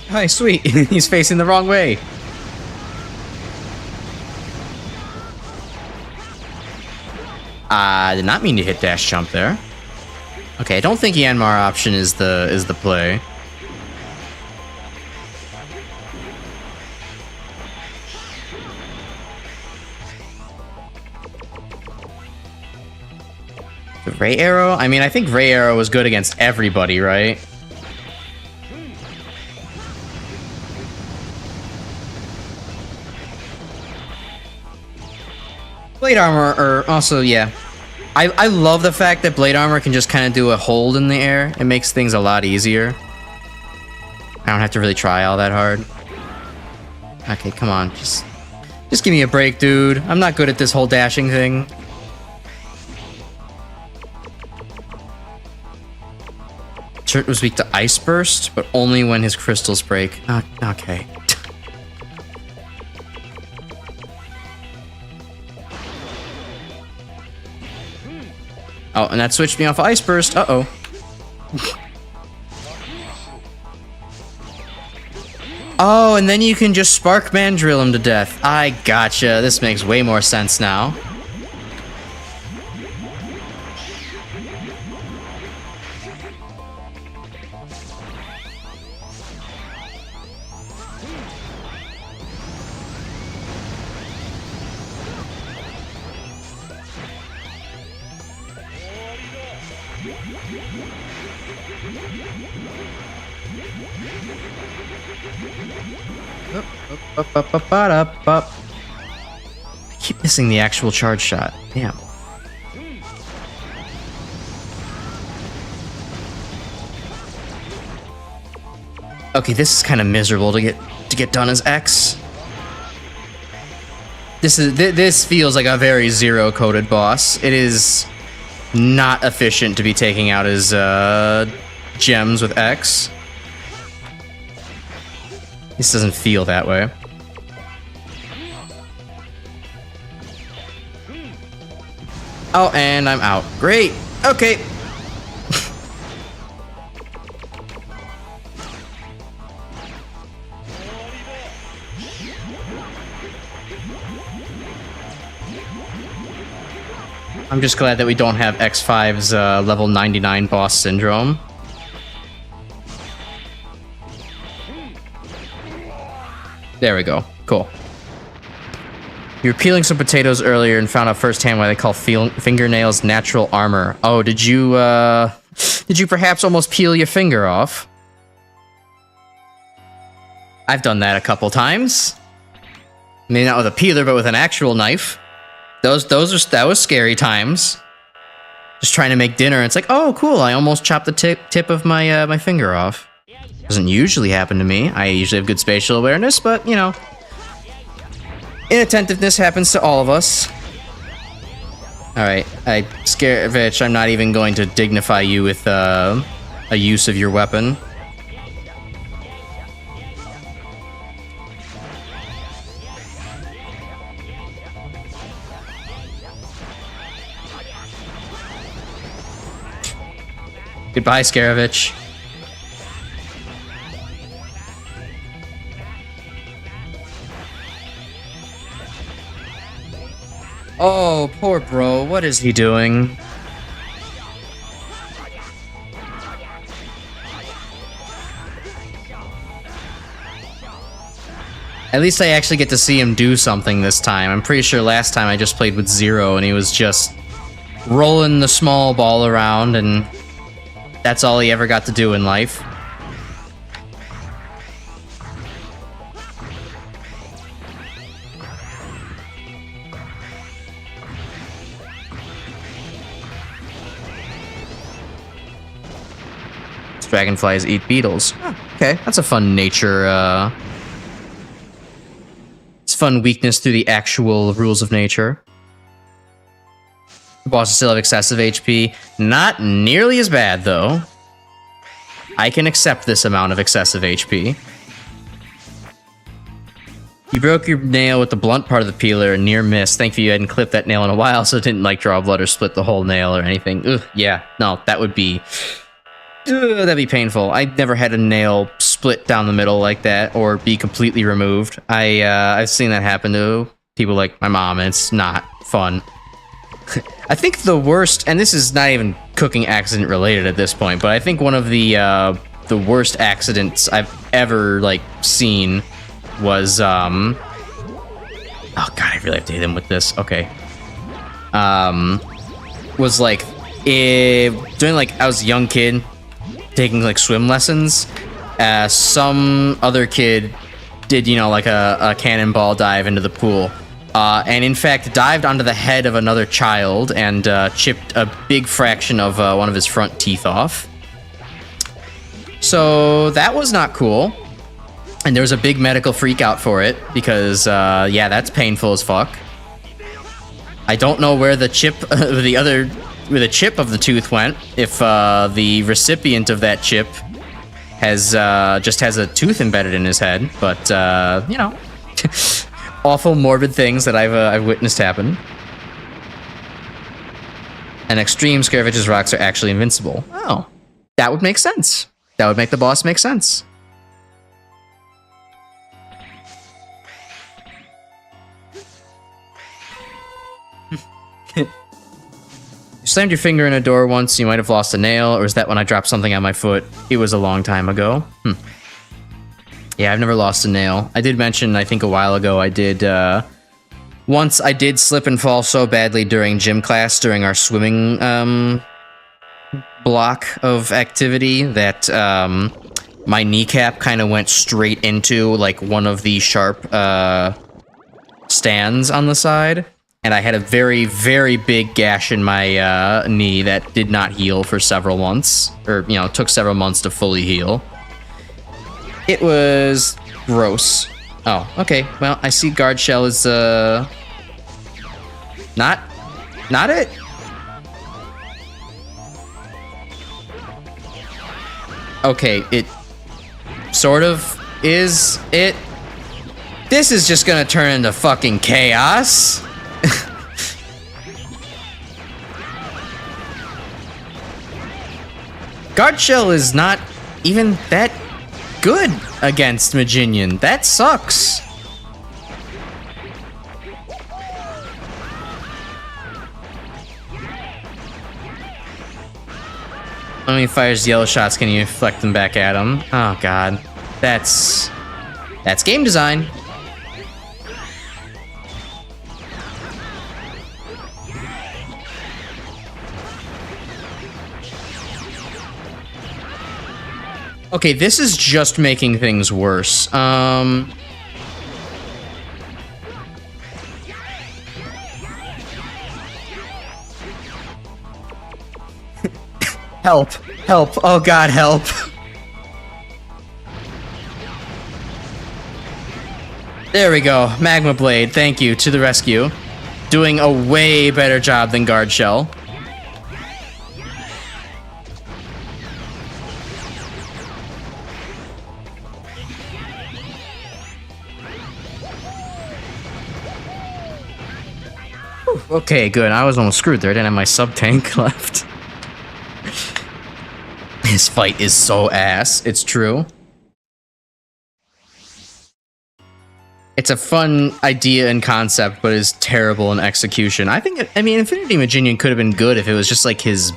Hi, sweet. He's facing the wrong way. I did not mean to hit dash jump there. Okay, I don't think Yanmar option is the play. The Ray Arrow? I mean, I think Ray Arrow was good against everybody, right? Blade armor, or also, yeah. I love the fact that blade armor can just kind of do a hold in the air. It makes things a lot easier. I don't have to really try all that hard. Okay, come on, just give me a break, dude. I'm not good at this whole dashing thing. Shirt was weak to Ice Burst, but only when his crystals break. Okay. Oh, and that switched me off Ice Burst. Uh-oh. Oh, and then you can just Spark Mandrill him to death. I gotcha. This makes way more sense now. I keep missing the actual charge shot. Damn. Okay, this is kind of miserable to get done as X. This feels like a very zero-coded boss. It is not efficient to be taking out his gems with X. This doesn't feel that way. Oh, and I'm out. Great. Okay. I'm just glad that we don't have X5's level 99 boss syndrome. There we go. Cool. You were peeling some potatoes earlier and found out firsthand why they call fingernails natural armor. Oh, did you perhaps almost peel your finger off? I've done that a couple times. Maybe not with a peeler, but with an actual knife. That was scary times. Just trying to make dinner, and it's like, oh, cool, I almost chopped the tip of my my finger off. Doesn't usually happen to me. I usually have good spatial awareness, but, you know, inattentiveness happens to all of us. Alright, Scaravitch, I'm not even going to dignify you with a use of your weapon. Goodbye, Scaravitch. Oh, poor bro. What is he doing? At least I actually get to see him do something this time. I'm pretty sure last time I just played with Zero and he was just rolling the small ball around, and that's all he ever got to do in life. Dragonflies eat beetles. Oh, okay, that's a fun nature, it's fun weakness through the actual rules of nature. The bosses still have excessive HP. Not nearly as bad, though. I can accept this amount of excessive HP. You broke your nail with the blunt part of the peeler and near miss. Thankfully, you hadn't clipped that nail in a while, so it didn't, like, draw blood or split the whole nail or anything. Ugh, yeah, no, that would be... that'd be painful. I never had a nail split down the middle like that or be completely removed. I've seen that happen to people like my mom, and it's not fun. I think the worst, and this is not even cooking accident related at this point, but I think one of the worst accidents I've ever, like, seen was, oh god, I really have to hit him with this. Okay. Was, like, during, like, I was a young kid, taking, like, swim lessons. Some other kid did, you know, like a cannonball dive into the pool. And in fact, dived onto the head of another child and chipped a big fraction of one of his front teeth off. So that was not cool. And there was a big medical freak out for it because, yeah, that's painful as fuck. I don't know where the chip, where the chip of the tooth went. If the recipient of that chip has just has a tooth embedded in his head, but you know, awful morbid things that I've witnessed happen. And extreme Scaravitch's rocks are actually invincible. Oh, that would make sense. That would make the boss make sense. You slammed your finger in a door once, you might have lost a nail, or is that when I dropped something on my foot? It was a long time ago. Yeah, I've never lost a nail. I did mention, I think a while ago, I did, once I did slip and fall so badly during gym class, during our swimming, block of activity, that, my kneecap kind of went straight into, like, one of the sharp, stands on the side. And I had a very, very big gash in my knee that did not heal for several months. Or, you know, took several months to fully heal. It was gross. Oh, okay. Well, I see guard shell is, not it? Okay, it sort of is it. This is just gonna turn into fucking chaos. Guard shell is not even that good against Maginian. That sucks. When he fires yellow shots, can you deflect them back at him? Oh god. That's game design. Okay, this is just making things worse. Help! Help! Oh god, help! There we go. Magma Blade, thank you, to the rescue. Doing a way better job than Guard Shell. Okay, good. I was almost screwed there. I didn't have my sub-tank left. This fight is so ass. It's true. It's a fun idea and concept, but is terrible in execution. I mean, Infinity Maginian could have been good if it was just like his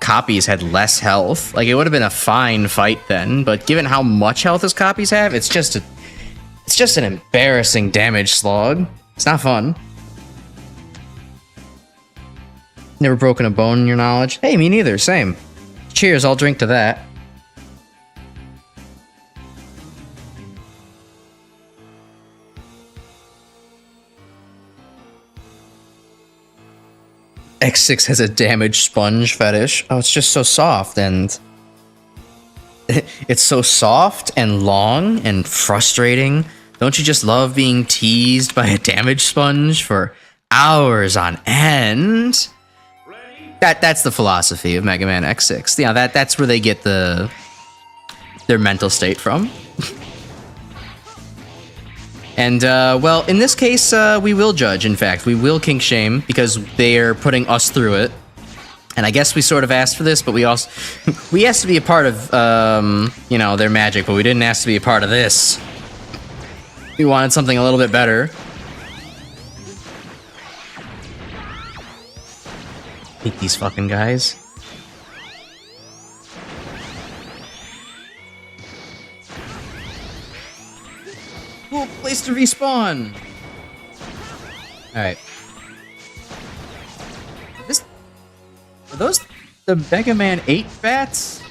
copies had less health. Like, it would have been a fine fight then, but given how much health his copies have, it's just an embarrassing damage slog. It's not fun. Never broken a bone in your knowledge? Hey, me neither. Same. Cheers, I'll drink to that. X6 has a damage sponge fetish. Oh, it's just so soft and... it's so soft and long and frustrating. Don't you just love being teased by a damage sponge for hours on end? That's the philosophy of MegaManX 6. Yeah, that's where they get their mental state from. And, well, in this case, we will judge, in fact. We will kink shame, because they're putting us through it. And I guess we sort of asked for this, but we also... we asked to be a part of, you know, their magic, but we didn't ask to be a part of this. We wanted something a little bit better. Hate these fucking guys. Cool place to respawn. All right. Are those the Mega Man 8 bats?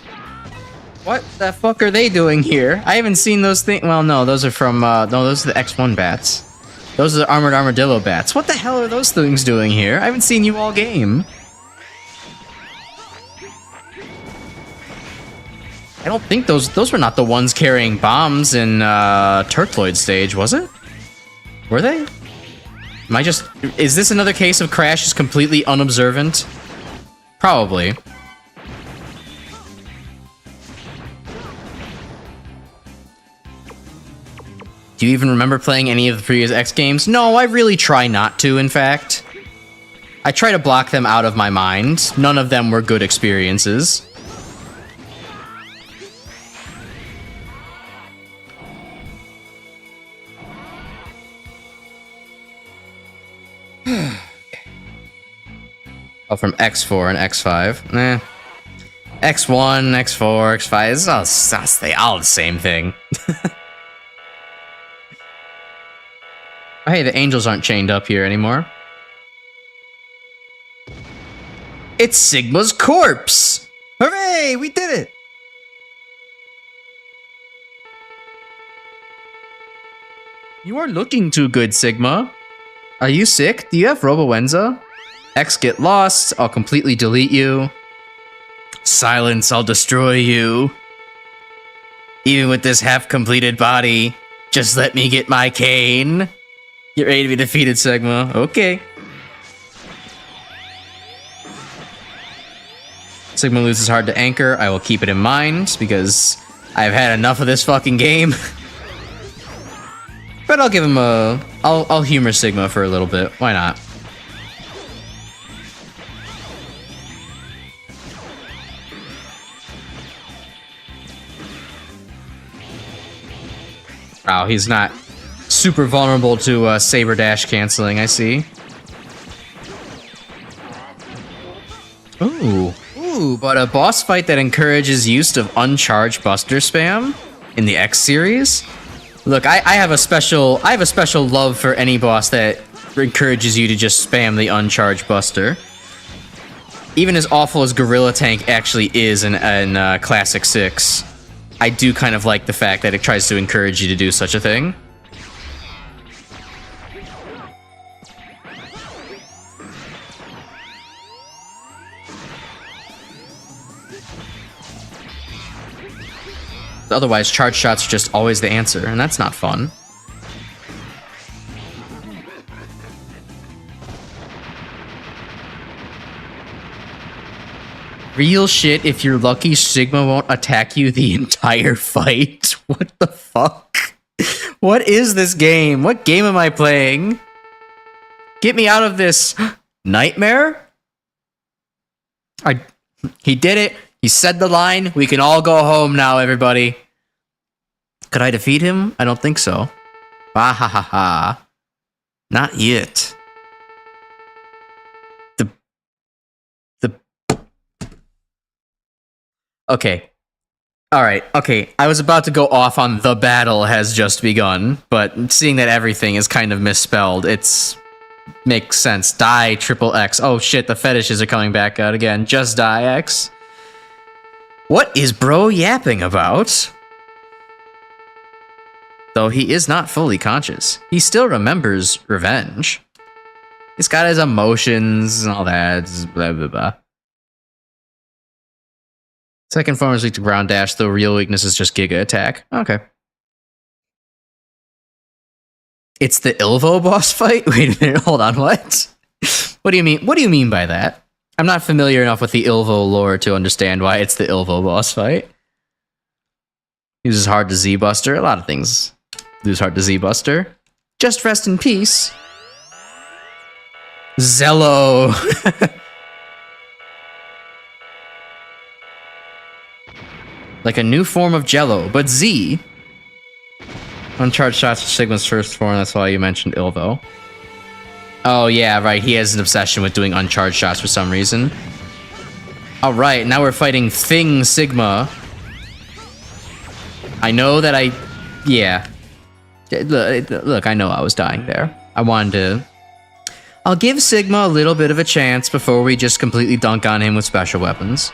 What the fuck are they doing here? I haven't seen those things. Well, no, those are from no, those are the X1 bats. Those are the Armored Armadillo bats. What the hell are those things doing here? I haven't seen you all game. I don't think those were not the ones carrying bombs in Turtloid stage, was it? Were they? Am I just... is this another case of Crash is completely unobservant? Probably. Do you even remember playing any of the previous X games? No, I really try not to, in fact. I try to block them out of my mind. None of them were good experiences. Oh, from X4 and X5. Nah. X1, X4, X5. It's all the same thing. Oh, hey, the angels aren't chained up here anymore. It's Sigma's corpse! Hooray! We did it! You are looking too good, Sigma. Are you sick? Do you have Robowenza? X, get lost. I'll completely delete you. Silence, I'll destroy you. Even with this half-completed body, just let me get my cane. Get ready to be defeated, Sigma. Okay. Sigma loses hard to anchor. I will keep it in mind, because I've had enough of this fucking game. But I'll give him a... I'll humor Sigma for a little bit. Why not? Wow, he's not super vulnerable to Saber Dash canceling, I see. Ooh, but a boss fight that encourages use of uncharged buster spam in the X series? Look, I have a special love for any boss that encourages you to just spam the uncharged buster. Even as awful as Gorilla Tank actually is in Classic 6. I do kind of like the fact that it tries to encourage you to do such a thing. Otherwise, charge shots are just always the answer, and that's not fun. Real shit, if you're lucky, Sigma won't attack you the entire fight. What the fuck? What is this game? What game am I playing? Get me out of this nightmare? He did it. He said the line. We can all go home now, everybody. Could I defeat him? I don't think so. Ah ha ha ha. Not yet. Okay. Alright, okay. I was about to go off on the battle has just begun, but seeing that everything is kind of misspelled, it's... makes sense. Die, triple X. Oh shit, the fetishes are coming back out again. Just die, X. What is bro yapping about? Though he is not fully conscious, he still remembers revenge. He's got his emotions and all that, blah blah blah. Second form is weak to ground dash, though real weakness is just Giga Attack. Okay. It's the Ilvo boss fight? Wait a minute, hold on, what? What do you mean? What do you mean by that? I'm not familiar enough with the Ilvo lore to understand why it's the Ilvo boss fight. Uses hard to Z-Buster. A lot of things lose hard to Z-Buster. Just rest in peace. Zello. Like a new form of Jello, but Z. Uncharged shots are Sigma's first form, that's why you mentioned Ilvo. Oh yeah, right, he has an obsession with doing uncharged shots for some reason. Alright, now we're fighting Thing Sigma. I know that yeah. Look, I know I was dying there. I wanted to... I'll give Sigma a little bit of a chance before we just completely dunk on him with special weapons.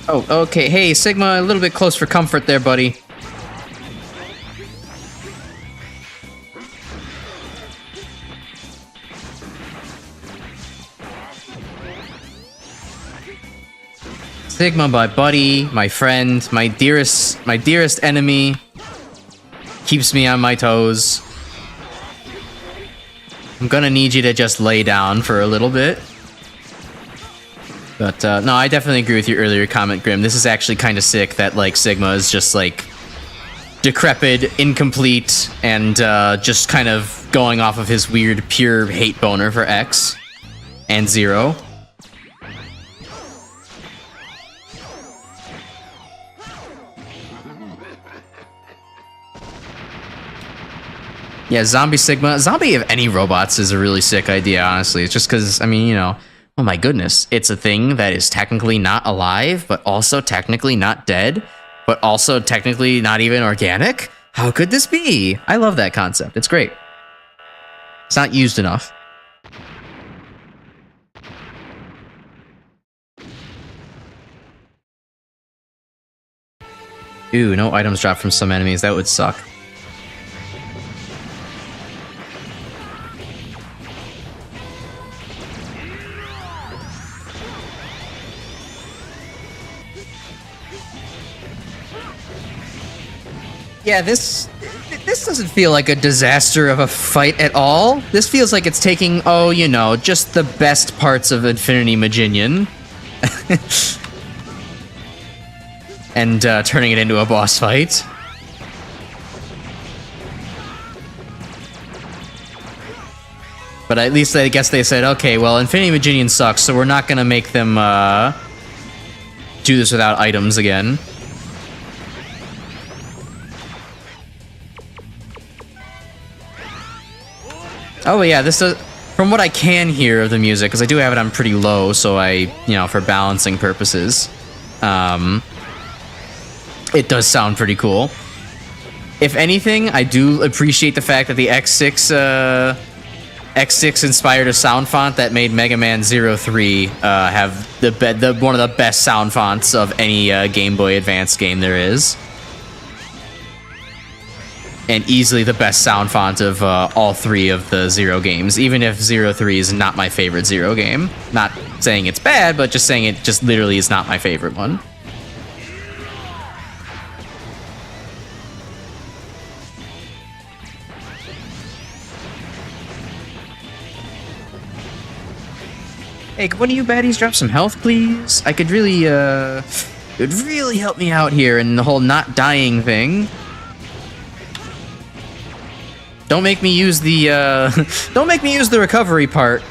Oh, okay. Hey, Sigma, a little bit close for comfort there, buddy. Sigma, my buddy, my friend, my dearest enemy, keeps me on my toes. I'm gonna need you to just lay down for a little bit. But, no, I definitely agree with your earlier comment, Grim. This is actually kind of sick that, like, Sigma is just, like, decrepit, incomplete, and, just kind of going off of his weird, pure hate boner for X and Zero. Yeah, Zombie Sigma. Zombie of any robots is a really sick idea, honestly. It's just because, I mean, you know... Oh my goodness, it's a thing that is technically not alive, but also technically not dead, but also technically not even organic? How could this be? I love that concept. It's great. It's not used enough. Ooh, no items dropped from some enemies. That would suck. Yeah, this doesn't feel like a disaster of a fight at all. This feels like it's taking, oh, you know, just the best parts of Infinity Maginion and turning it into a boss fight. But at least I guess they said, okay, well, Infinity Maginion sucks, so we're not gonna make them do this without items again. Oh yeah, this does. From what I can hear of the music, because I do have it on pretty low, so for balancing purposes, it does sound pretty cool. If anything, I do appreciate the fact that the X6 inspired a sound font that made Mega Man 03 have one of the best sound fonts of any Game Boy Advance game there is. And easily the best sound font of all three of the Zero games, even if 03 is not my favorite Zero game. Not saying it's bad, but just saying it just literally is not my favorite one. Hey, could one of you baddies drop some health, please? I could really, it would really help me out here in the whole not dying thing. Don't make me use the, don't make me use the recovery part.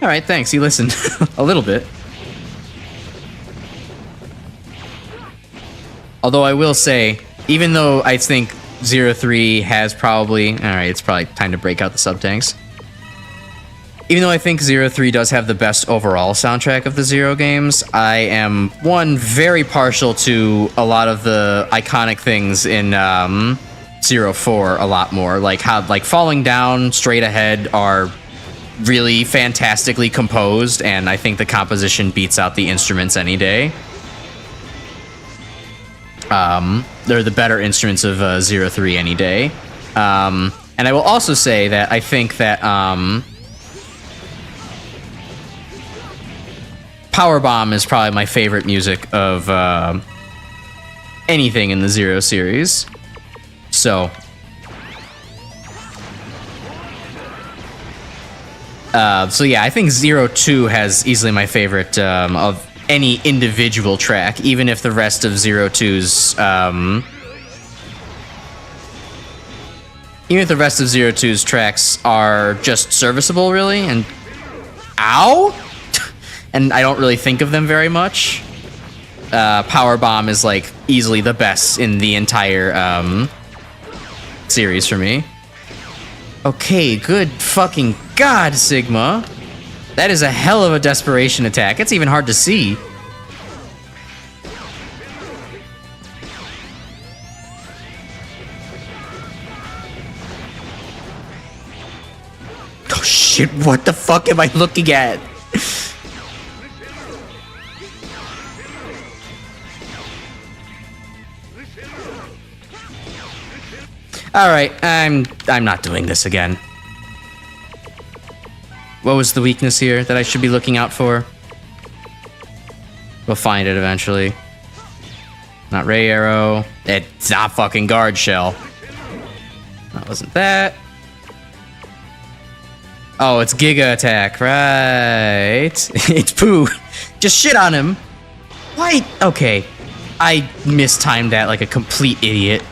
Alright, thanks, you listened. A little bit. Although I will say, even though I think 03 has probably... Alright, it's probably time to break out the sub-tanks. Even though I think 03 does have the best overall soundtrack of the Zero games, I am, very partial to a lot of the iconic things in, 04 a lot more. Like how, Falling Down, Straight Ahead are really fantastically composed, and I think the composition beats out the instruments any day. They're the better instruments of 03 any day. And I will also say that I think that Power Bomb is probably my favorite music of anything in the Zero series. So yeah, I think 02 has easily my favorite of any individual track, even if the rest of 02's tracks are just serviceable, really, and ow, and I don't really think of them very much. Power Bomb is like easily the best in the entire series for me. Okay, good fucking god, Sigma. That is a hell of a desperation attack. It's even hard to see. Oh shit, what the fuck am I looking at? Alright, I'm not doing this again. What was the weakness here that I should be looking out for? We'll find it eventually. Not Ray Arrow. It's not fucking Guard Shell. That wasn't that. Oh, it's Giga Attack, right. It's Pooh. Just shit on him. Why? Okay. I mistimed that like a complete idiot.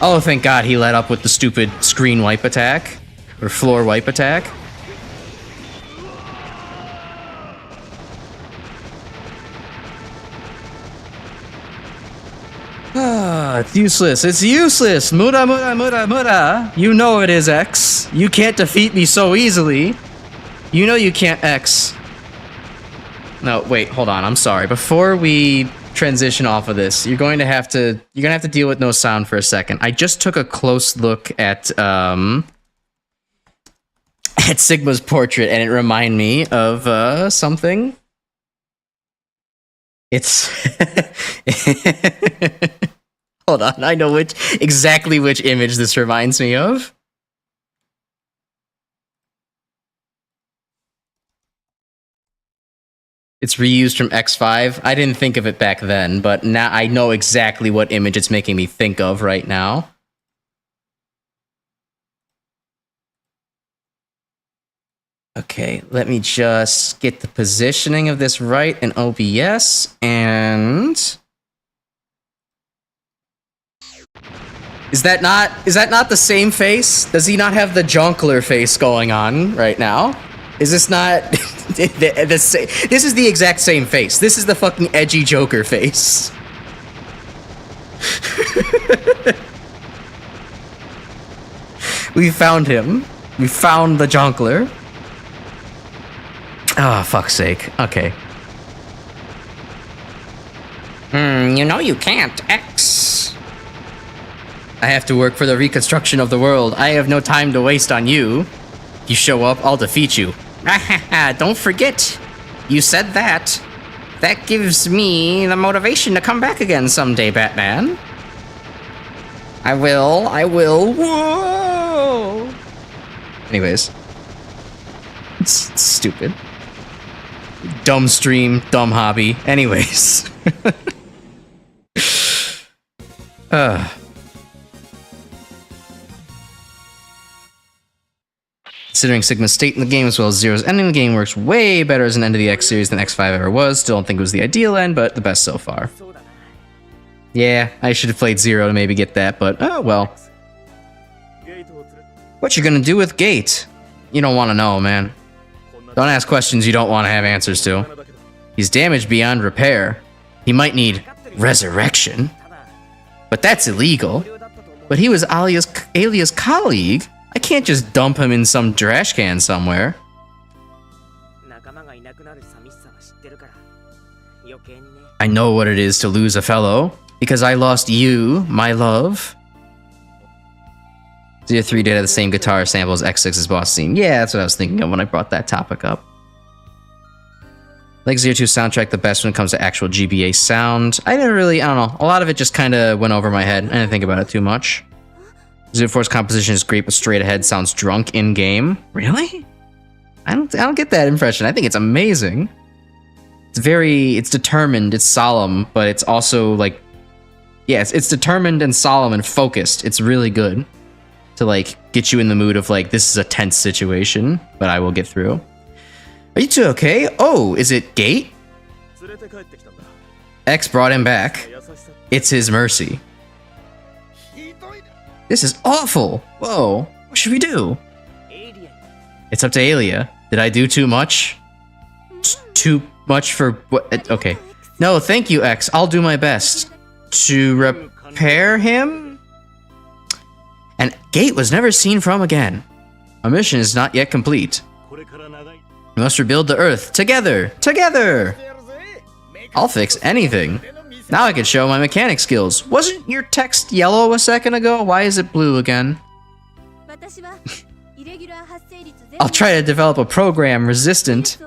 Oh, thank God he let up with the stupid screen wipe attack. Or floor wipe attack. Ah, it's useless. It's useless. Muda, muda, muda, muda. You know it is, X. You can't defeat me so easily. You know you can't, X. No, wait, hold on. I'm sorry. Before we transition off of this, you're gonna have to deal with no sound for a second. I just took a close look at Sigma's portrait, and it reminded me of something. It's hold on, I know exactly which image this reminds me of. It's reused from X5. I didn't think of it back then, but now I know exactly what image it's making me think of right now. Okay, let me just get the positioning of this right in OBS, and... Is that not the same face? Does he not have the Jonkler face going on right now? Is this not... This is the exact same face. This is the fucking edgy Joker face. We found him. We found the Jonkler. Ah, oh, fuck's sake. Okay. You know you can't, X. I have to work for the reconstruction of the world. I have no time to waste on you. You show up, I'll defeat you. Don't forget. You said that. That gives me the motivation to come back again someday, Batman. I will. Whoa! Anyways. It's stupid. Dumb stream, dumb hobby. Anyways. Considering Sigma's state in the game as well as Zero's ending, the game works way better as an end of the X series than X5 ever was. Still don't think it was the ideal end, but the best so far. Yeah, I should have played Zero to maybe get that, but oh well. What you gonna do with Gate? You don't want to know, man. Don't ask questions you don't want to have answers to. He's damaged beyond repair. He might need resurrection. But that's illegal. But he was Alia's colleague. I can't just dump him in some trash can somewhere. I know what it is to lose a fellow, because I lost you, my love. Zero 3 did have the same guitar sample as X6's boss theme. Yeah, that's what I was thinking of when I brought that topic up. Like Zero 2 soundtrack the best when it comes to actual GBA sound. I don't know. A lot of it just kind of went over my head. I didn't think about it too much. Zero 4's composition is great, but straight ahead sounds drunk in game. Really? I don't get that impression. I think it's amazing. It's determined, it's solemn, but it's also like, yeah, it's determined and solemn and focused. It's really good to like get you in the mood of like, this is a tense situation, but I will get through. Are you two okay? Oh, is it Gate? X brought him back. It's his mercy. This is awful. Whoa, what should we do? It's up to Alia. Did I do too much? Too much for what? Okay. No, thank you, X. I'll do my best. To repair him? And Gate was never seen from again. Our mission is not yet complete. We must rebuild the Earth. Together! Together! I'll fix anything. Now I can show my mechanic skills. Wasn't your text yellow a second ago? Why is it blue again? I'll try to develop a program resistant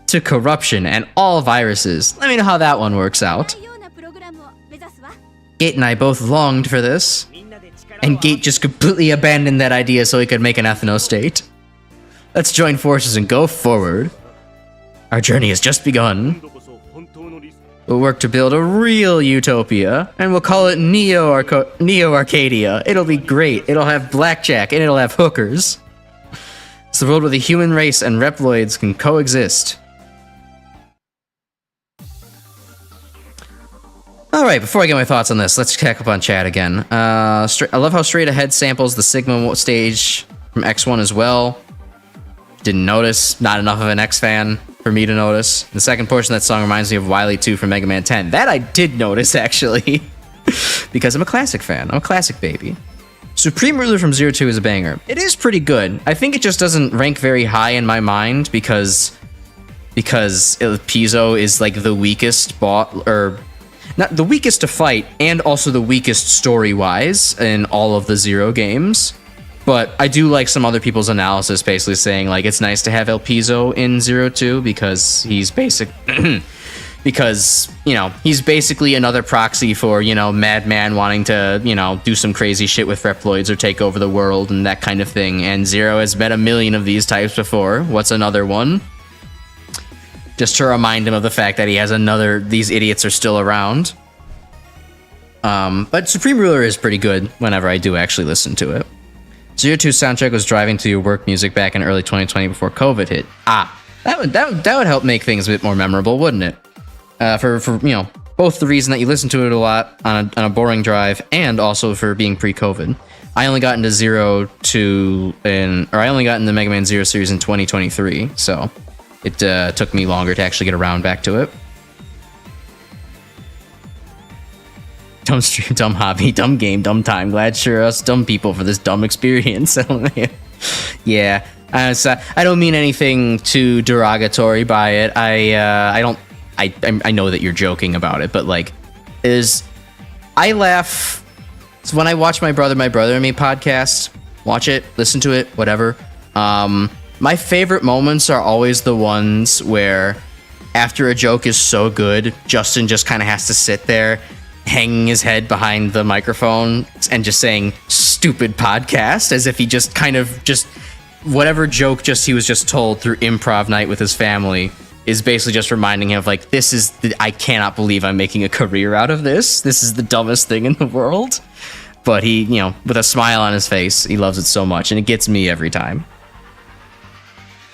to corruption and all viruses. Let me know how that one works out. Gate and I both longed for this. And Gate just completely abandoned that idea so he could make an ethno-state. Let's join forces and go forward. Our journey has just begun. We'll work to build a real utopia, and we'll call it Neo Arcadia. It'll be great. It'll have blackjack, and it'll have hookers. It's the world where the human race and Reploids can coexist. Alright, before I get my thoughts on this, let's check up on chat again. I love how Straight Ahead samples the Sigma stage from X1 as well. Didn't notice. Not enough of an X fan for me to notice. The second portion of that song reminds me of Wily 2 from Mega Man 10. That I did notice, actually. Because I'm a classic fan. I'm a classic baby. Supreme Ruler from Zero 2 is a banger. It is pretty good. I think it just doesn't rank very high in my mind because Pizzo is like the weakest or not the weakest to fight and also the weakest story-wise in all of the Zero games. But I do like some other people's analysis basically saying like it's nice to have El Pizzo in Zero 2 because he's because, you know, he's basically another proxy for, you know, Madman wanting to, you know, do some crazy shit with Reploids or take over the world and that kind of thing. And Zero has met a million of these types before. What's another one? Just to remind him of the fact that he has these idiots are still around. But Supreme Ruler is pretty good whenever I do actually listen to it. Zero 2 soundtrack was driving to your work music back in early 2020 before COVID hit. That would help make things a bit more memorable, wouldn't it? For you know, both the reason that you listen to it a lot on a boring drive and also for being pre-COVID. I only got into I only got into Mega Man Zero series in 2023, so it took me longer to actually get around back to it. dumb stream, dumb hobby, dumb game, dumb time. Glad sure us dumb people for this dumb experience. Yeah, so I don't mean anything too derogatory by it. I know that you're joking about it, but like, I laugh when I watch my brother and me podcast. Watch it, listen to it, whatever. My favorite moments are always the ones where, after a joke is so good, Justin just kind of has to sit there, hanging his head behind the microphone and just saying "stupid podcast" as if he just kind of just whatever joke he was just told through improv night with his family is basically just reminding him of like, I cannot believe I'm making a career out of this. This is the dumbest thing in the world. But he, with a smile on his face, he loves it so much, and it gets me every time.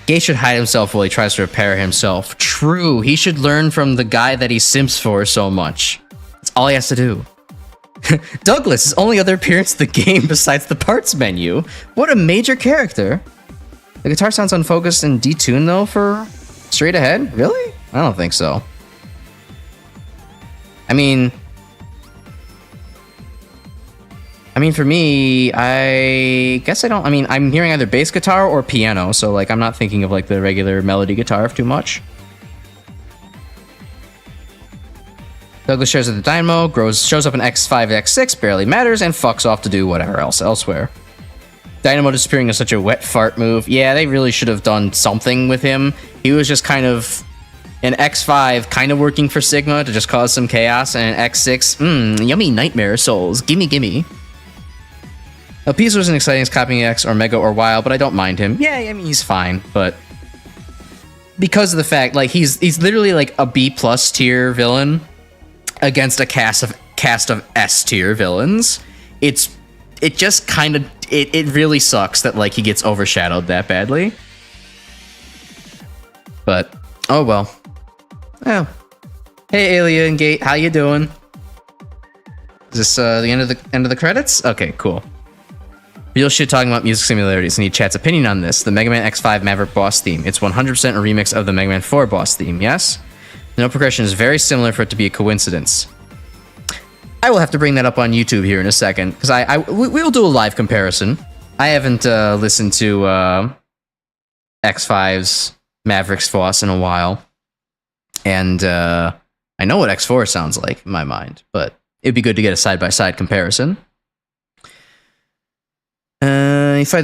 Gay should hide himself while he tries to repair himself. True, he should learn from the guy that he simps for so much. That's all he has to do. Douglas, his only other appearance in the game besides the parts menu. What a major character. The guitar sounds unfocused and detuned though for straight ahead? Really? I don't think so. I mean, for me, I guess I don't. I mean, I'm hearing either bass guitar or piano, so like I'm not thinking of like the regular melody guitar too much. Douglas shares at the dynamo, shows up in X5, X6, barely matters, and fucks off to do whatever else elsewhere. Dynamo disappearing is such a wet fart move. Yeah, they really should have done something with him. He was just kind of in X5, kind of working for Sigma to just cause some chaos, and in X6, yummy nightmare souls, gimme. Piece wasn't exciting as copying X or Mega or Wild, but I don't mind him. Yeah, I mean, he's fine, but because of the fact, like, he's literally like a B+ tier villain against a cast of S tier villains. It just kind of, it really sucks that like he gets overshadowed that badly. But oh well. Yeah. Hey Alien Gate, how you doing? Is this the end of the credits? Okay, cool. Real shit talking about music similarities. I need chat's opinion on this. The Mega Man X5 Maverick boss theme. It's 100% a remix of the Mega Man 4 boss theme, yes? The note progression is very similar for it to be a coincidence. I will have to bring that up on YouTube here in a second, because we will do a live comparison. I haven't listened to X5's Maverick's boss in a while, and I know what X4 sounds like in my mind, but it'd be good to get a side-by-side comparison. He tried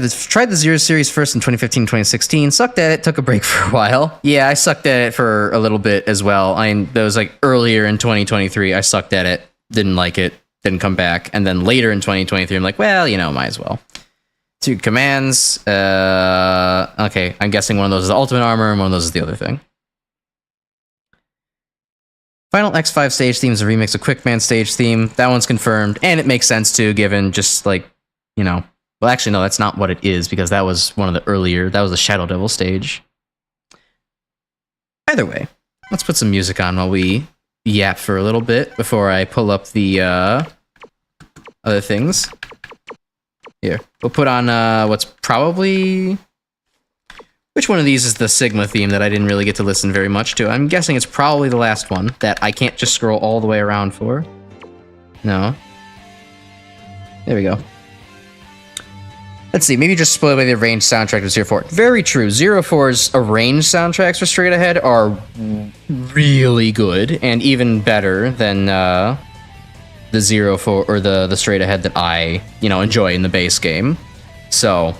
the Zero series first in 2015-2016, sucked at it, took a break for a while. Yeah, I sucked at it for a little bit as well. That was like earlier in 2023, I sucked at it, didn't like it, didn't come back, and then later in 2023, I'm like, well, might as well. 2 commands, okay, I'm guessing one of those is the ultimate armor, and one of those is the other thing. Final X5 stage theme is a remix of Quickman stage theme. That one's confirmed, and it makes sense too, given just like, well, actually, no, that's not what it is, because that was one of the earlier, that was the Shadow Devil stage. Either way, let's put some music on while we yap for a little bit before I pull up the other things. Here, we'll put on what's probably... Which one of these is the Sigma theme that I didn't really get to listen very much to? I'm guessing it's probably the last one that I can't just scroll all the way around for. No. There we go. Let's see, maybe just split away the arranged soundtrack of 04. Very true. 04's arranged soundtracks for Straight Ahead are really good and even better than the 04 or the Straight Ahead that I, enjoy in the base game. So,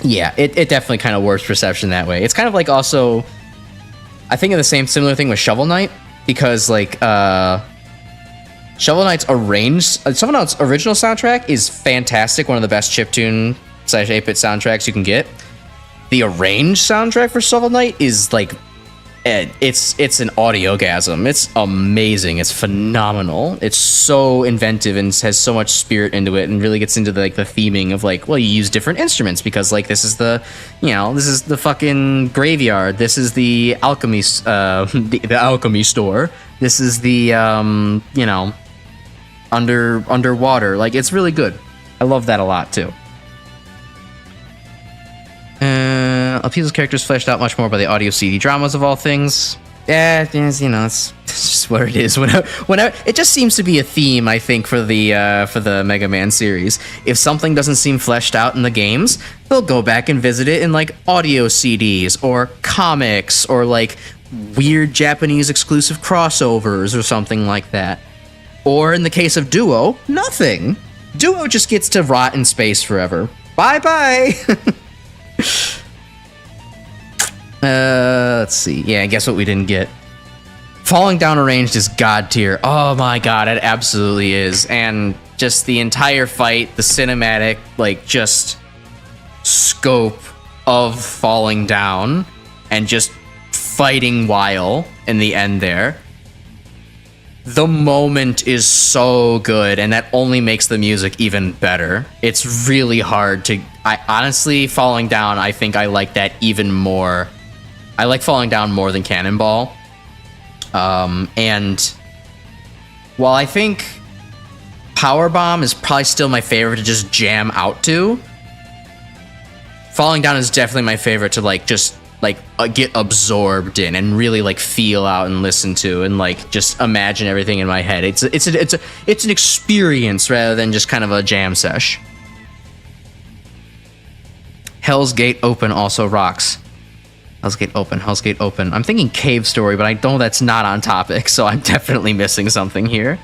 yeah, it definitely kind of warps perception that way. It's kind of like also, I think of the similar thing with Shovel Knight, because like Shovel Knight's original soundtrack is fantastic, one of the best chiptune / 8-bit soundtracks you can get. The arranged soundtrack for Shovel Knight is like, it's an audio-gasm. It's amazing. It's phenomenal. It's so inventive and has so much spirit into it, and really gets into the theming of like, well, you use different instruments because like this is the, this is the fucking graveyard. This is the alchemy, the alchemy store. This is the, underwater. Like, it's really good. I love that a lot too. Appeal's characters fleshed out much more by the audio CD dramas of all things. Yeah, it's just is what it is. Whenever it just seems to be a theme, I think, for the Mega Man series. If something doesn't seem fleshed out in the games, they'll go back and visit it in like audio CDs or comics or like weird Japanese exclusive crossovers or something like that. Or in the case of Duo, nothing. Duo just gets to rot in space forever. Bye-bye! Let's see. Yeah, guess what we didn't get? Falling Down Arranged is god tier. Oh my god, it absolutely is. And just the entire fight, the cinematic, like, just scope of falling down and just fighting while in the end there. The moment is so good, and that only makes the music even better. It's really hard to... I honestly, Falling Down, I think I like that even more. I like Falling Down more than Cannonball. And while I think Power Bomb is probably still my favorite to just jam out to, Falling Down is definitely my favorite to like just like get absorbed in and really like feel out and listen to and like just imagine everything in my head. It's an experience rather than just kind of a jam sesh. Hell's Gate Open also rocks. Hell's Gate Open, Hell's Gate Open. I'm thinking Cave Story, but I know that's not on topic, so I'm definitely missing something here.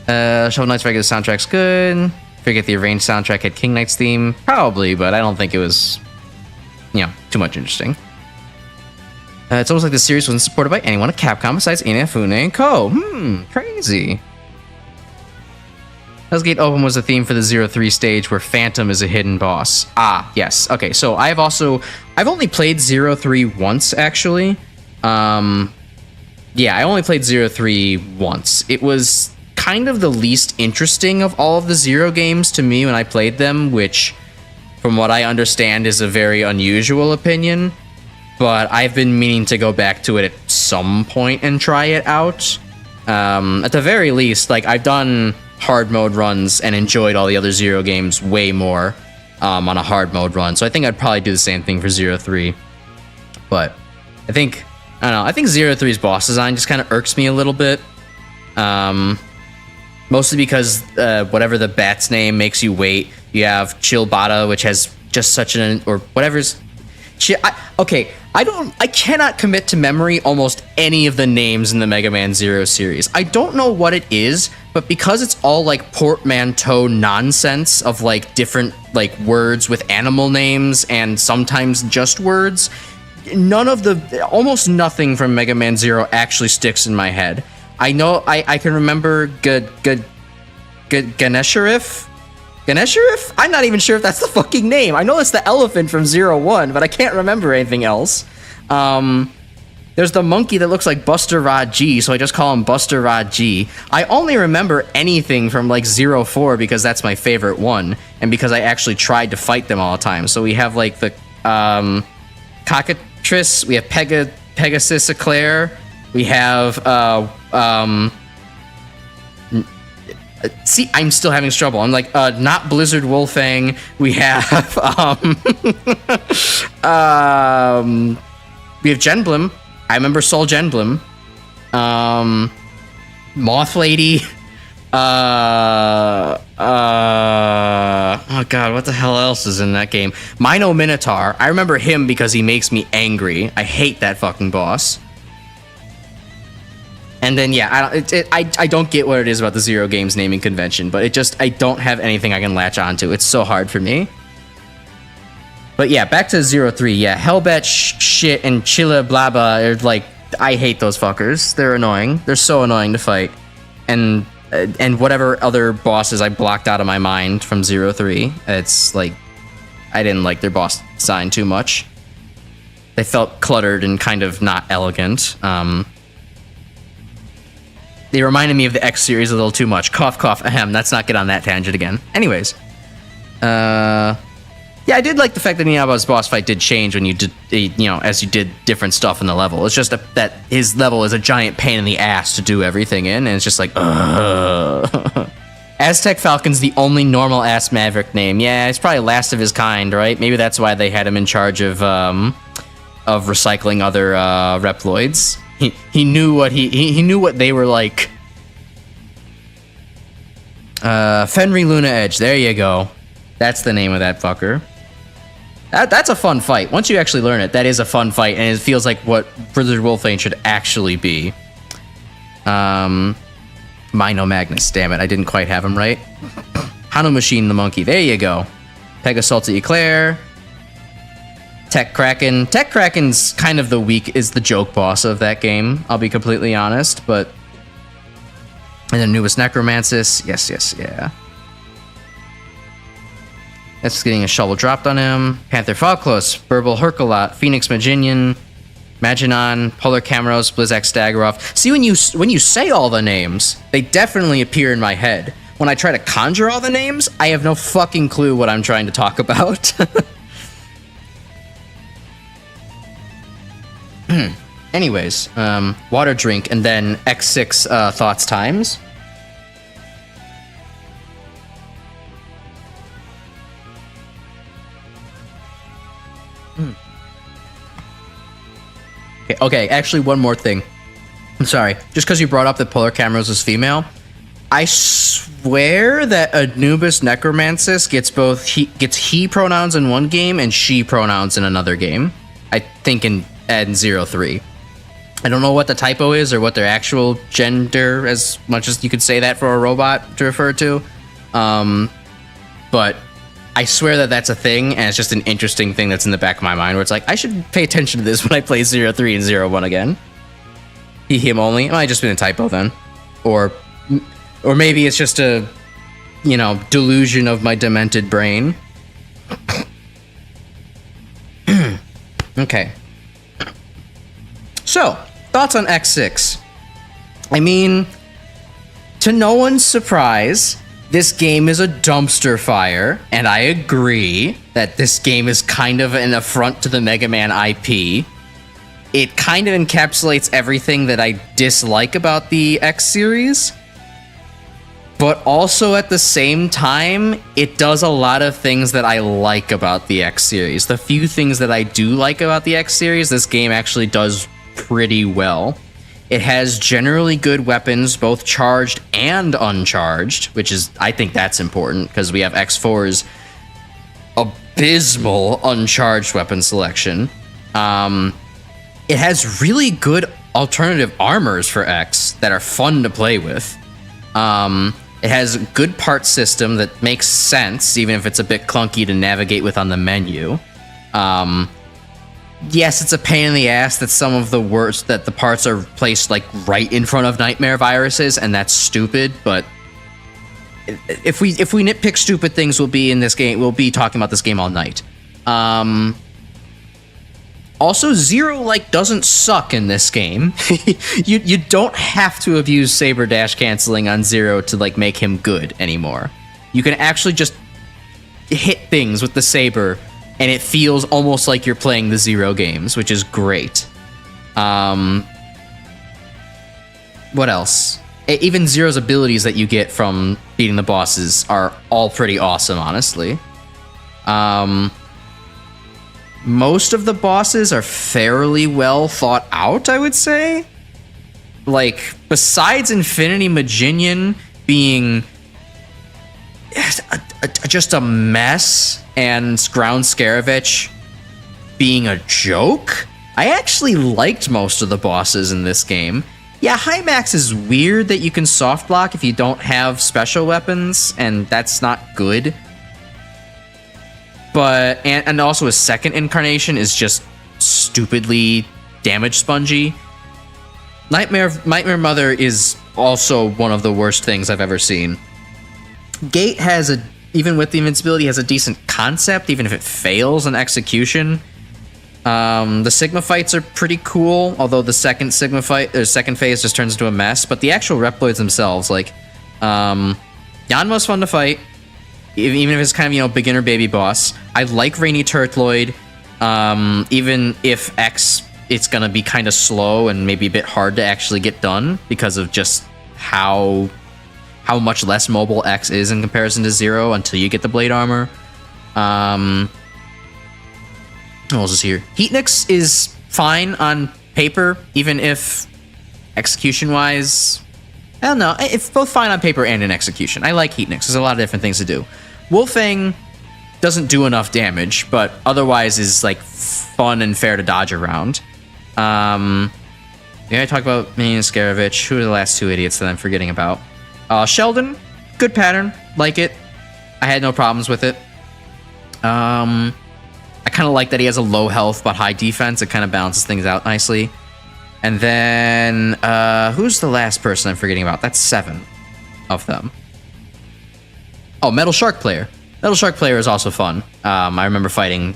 Shovel Knight's regular soundtrack's good. Forget the arranged soundtrack had King Knight's theme. Probably, but I don't think it was, you know, too much interesting. It's almost like the series wasn't supported by anyone at Capcom besides Inafune and Co. Crazy. Hell's Gate Open was the theme for the 03 stage where Phantom is a hidden boss. Ah, yes. Okay, so I've only played 03 once, actually. Yeah, I only played 03 once. It was kind of the least interesting of all of the Zero games to me when I played them, which, from what I understand, is a very unusual opinion. But I've been meaning to go back to it at some point and try it out. At the very least, like, I've done hard mode runs and enjoyed all the other Zero games way more on a hard mode run. So I think I'd probably do the same thing for 03. But I don't know, I think 03's boss design just kind of irks me a little bit. Mostly because whatever the bat's name makes you wait. You have Chilbata, which has just such an, or whatever's... I cannot commit to memory almost any of the names in the Mega Man Zero series. I don't know what it is, but because it's all like portmanteau nonsense of like different like words with animal names and sometimes just words, almost nothing from Mega Man Zero actually sticks in my head. I know I can remember Ganesharif? Ganesharif? I'm not even sure if that's the fucking name. I know it's the elephant from 01, but I can't remember anything else. There's the monkey that looks like Buster Rod G, so I just call him Buster Rod G. I only remember anything from like 04 because that's my favorite one, and because I actually tried to fight them all the time. So we have like the Cockatrice, we have Pegasus Eclair, we have see, I'm still having trouble. I'm like, not Blizzard Wolfang. We have, we have Genblem. I remember Soul Genblem. Moth Lady. Oh god, what the hell else is in that game? Mino Minotaur. I remember him because he makes me angry. I hate that fucking boss. And then, yeah, I don't get what it is about the Zero Games naming convention, but I don't have anything I can latch onto. It's so hard for me. But yeah, back to 03. Yeah, Hellbat shit and Chilla Blaba are like, I hate those fuckers. They're annoying. They're so annoying to fight. And whatever other bosses I blocked out of my mind from 03, it's like, I didn't like their boss design too much. They felt cluttered and kind of not elegant. They reminded me of the X series a little too much. Cough, cough, ahem. Let's not get on that tangent again. Anyways. Yeah, I did like the fact that Inaba's boss fight did change when you did, as you did different stuff in the level. It's just that his level is a giant pain in the ass to do everything in, and it's just like, Aztec Falcon's the only normal-ass Maverick name. Yeah, it's probably last of his kind, right? Maybe that's why they had him in charge of recycling other Reploids. he knew what he knew what they were like. Fenry Luna Edge, there you go. That's the name of that fucker. That's a fun fight. Once you actually learn it, that is a fun fight, and it feels like what Blizzard Wolfane should actually be. Mino Magnus, damn it, I didn't quite have him right. Hano Machine the Monkey, there you go. Pegasalta Eclair. Tech Kraken. Tech Kraken's kind of is the joke boss of that game, I'll be completely honest, but... And then Newbus Necromancis, yes, yeah. That's getting a shovel dropped on him. Panther Falklos, Burble Herculot, Phoenix Maginian, Maginon, Polar Camaros, Blizzax Staggeroff. See, when you say all the names, they definitely appear in my head. When I try to conjure all the names, I have no fucking clue what I'm trying to talk about. Anyways, water drink, and then X6 thoughts times. Okay, actually, one more thing. I'm sorry. Just because you brought up that Polar Camaros is female, I swear that Anubis Necromancis gets he pronouns in one game and she pronouns in another game. I think in 03. I don't know what the typo is or what their actual gender, as much as you could say that for a robot to refer to. But I swear that that's a thing, and it's just an interesting thing that's in the back of my mind where it's like, I should pay attention to this when I play 03 and 01 again. He, him only. It might have just been a typo then. Or maybe it's just a, delusion of my demented brain. Okay. So, thoughts on X6. I mean, to no one's surprise, this game is a dumpster fire, and I agree that this game is kind of an affront to the Mega Man IP. It kind of encapsulates everything that I dislike about the X series, but also at the same time, it does a lot of things that I like about the X series. The few things that I do like about the X series, this game actually does pretty well. It has generally good weapons, both charged and uncharged, which is, I think that's important, because we have X4's abysmal uncharged weapon selection. It has really good alternative armors for X that are fun to play with. It has a good part system that makes sense, even if it's a bit clunky to navigate with on the menu. Yes, it's a pain in the ass that some of the parts are placed like right in front of nightmare viruses, and that's stupid, but if we nitpick stupid things, we'll be talking about this game all night. Also, Zero doesn't suck in this game. you don't have to abuse Saber dash canceling on Zero to make him good anymore. You can actually just hit things with the Saber, and it feels almost like you're playing the Zero games, which is great. What else? Even Zero's abilities that you get from beating the bosses are all pretty awesome, honestly. Most of the bosses are fairly well thought out, I would say. Besides Infinity Maginian being just a mess, and Ground Scaravich being a joke, I actually liked most of the bosses in this game. Yeah, Hymax is weird that you can soft block if you don't have special weapons, and that's not good. But, and also his second incarnation is just stupidly damage spongy. Nightmare Mother is also one of the worst things I've ever seen. Gate even with the invincibility, has a decent concept, even if it fails in execution. The Sigma fights are pretty cool, although the second phase just turns into a mess. But the actual Reploids themselves, Yanma's fun to fight, even if it's kind of, beginner baby boss. I like Rainy Turtloid, even if it's gonna be kind of slow and maybe a bit hard to actually get done because of just how much less mobile X is in comparison to Zero until you get the blade armor. What else is here? Heatnix is fine on paper, even if execution-wise, I don't know. It's both fine on paper and in execution. I like Heatnix. There's a lot of different things to do. Wolfang doesn't do enough damage, but otherwise is like fun and fair to dodge around. Yeah, I talk about Minion and Scaravich. Who are the last two idiots that I'm forgetting about? Sheldon, good pattern, like it. I had no problems with it. I kind of like that he has a low health but high defense. It kind of balances things out nicely. And then, who's the last person I'm forgetting about? That's 7 of them. Oh, Metal Shark Player. Metal Shark Player is also fun. I remember fighting.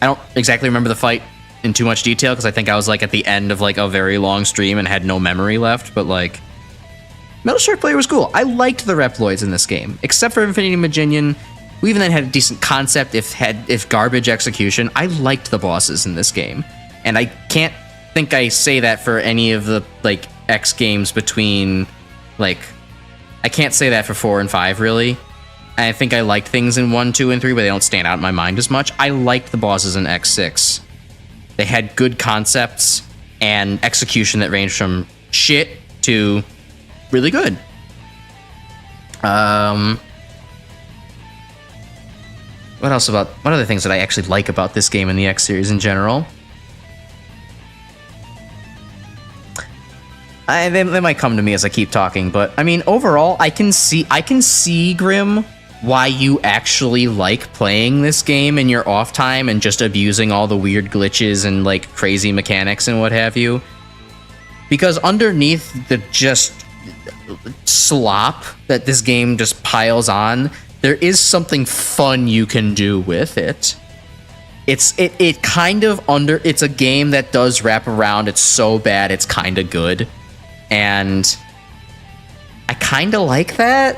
I don't exactly remember the fight in too much detail because I think I was like at the end of like a very long stream and had no memory left. But like, Metal Shark Player was cool. I liked the Reploids in this game, except for Infinity Maginion. We even then had a decent concept if garbage execution. I liked the bosses in this game, and I can't think I say that for any of the like X games between like I can't say that for 4 and 5 really. And I think I liked things in 1, 2, and 3, but they don't stand out in my mind as much. I liked the bosses in X6. They had good concepts and execution that ranged from shit to really good. What other things that I actually like about this game and the X series in general? They might come to me as I keep talking, but I mean, overall, I can see, Grim, why you actually like playing this game in your off time and just abusing all the weird glitches and like crazy mechanics and what have you. Because underneath the just slop that this game just piles on, there is something fun you can do with it. It's a game that does wrap around. It's so bad, it's kind of good. And I kind of like that.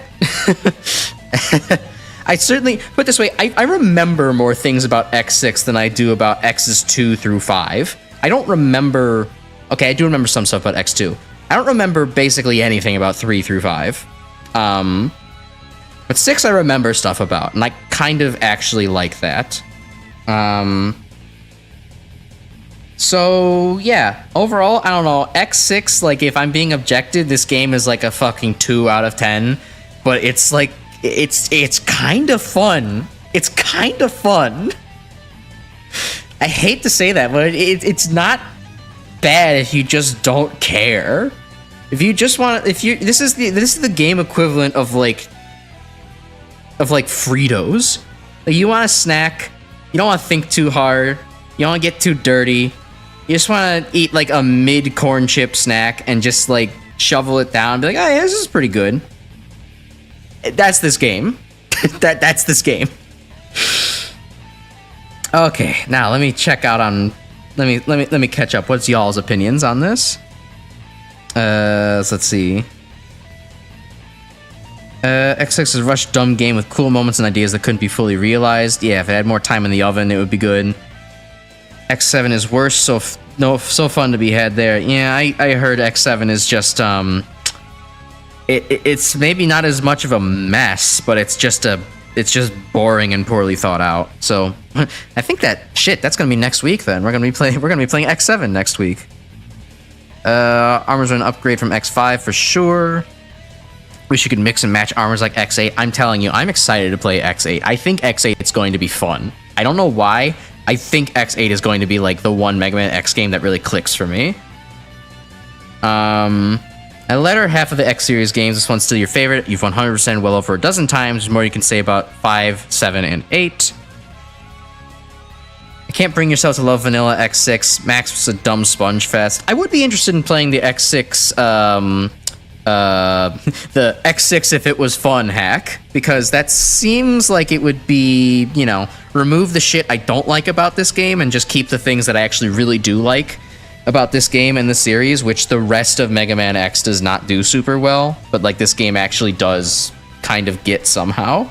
I certainly, put it this way, I remember more things about X6 than I do about X's 2 through 5. I don't remember, okay, I do remember some stuff about X2. I don't remember basically anything about 3 through 5. But 6 I remember stuff about, and I kind of actually like that. So, yeah, overall, I don't know, X6, like, if I'm being objective, this game is like a fucking 2 out of 10, but it's like, it's kind of fun. It's kind of fun. I hate to say that, but it's not bad if you just don't care. If you just want, this is the game equivalent of like Fritos. Like, you want a snack, you don't want to think too hard, you don't want to get too dirty. You just want to eat like a mid corn chip snack and just like shovel it down and be like, oh yeah, this is pretty good. That's this game. That's this game. Okay, now let me check out on. Let me catch up. What's y'all's opinions on this? Let's see. X6 is a rush dumb game with cool moments and ideas that couldn't be fully realized. Yeah, if it had more time in the oven, it would be good. X7 is worse, so fun to be had there. Yeah, I heard X7 is just it's maybe not as much of a mess, but it's just boring and poorly thought out. So I think that's gonna be next week. Then we're gonna be playing X7 next week. Armors are an upgrade from X5 for sure. Wish you could mix and match armors like X8. I'm telling you, I'm excited to play X8. I think X8 is going to be fun. I don't know why. I think X8 is going to be like the one MegaManX game that really clicks for me. I latter half of the X series games. This one's still your favorite. You've 100% well over a dozen times. There's more you can say about 5, 7, and 8. I can't bring yourself to love vanilla X6. Max was a dumb sponge fest. I would be interested in playing the X6, the X6 if it was fun hack, because that seems like it would be, you know, remove the shit I don't like about this game and just keep the things that I actually really do like about this game and the series, which the rest of MegaManX does not do super well, but like this game actually does kind of get somehow.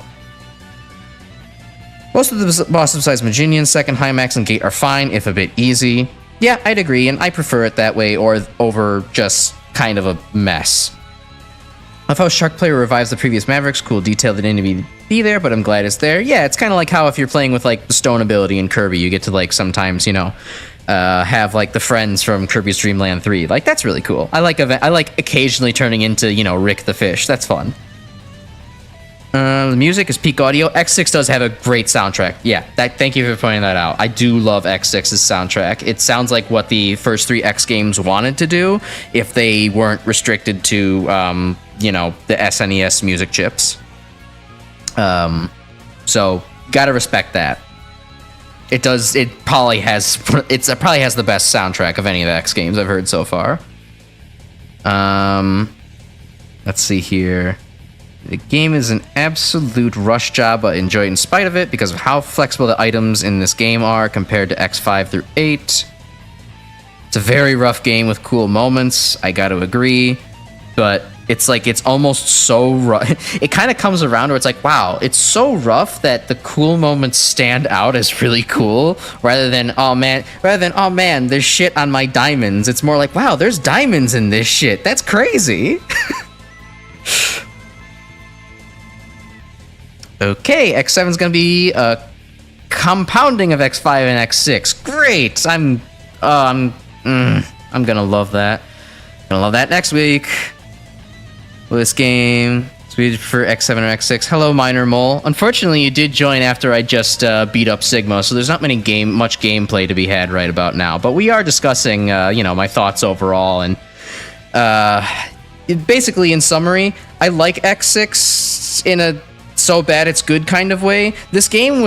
Most of the bosses besides Maginian, Second, High Max, and Gate are fine, if a bit easy. Yeah, I'd agree, and I prefer it that way or over just kind of a mess. I love how Shark Player revives the previous Mavericks. Cool detail that didn't be there, but I'm glad it's there. Yeah, it's kind of like how if you're playing with like the Stone ability in Kirby, you get to like sometimes, you know, have like the friends from Kirby's Dream Land 3. Like, that's really cool. I like occasionally turning into, you know, Rick the Fish. That's fun. The music is peak audio. X6 does have a great soundtrack. Yeah, thank you for pointing that out. I do love X6's soundtrack. It sounds like what the first 3 X games wanted to do if they weren't restricted to, you know, the SNES music chips. So gotta respect that. It probably has the best soundtrack of any of the X games I've heard so far. Let's see here. The game is an absolute rush job, but I enjoy it in spite of it because of how flexible the items in this game are compared to X5 through 8. It's a very rough game with cool moments, I gotta agree, but it's like, it's almost so rough. It kind of comes around where it's like, wow, it's so rough that the cool moments stand out as really cool, rather than, oh man, there's shit on my diamonds. It's more like, wow, there's diamonds in this shit. That's crazy. Okay, X7's gonna be a compounding of X5 and X6. Great. I'm gonna love that. Gonna love that next week. This game, speed for X7 or X6. Hello, Minor Mole. Unfortunately, you did join after I just beat up Sigma, so there's not much gameplay to be had right about now. But we are discussing, you know, my thoughts overall, and basically, in summary, I like X6 in a so bad it's good kind of way. This game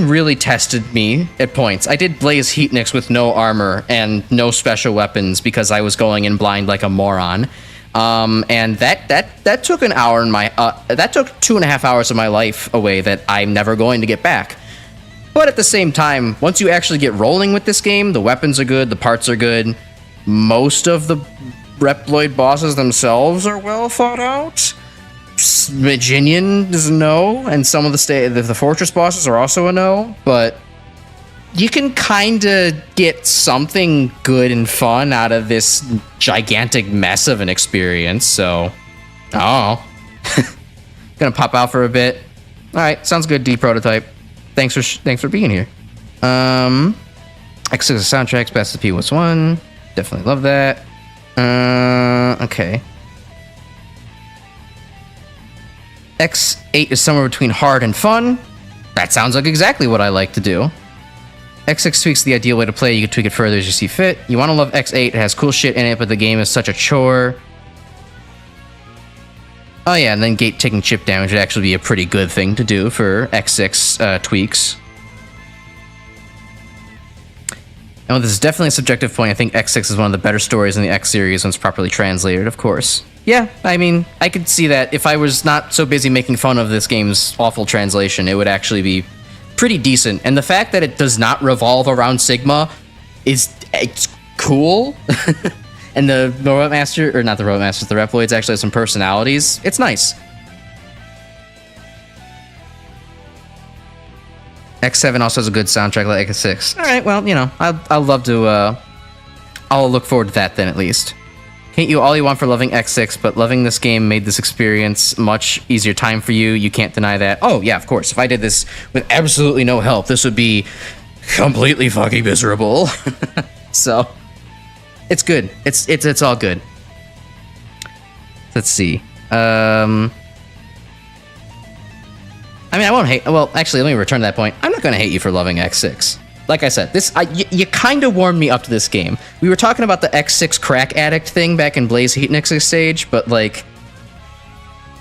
really tested me at points. I did Blaze Heatniks with no armor and no special weapons because I was going in blind like a moron. And that took an hour in my that took 2.5 hours of my life away that I'm never going to get back. But at the same time, once you actually get rolling with this game, the weapons are good, the parts are good. Most of the Reploid bosses themselves are well thought out. Maginian is a no, and some of the fortress bosses are also a no, but you can kind of get something good and fun out of this gigantic mess of an experience, so gonna pop out for a bit. All right, sounds good, D Prototype. Thanks for being here. X6 soundtracks, best of P1, definitely love that. Okay. X8 is somewhere between hard and fun. That sounds like exactly what I like to do. X6 tweaks the ideal way to play. You can tweak it further as you see fit. You want to love X8. It has cool shit in it, but the game is such a chore. Oh yeah, and then gate taking chip damage would actually be a pretty good thing to do for X6 tweaks. And this is definitely a subjective point. I think X6 is one of the better stories in the X series when it's properly translated, of course. Yeah, I mean, I could see that. If I was not so busy making fun of this game's awful translation, it would actually be pretty decent. And the fact that it does not revolve around Sigma it's cool. And the Robot Master, or not the Robot Masters, the Reploids actually have some personalities. It's nice. X7 also has a good soundtrack like X6. All right, well, you know, I'll love to, I'll look forward to that then at least. Hate you all you want for loving X6, but loving this game made this experience much easier time for you. You can't deny that. Oh, yeah, of course. If I did this with absolutely no help, this would be completely fucking miserable. So, it's good. It's all good. Let's see. I mean, I won't hate... Well, actually, let me return to that point. I'm not going to hate you for loving X6. Like I said, you kind of warmed me up to this game. We were talking about the X6 crack addict thing back in Blaze Heatniks stage, but like,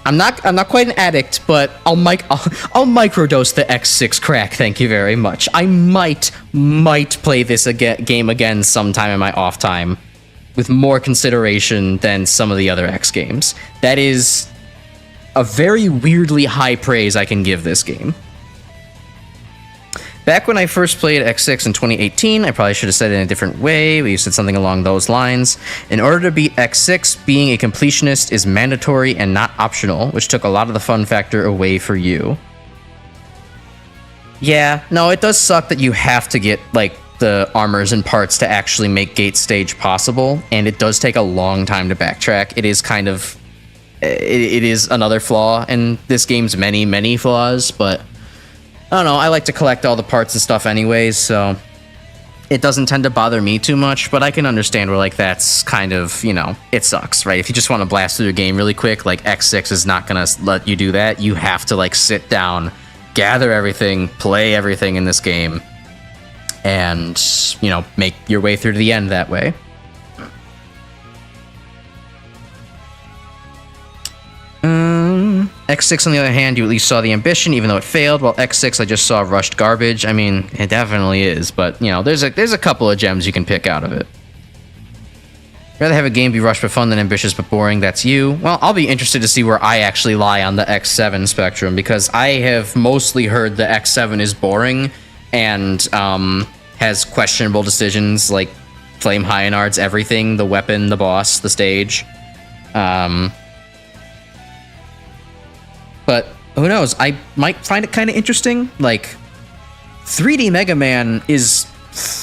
I'm not quite an addict, but I'll microdose the X6 crack. Thank you very much. I might play this game again sometime in my off time, with more consideration than some of the other X games. That is a very weirdly high praise I can give this game. Back when I first played X6 in 2018, I probably should have said it in a different way, but you said something along those lines. In order to beat X6, being a completionist is mandatory and not optional, which took a lot of the fun factor away for you. Yeah, no, it does suck that you have to get, like, the armors and parts to actually make Gate Stage possible, and it does take a long time to backtrack. It is kind of... It is another flaw in this game's many, many flaws, but... I don't know, I like to collect all the parts and stuff anyways, so it doesn't tend to bother me too much, but I can understand where, like, that's kind of, you know, it sucks, right? If you just want to blast through your game really quick, like, X6 is not going to let you do that. You have to, like, sit down, gather everything, play everything in this game, and, you know, make your way through to the end that way. X6, on the other hand, you at least saw the ambition, even though it failed, while X6, I just saw rushed garbage. I mean, it definitely is, but, you know, there's a couple of gems you can pick out of it. Rather have a game be rushed but fun than ambitious but boring, that's you. Well, I'll be interested to see where I actually lie on the X7 spectrum, because I have mostly heard the X7 is boring and has questionable decisions, like Flame Hyanard's everything, the weapon, the boss, the stage. But who knows? I might find it kind of interesting. Like, 3D Mega Man is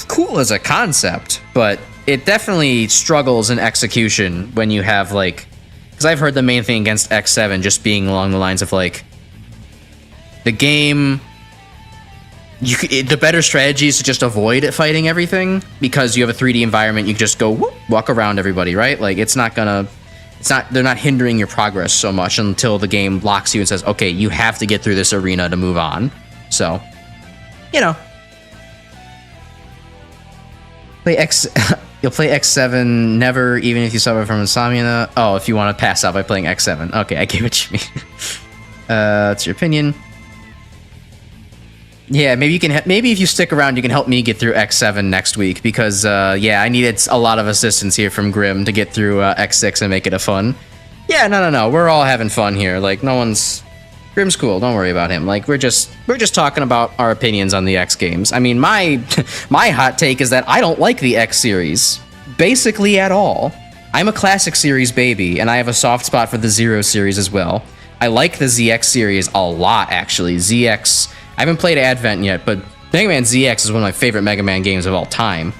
cool as a concept, but it definitely struggles in execution when you have, like... Because I've heard the main thing against X7 just being along the lines of, like... The game... the better strategy is to just avoid fighting everything, because you have a 3D environment, you can just go, whoop, walk around everybody, right? Like, it's not gonna... they're not hindering your progress so much until the game locks you and says, okay, you have to get through this arena to move on. So, you know. You'll play X7 never, even if you suffer from insomnia. Oh, if you want to pass out by playing X7. Okay, I get what you mean. That's your opinion. Yeah, maybe you can. Maybe if you stick around, you can help me get through X7 next week, because yeah, I needed a lot of assistance here from Grim to get through X6 and make it a fun. Yeah, no, we're all having fun here. Like, no one's... Grim's cool. Don't worry about him. Like, we're just talking about our opinions on the X games. I mean, my hot take is that I don't like the X series basically at all. I'm a classic series baby, and I have a soft spot for the Zero series as well. I like the ZX series a lot, actually. ZX. I haven't played Advent yet, but Mega Man ZX is one of my favorite Mega Man games of all time.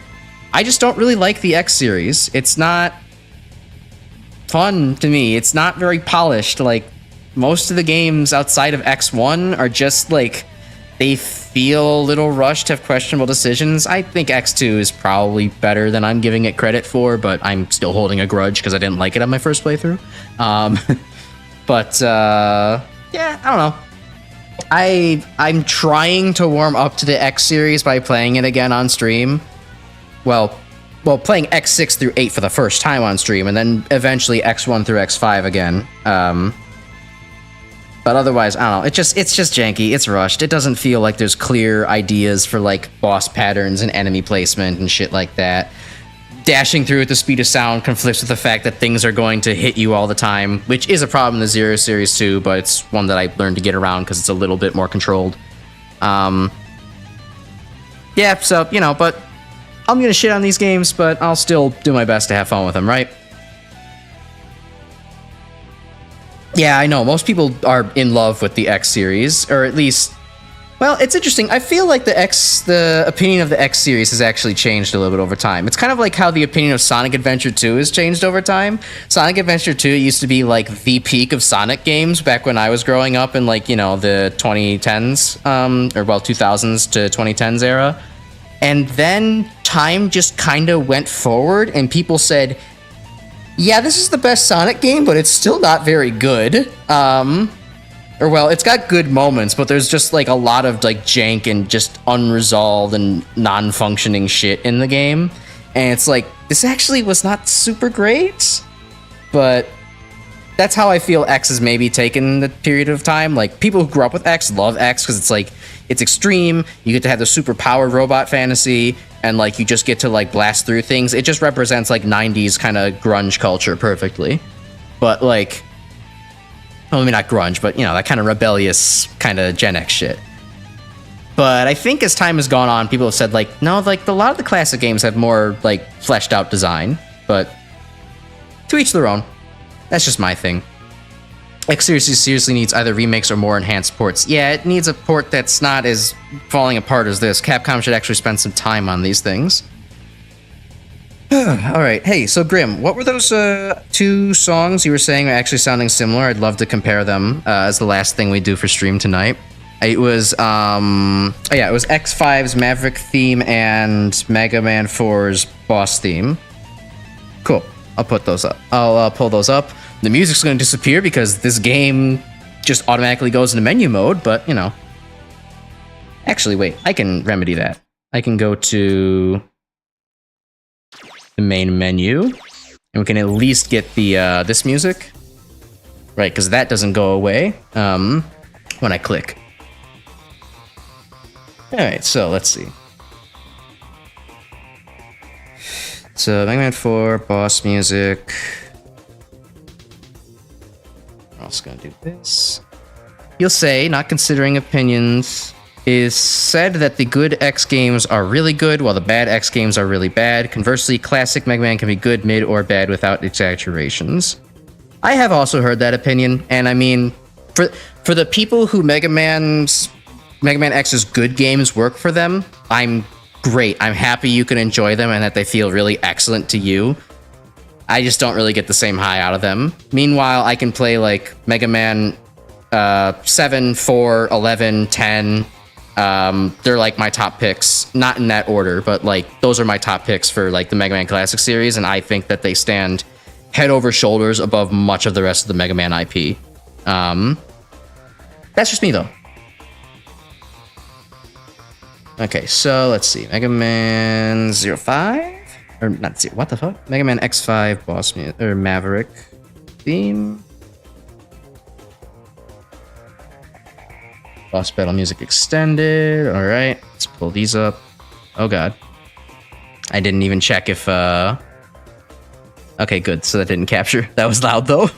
I just don't really like the X series. It's not fun to me. It's not very polished. Like, most of the games outside of X1 are just, like, they feel a little rushed, have questionable decisions. I think X2 is probably better than I'm giving it credit for, but I'm still holding a grudge because I didn't like it on my first playthrough. But, yeah, I don't know. I'm trying to warm up to the X series by playing it again on stream. Well, playing X6 through 8 for the first time on stream, and then eventually X1 through X5 again. But otherwise, I don't know. It's just janky. It's rushed. It doesn't feel like there's clear ideas for, like, boss patterns and enemy placement and shit like that. Dashing through at the speed of sound conflicts with the fact that things are going to hit you all the time, which is a problem in the Zero series too, but it's one that I learned to get around because it's a little bit more controlled. Yeah, so, you know, but I'm gonna shit on these games, but I'll still do my best to have fun with them, right? Yeah, I know, most people are in love with the X series, or at least... Well, it's interesting. I feel like the opinion of the X series has actually changed a little bit over time. It's kind of like how the opinion of Sonic Adventure 2 has changed over time. Sonic Adventure 2 used to be, like, the peak of Sonic games back when I was growing up in, like, you know, the 2010s, or, well, 2000s to 2010s era. And then time just kind of went forward, and people said, yeah, this is the best Sonic game, but it's still not very good. Or, well, it's got good moments, but there's just, like, a lot of, like, jank and just unresolved and non-functioning shit in the game. And it's like, this actually was not super great, but that's how I feel X has maybe taken the period of time. Like, people who grew up with X love X because it's, like, it's extreme, you get to have the super-powered robot fantasy, and, like, you just get to, like, blast through things. It just represents, like, 90s kind of grunge culture perfectly. But, like... Well, maybe not grunge, but, you know, that kind of rebellious kind of Gen X shit. But I think as time has gone on, people have said, like, no, like, a lot of the classic games have more, like, fleshed out design. But to each their own. That's just my thing. X seriously needs either remakes or more enhanced ports. Yeah, it needs a port that's not as falling apart as this. Capcom should actually spend some time on these things. Alright, hey, so Grim, what were those two songs you were saying are actually sounding similar? I'd love to compare them as the last thing we do for stream tonight. It was oh yeah, it was X5's Maverick theme and Mega Man 4's boss theme. Cool. I'll put those up. I'll pull those up. The music's going to disappear because this game just automatically goes into menu mode, but you know. Actually, wait, I can remedy that. I can go to the main menu, and we can at least get the this music, right? Because that doesn't go away when I click. All right, so let's see. So Mega Man 4 boss music. We're also gonna do this. You'll say, not considering opinions, is said that the good X games are really good, while the bad X games are really bad. Conversely, classic Mega Man can be good, mid, or bad without exaggerations. I have also heard that opinion, and I mean, for the people who Mega Man X's good games work for them, I'm great. I'm happy you can enjoy them and that they feel really excellent to you. I just don't really get the same high out of them. Meanwhile, I can play like Mega Man 7, 4, 11, 10. They're like my top picks, not in that order, but like those are my top picks for like the Mega Man Classic series, and I think that they stand head over shoulders above much of the rest of the Mega Man IP. That's just me though. Okay, so let's see. Mega Man 05? Or not 0, what the fuck? Mega Man X5 boss music, or Maverick theme. Boss battle music extended. Alright, let's pull these up. Oh god. I didn't even check if, okay, good, so that didn't capture. That was loud though.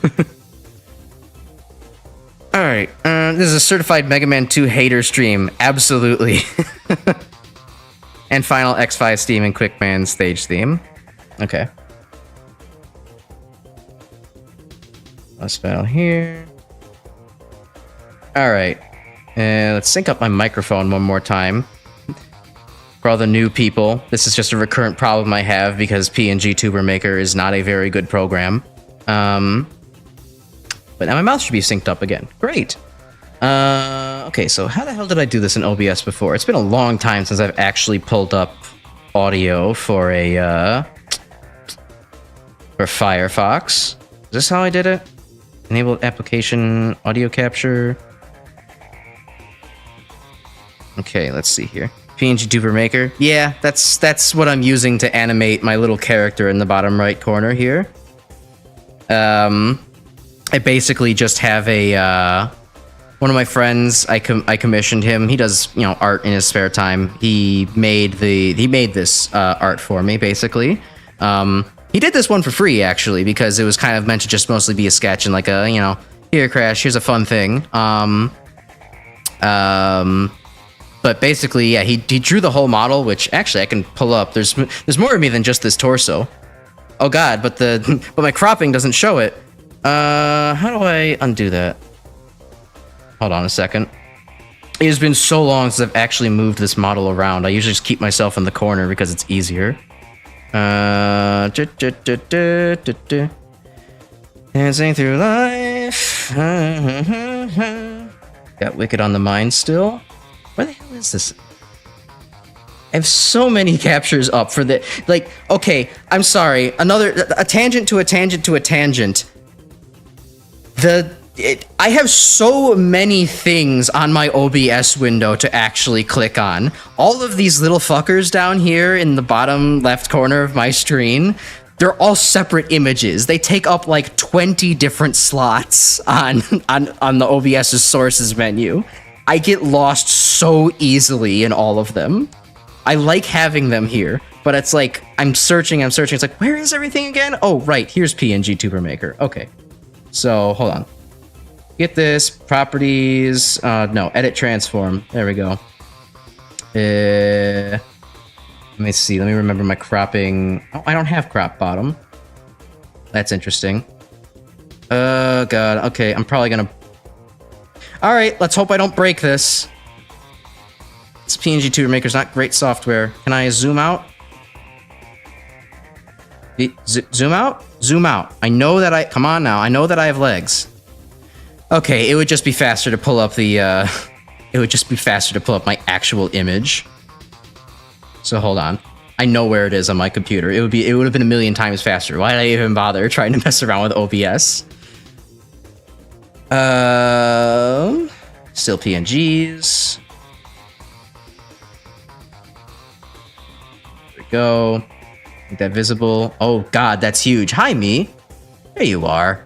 Alright, this is a certified Mega Man 2 hater stream. Absolutely. And final X5 theme and Quickman stage theme. Okay. Boss battle here. Alright. Let's sync up my microphone one more time. For all the new people, this is just a recurrent problem I have because PNGTuber Maker is not a very good program. But now my mouth should be synced up again. Great. Okay, so how the hell did I do this in OBS before? It's been a long time since I've actually pulled up audio for a for Firefox. Is this how I did it? Enable application audio capture. Okay, let's see here. PNGTuber Maker. Yeah, that's what I'm using to animate my little character in the bottom right corner here. I basically just have a one of my friends. I commissioned him. He does art in his spare time. He made this art for me basically. He did this one for free actually because it was kind of meant to just mostly be a sketch and like a here Crash, here's a fun thing. But basically yeah, he drew the whole model, which actually I can pull up. There's more of me than just this torso. Oh god, but my cropping doesn't show it. How do I undo that? Hold on a second. It has been so long since I've actually moved this model around. I usually just keep myself in the corner because it's easier. Dancing through life. Got Wicked on the mind still. Where the hell is this? I have so many captures up for the okay, I'm sorry. A tangent to a tangent to a tangent. I have so many things on my OBS window to actually click on. All of these little fuckers down here in the bottom left corner of my screen, they're all separate images. They take up like 20 different slots on the OBS's sources menu. I get lost so easily in all of them. I like having them here, but it's like I'm searching. It's like, where is everything again? Oh, right, here's PNGTuber Maker. Okay. So, hold on. Get this, properties, no, edit transform. There we go. Let me see, let me remember my cropping. Oh, I don't have crop bottom. That's interesting. Oh, God, okay, I'm probably gonna... Alright, let's hope I don't break this. This PNGTuber Maker's not great software. Can I zoom out? Zoom out? Zoom out. I know that come on now, I know that I have legs. Okay, it would just be faster to pull up the it would just be faster to pull up my actual image. So hold on. I know where it is on my computer. It would have been a million times faster. Why did I even bother trying to mess around with OBS? Still PNGs. There we go. Make that visible. Oh god, that's huge. Hi, me. There you are.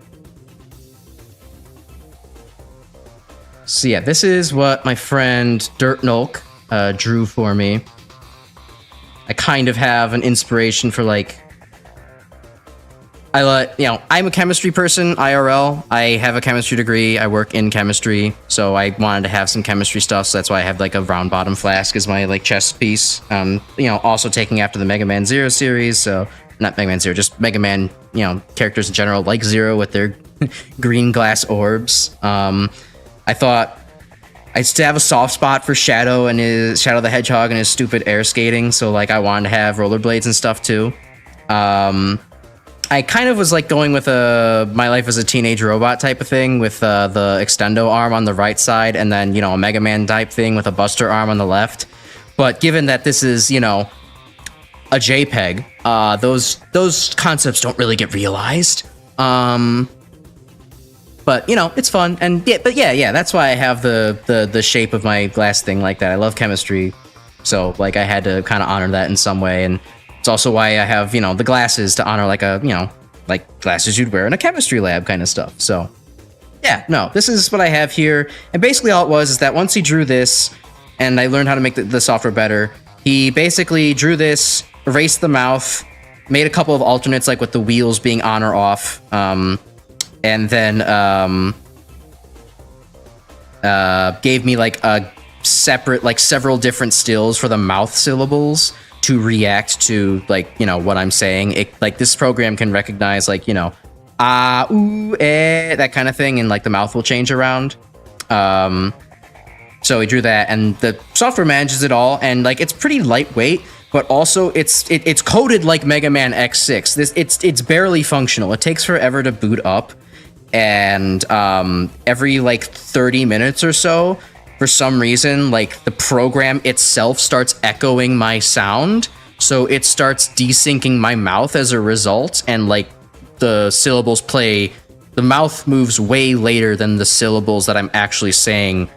So yeah, this is what my friend Dirt Nulk drew for me. I kind of have an inspiration for like, I'm a chemistry person, IRL. I have a chemistry degree. I work in chemistry, so I wanted to have some chemistry stuff. So that's why I have like a round bottom flask as my like chest piece. Also taking after the Mega Man Zero series. So not Mega Man Zero, just Mega Man, characters in general like Zero with their green glass orbs. I thought I still have a soft spot for Shadow and Shadow the Hedgehog and his stupid air skating. So like I wanted to have rollerblades and stuff too. I kind of was like going with a My Life as a Teenage Robot type of thing with the extendo arm on the right side and then, a Mega Man type thing with a Buster arm on the left. But given that this is, a JPEG, those concepts don't really get realized. But it's fun, and yeah, that's why I have the shape of my glass thing like that. I love chemistry, so like I had to kind of honor that in some way, and it's also why I have the glasses to honor like like glasses you'd wear in a chemistry lab kind of stuff. So yeah, no, this is what I have here, and basically all it was is that once he drew this, and I learned how to make the software better, he basically drew this, erased the mouth, made a couple of alternates like with the wheels being on or off. And then gave me like a separate, like several different stills for the mouth syllables to react to like, what I'm saying. It, like this program can recognize like, ah, ooh, eh, that kind of thing. And like the mouth will change around. So we drew that and the software manages it all. And like, it's pretty lightweight, but also it's coded like MegaManX 6. It's barely functional. It takes forever to boot up. And every like 30 minutes or so, for some reason, like the program itself starts echoing my sound. So it starts desyncing my mouth as a result. And like the syllables the mouth moves way later than the syllables that I'm actually saying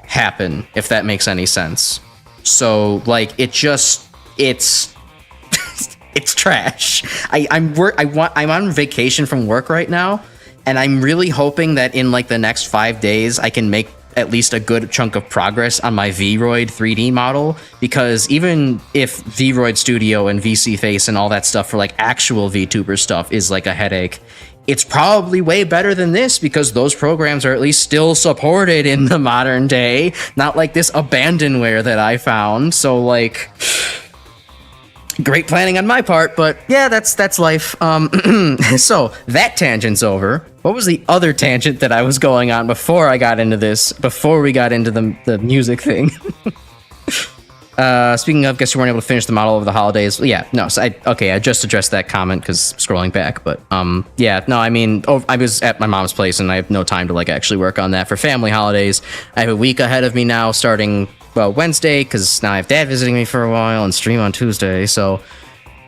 happen, if that makes any sense. So like it's it's trash. I'm on vacation from work right now. And I'm really hoping that in like the next 5 days, I can make at least a good chunk of progress on my VRoid 3D model. Because even if VRoid Studio and VC Face and all that stuff for like actual VTuber stuff is like a headache, it's probably way better than this because those programs are at least still supported in the modern day. Not like this abandonware that I found. So like, great planning on my part, but yeah, that's life. So that tangent's over. What was the other tangent that I was going on before I got into this? Before we got into the music thing? Speaking of, guess you weren't able to finish the model over the holidays. Yeah, no. So I just addressed that comment because scrolling back, but yeah, no. I mean, I was at my mom's place and I have no time to like actually work on that for family holidays. I have a week ahead of me now, starting Wednesday, because now I have dad visiting me for a while and stream on Tuesday. So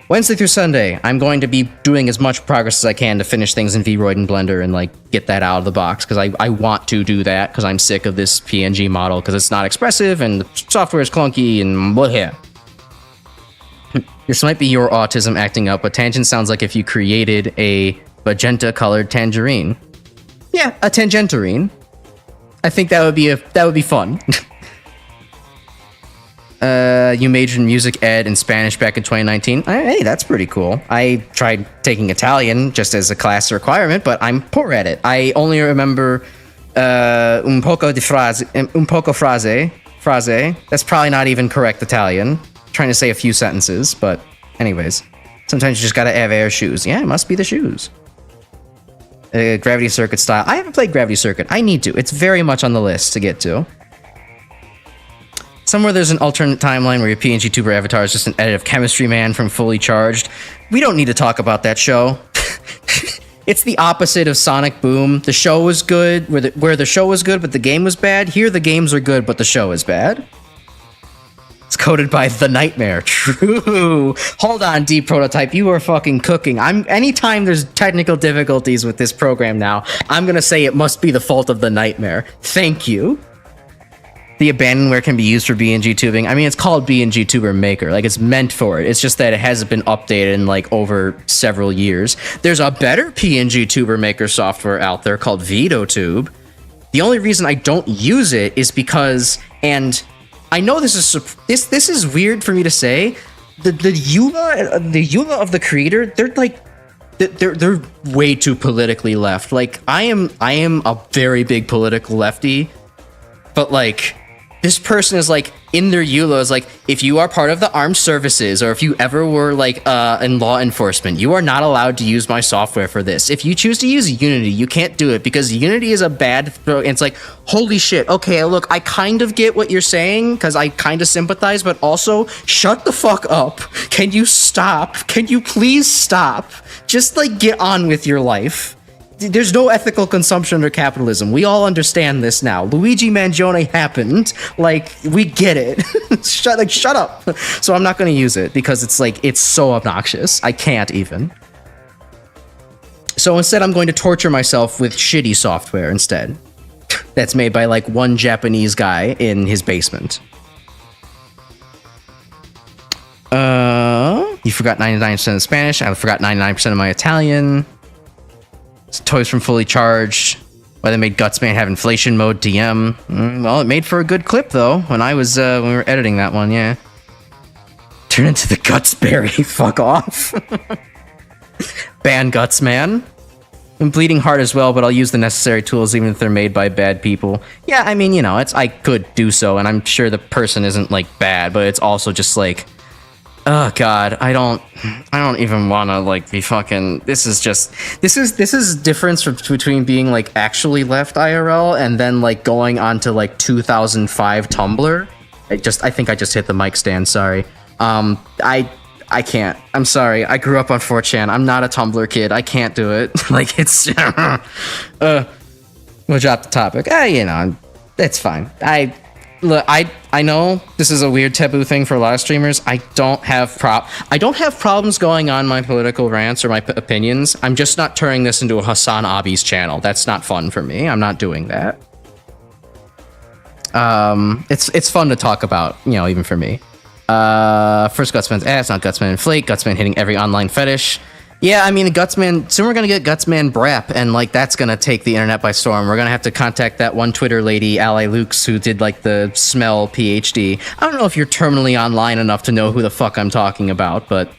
Wednesday through Sunday, I'm going to be doing as much progress as I can to finish things in VRoid and Blender and like get that out of the box because I want to do that because I'm sick of this PNG model because it's not expressive and the software is clunky and what here. This might be your autism acting up, but tangent sounds like if you created a magenta colored tangerine. Yeah, a tangentarine. I think that would be fun. You majored in music ed and Spanish back in 2019. Hey, that's pretty cool. I tried taking Italian just as a class requirement, but I'm poor at it. I only remember un poco frase. That's probably not even correct Italian. I'm trying to say a few sentences, but anyways. Sometimes you just gotta have air shoes. Yeah, it must be the shoes. Gravity Circuit style. I haven't played Gravity Circuit. I need to. It's very much on the list to get to. Somewhere there's an alternate timeline where your PNGTuber avatar is just an edit of Chemistry Man from Fully Charged. We don't need to talk about that show. It's the opposite of Sonic Boom. The show was good, where the show was good, but the game was bad. Here, the games are good, but the show is bad. It's coded by The Nightmare. True. Hold on, D Prototype. You are fucking cooking. Anytime there's technical difficulties with this program now, I'm gonna say it must be the fault of The Nightmare. Thank you. The abandonware can be used for PNGTubing. I mean, it's called PNGTuber Maker. Like, it's meant for it. It's just that it hasn't been updated in, like, over several years. There's a better PNGTuber Maker software out there called Vtube. The only reason I don't use it is because, and I know this is weird for me to say, the EULA of the creator, they're like, they're way too politically left. Like, I am a very big political lefty, but like, this person is like, in their EULA is like, if you are part of the armed services, or if you ever were like in law enforcement, you are not allowed to use my software for this. If you choose to use Unity, you can't do it because Unity is a bad throw. And it's like, holy shit. Okay, look, I kind of get what you're saying because I kind of sympathize, but also shut the fuck up. Can you stop? Can you please stop? Just like get on with your life. There's no ethical consumption under capitalism. We all understand this now. Luigi Mangione happened. Like, we get it. Shut up. So I'm not going to use it because it's like, it's so obnoxious. I can't even. So instead, I'm going to torture myself with shitty software instead. That's made by like one Japanese guy in his basement. You forgot 99% of Spanish. I forgot 99% of my Italian. Toys from Fully Charged. Why they made Gutsman have inflation mode DM. Well, it made for a good clip though when I was when we were editing that one. Yeah. Turn into the Gutsberry. Fuck off. Ban Gutsman. I'm bleeding hard as well, but I'll use the necessary tools even if they're made by bad people. Yeah, I mean, you know, I could do so, and I'm sure the person isn't like bad, but it's also just like, oh god, I don't even want to like be fucking. This is difference between being like actually left IRL and then like going on to like 2005 Tumblr. I think I just hit the mic stand. Sorry. I can't. I'm sorry. I grew up on 4chan. I'm not a Tumblr kid. I can't do it. Like it's. We'll drop the topic. You know, it's fine. Look, I know this is a weird taboo thing for a lot of streamers. I don't have problems going on my political rants or my opinions. I'm just not turning this into a Hassan Abi's channel. That's not fun for me. I'm not doing that. It's fun to talk about, you know, even for me. First Gutsman's ass, not Gutsman Inflate. Gutsman hitting every online fetish. Yeah, I mean, the Gutsman, soon we're gonna get Gutsman Brap, and like that's gonna take the internet by storm. We're gonna have to contact that one Twitter lady, Ally Lukes, who did like the smell PhD. I don't know if you're terminally online enough to know who the fuck I'm talking about, but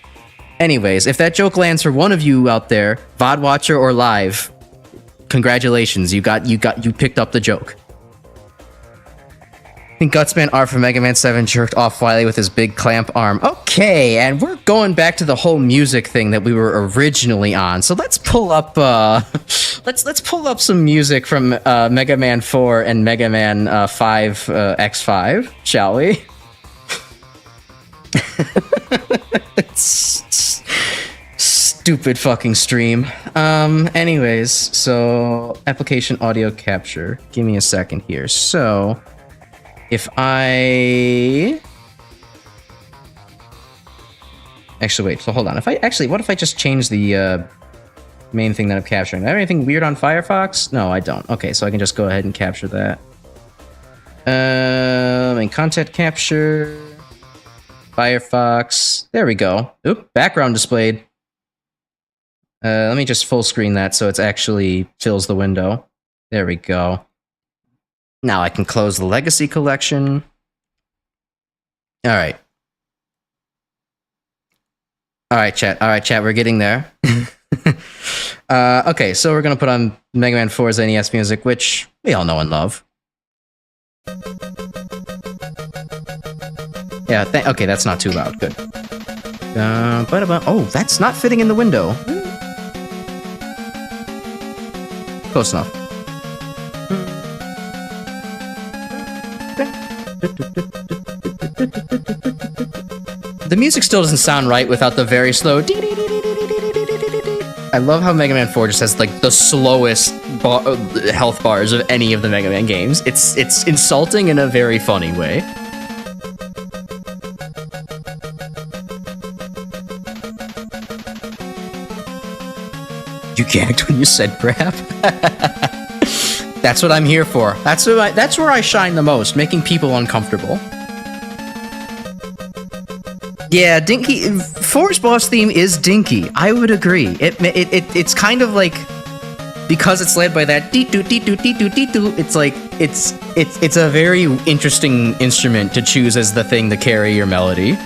anyways, if that joke lands for one of you out there, VOD watcher or live, congratulations, you picked up the joke. I think Gutsman R from Mega Man 7 jerked off Wily with his big clamp arm. Okay, and we're going back to the whole music thing that we were originally on. So let's pull up let's pull up some music from Mega Man 4 and Mega Man 5 X5, shall we? Stupid fucking stream. Anyways, so application audio capture. Give me a second here. So if I actually wait, so hold on. What if I just change the main thing that I'm capturing? Do I have anything weird on Firefox? No, I don't. Okay, so I can just go ahead and capture that. And content capture, Firefox. There we go. Oop, background displayed. Let me just full screen that so it's actually fills the window. There we go. Now I can close the legacy collection. All right. All right, chat. We're getting there. Okay, so we're going to put on Mega Man 4's NES music, which we all know and love. Yeah, okay, that's not too loud. Good. Oh, that's not fitting in the window. Close enough. The music still doesn't sound right without the very slow. I love how Mega Man 4 just has like the slowest health bars of any of the Mega Man games. It's insulting in a very funny way. You gagged when you said crap. That's what I'm here for. That's where I shine the most, making people uncomfortable. Yeah, Dinky. 4's boss theme is dinky. I would agree. It's kind of like, because it's led by that dee doo dee doo dee doo dee doo. It's like it's a very interesting instrument to choose as the thing to carry your melody.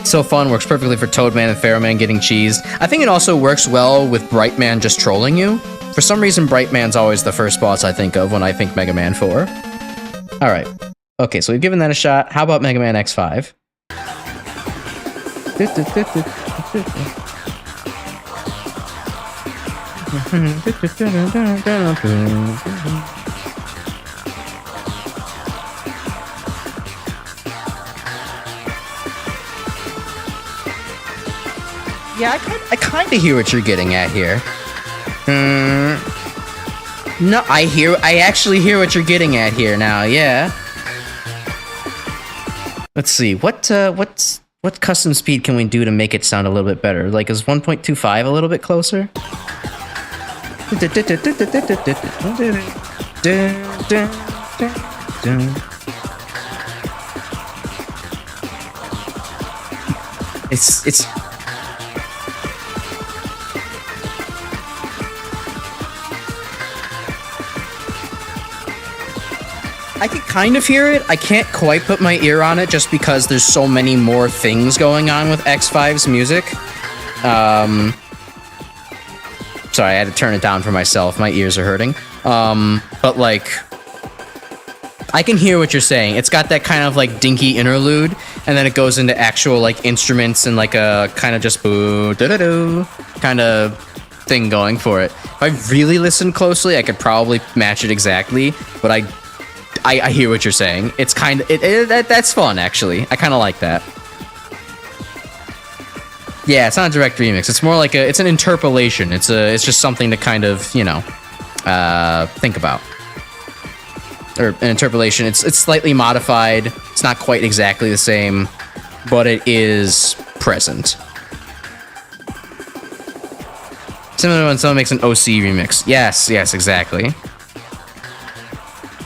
So fun, works perfectly for Toadman and Pharaohman getting cheesed. I think it also works well with Brightman just trolling you. For some reason, Brightman's always the first boss I think of when I think Mega Man 4. Alright. Okay, so we've given that a shot. How about Mega Man X5? Yeah, I kind of hear what you're getting at here. No, I actually hear what you're getting at here now, yeah. Let's see, what custom speed can we do to make it sound a little bit better? Like, is 1.25 a little bit closer? It's I can kind of hear it. I can't quite put my ear on it just because there's so many more things going on with X5's music. Sorry, I had to turn it down for myself. My ears are hurting. But like, I can hear what you're saying. It's got that kind of like dinky interlude, and then it goes into actual like instruments and like a kind of just boo da da doo kind of thing going for it. If I really listened closely, I could probably match it exactly, but I hear what you're saying. It's kind of that's fun actually. I kind of like that. Yeah, it's not a direct remix. It's more like it's an interpolation. It's just something to kind of, you know, think about. Or an interpolation. It's slightly modified. It's not quite exactly the same, but it is present. Similar when someone makes an OC remix. Yes, exactly.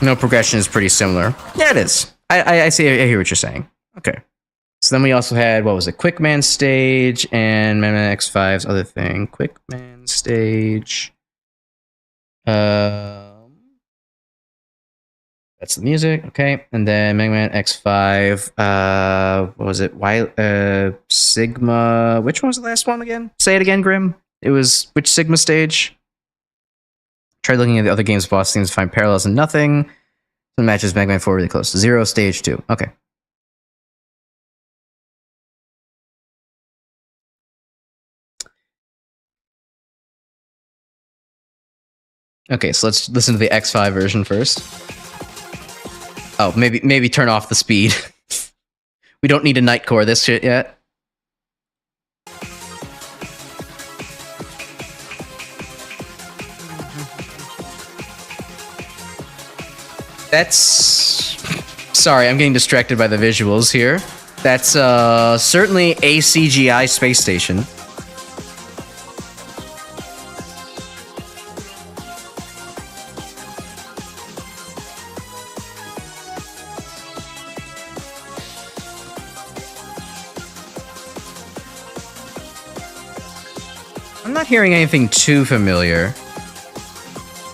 No, progression is pretty similar. Yeah, it is. I see. I hear what you're saying. Okay. So then we also had, what was it? Quickman Stage and MegaManX 5's other thing. Quickman Stage. That's the music. Okay. And then MegaMan X5. What was it? Sigma. Which one was the last one again? Say it again, Grim. It was which Sigma stage? Tried looking at the other game's boss themes to find parallels and nothing. The matches Mega Man 4 really close. 0, stage 2. Okay. Okay, so let's listen to the X5 version first. Oh, maybe turn off the speed. We don't need to nightcore this shit yet. That's... Sorry, I'm getting distracted by the visuals here. That's certainly a CGI space station. I'm not hearing anything too familiar.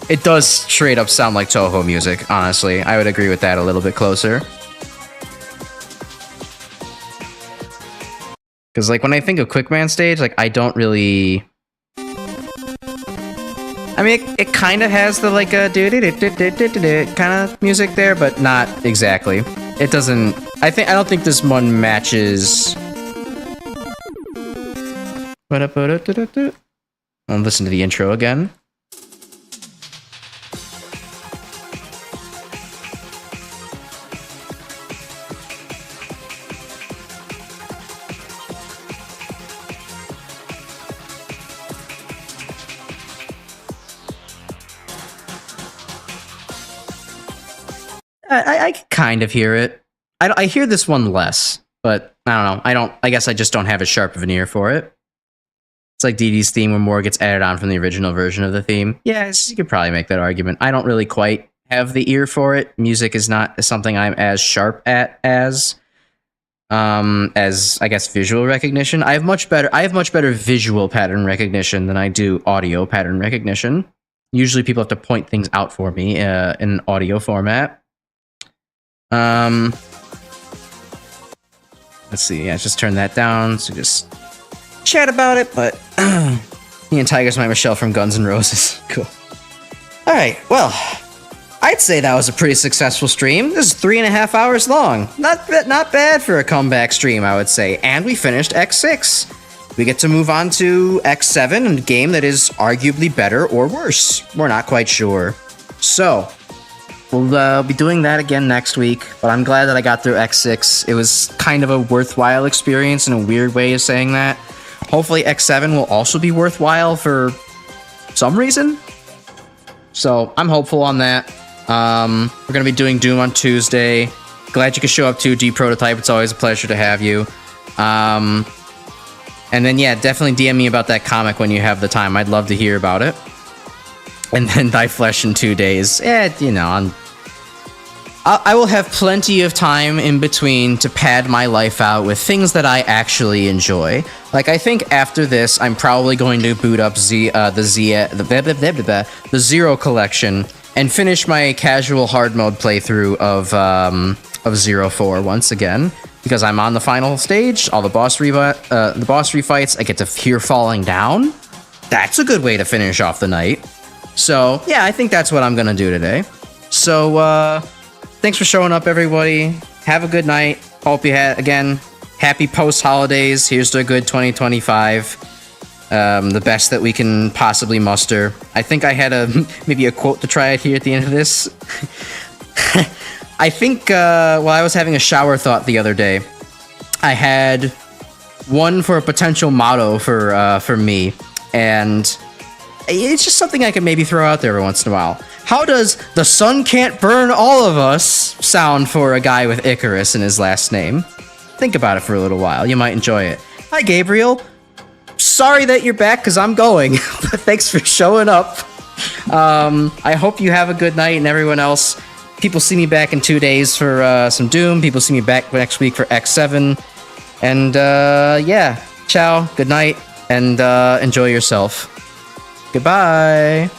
It does straight up sound like Toho music, honestly. I would agree with that a little bit closer. Because, like, when I think of Quickman Stage, like, I don't really... I mean, it kind of has the, like, kind of music there, but not exactly. It doesn't... I don't think this one matches... I'll listen to the intro again. I can kind of hear it. I hear this one less, but I don't know. I guess I just don't have as sharp of an ear for it. It's like DD's theme where more gets added on from the original version of the theme. Yes, you could probably make that argument. I don't really quite have the ear for it. Music is not something I'm as sharp at as I guess visual recognition. I have much better visual pattern recognition than I do audio pattern recognition. Usually people have to point things out for me in an audio format. Let's see. Yeah, just turn that down. So just chat about it. But me and Tiger's my Michelle from Guns N' Roses. Cool. All right. Well, I'd say that was a pretty successful stream. This is 3.5 hours long. Not bad for a comeback stream, I would say. And we finished X6. We get to move on to X7, a game that is arguably better or worse. We're not quite sure. So, we'll be doing that again next week, but I'm glad that I got through X6. It was kind of a worthwhile experience in a weird way of saying that. Hopefully X7 will also be worthwhile for some reason. So, I'm hopeful on that. We're going to be doing Doom on Tuesday. Glad you could show up to Prototype. It's always a pleasure to have you. And then, yeah, definitely DM me about that comic when you have the time. I'd love to hear about it. And then Die Flesh in 2 days. You know, I will have plenty of time in between to pad my life out with things that I actually enjoy. Like, I think after this, I'm probably going to boot up the Zero collection and finish my casual hard mode playthrough of 04 once again, because I'm on the final stage. All the boss refights, I get to hear falling down. That's a good way to finish off the night. So yeah, I think that's what I'm gonna do today. So thanks for showing up, everybody. Have a good night. Hope you had, again, happy post holidays. Here's to a good 2025. The best that we can possibly muster. I think I had maybe a quote to try it here at the end of this. I think while I was having a shower thought the other day, I had one for a potential motto for me, and it's just something I can maybe throw out there every once in a while. How does "the sun can't burn all of us" sound for a guy with Icarus in his last name? Think about it for a little while. You might enjoy it. Hi, Gabriel. Sorry that you're back, because I'm going, but thanks for showing up. I hope you have a good night, and everyone else. People see me back in 2 days for some Doom. People see me back next week for X7. And yeah, ciao, good night, and enjoy yourself. Goodbye.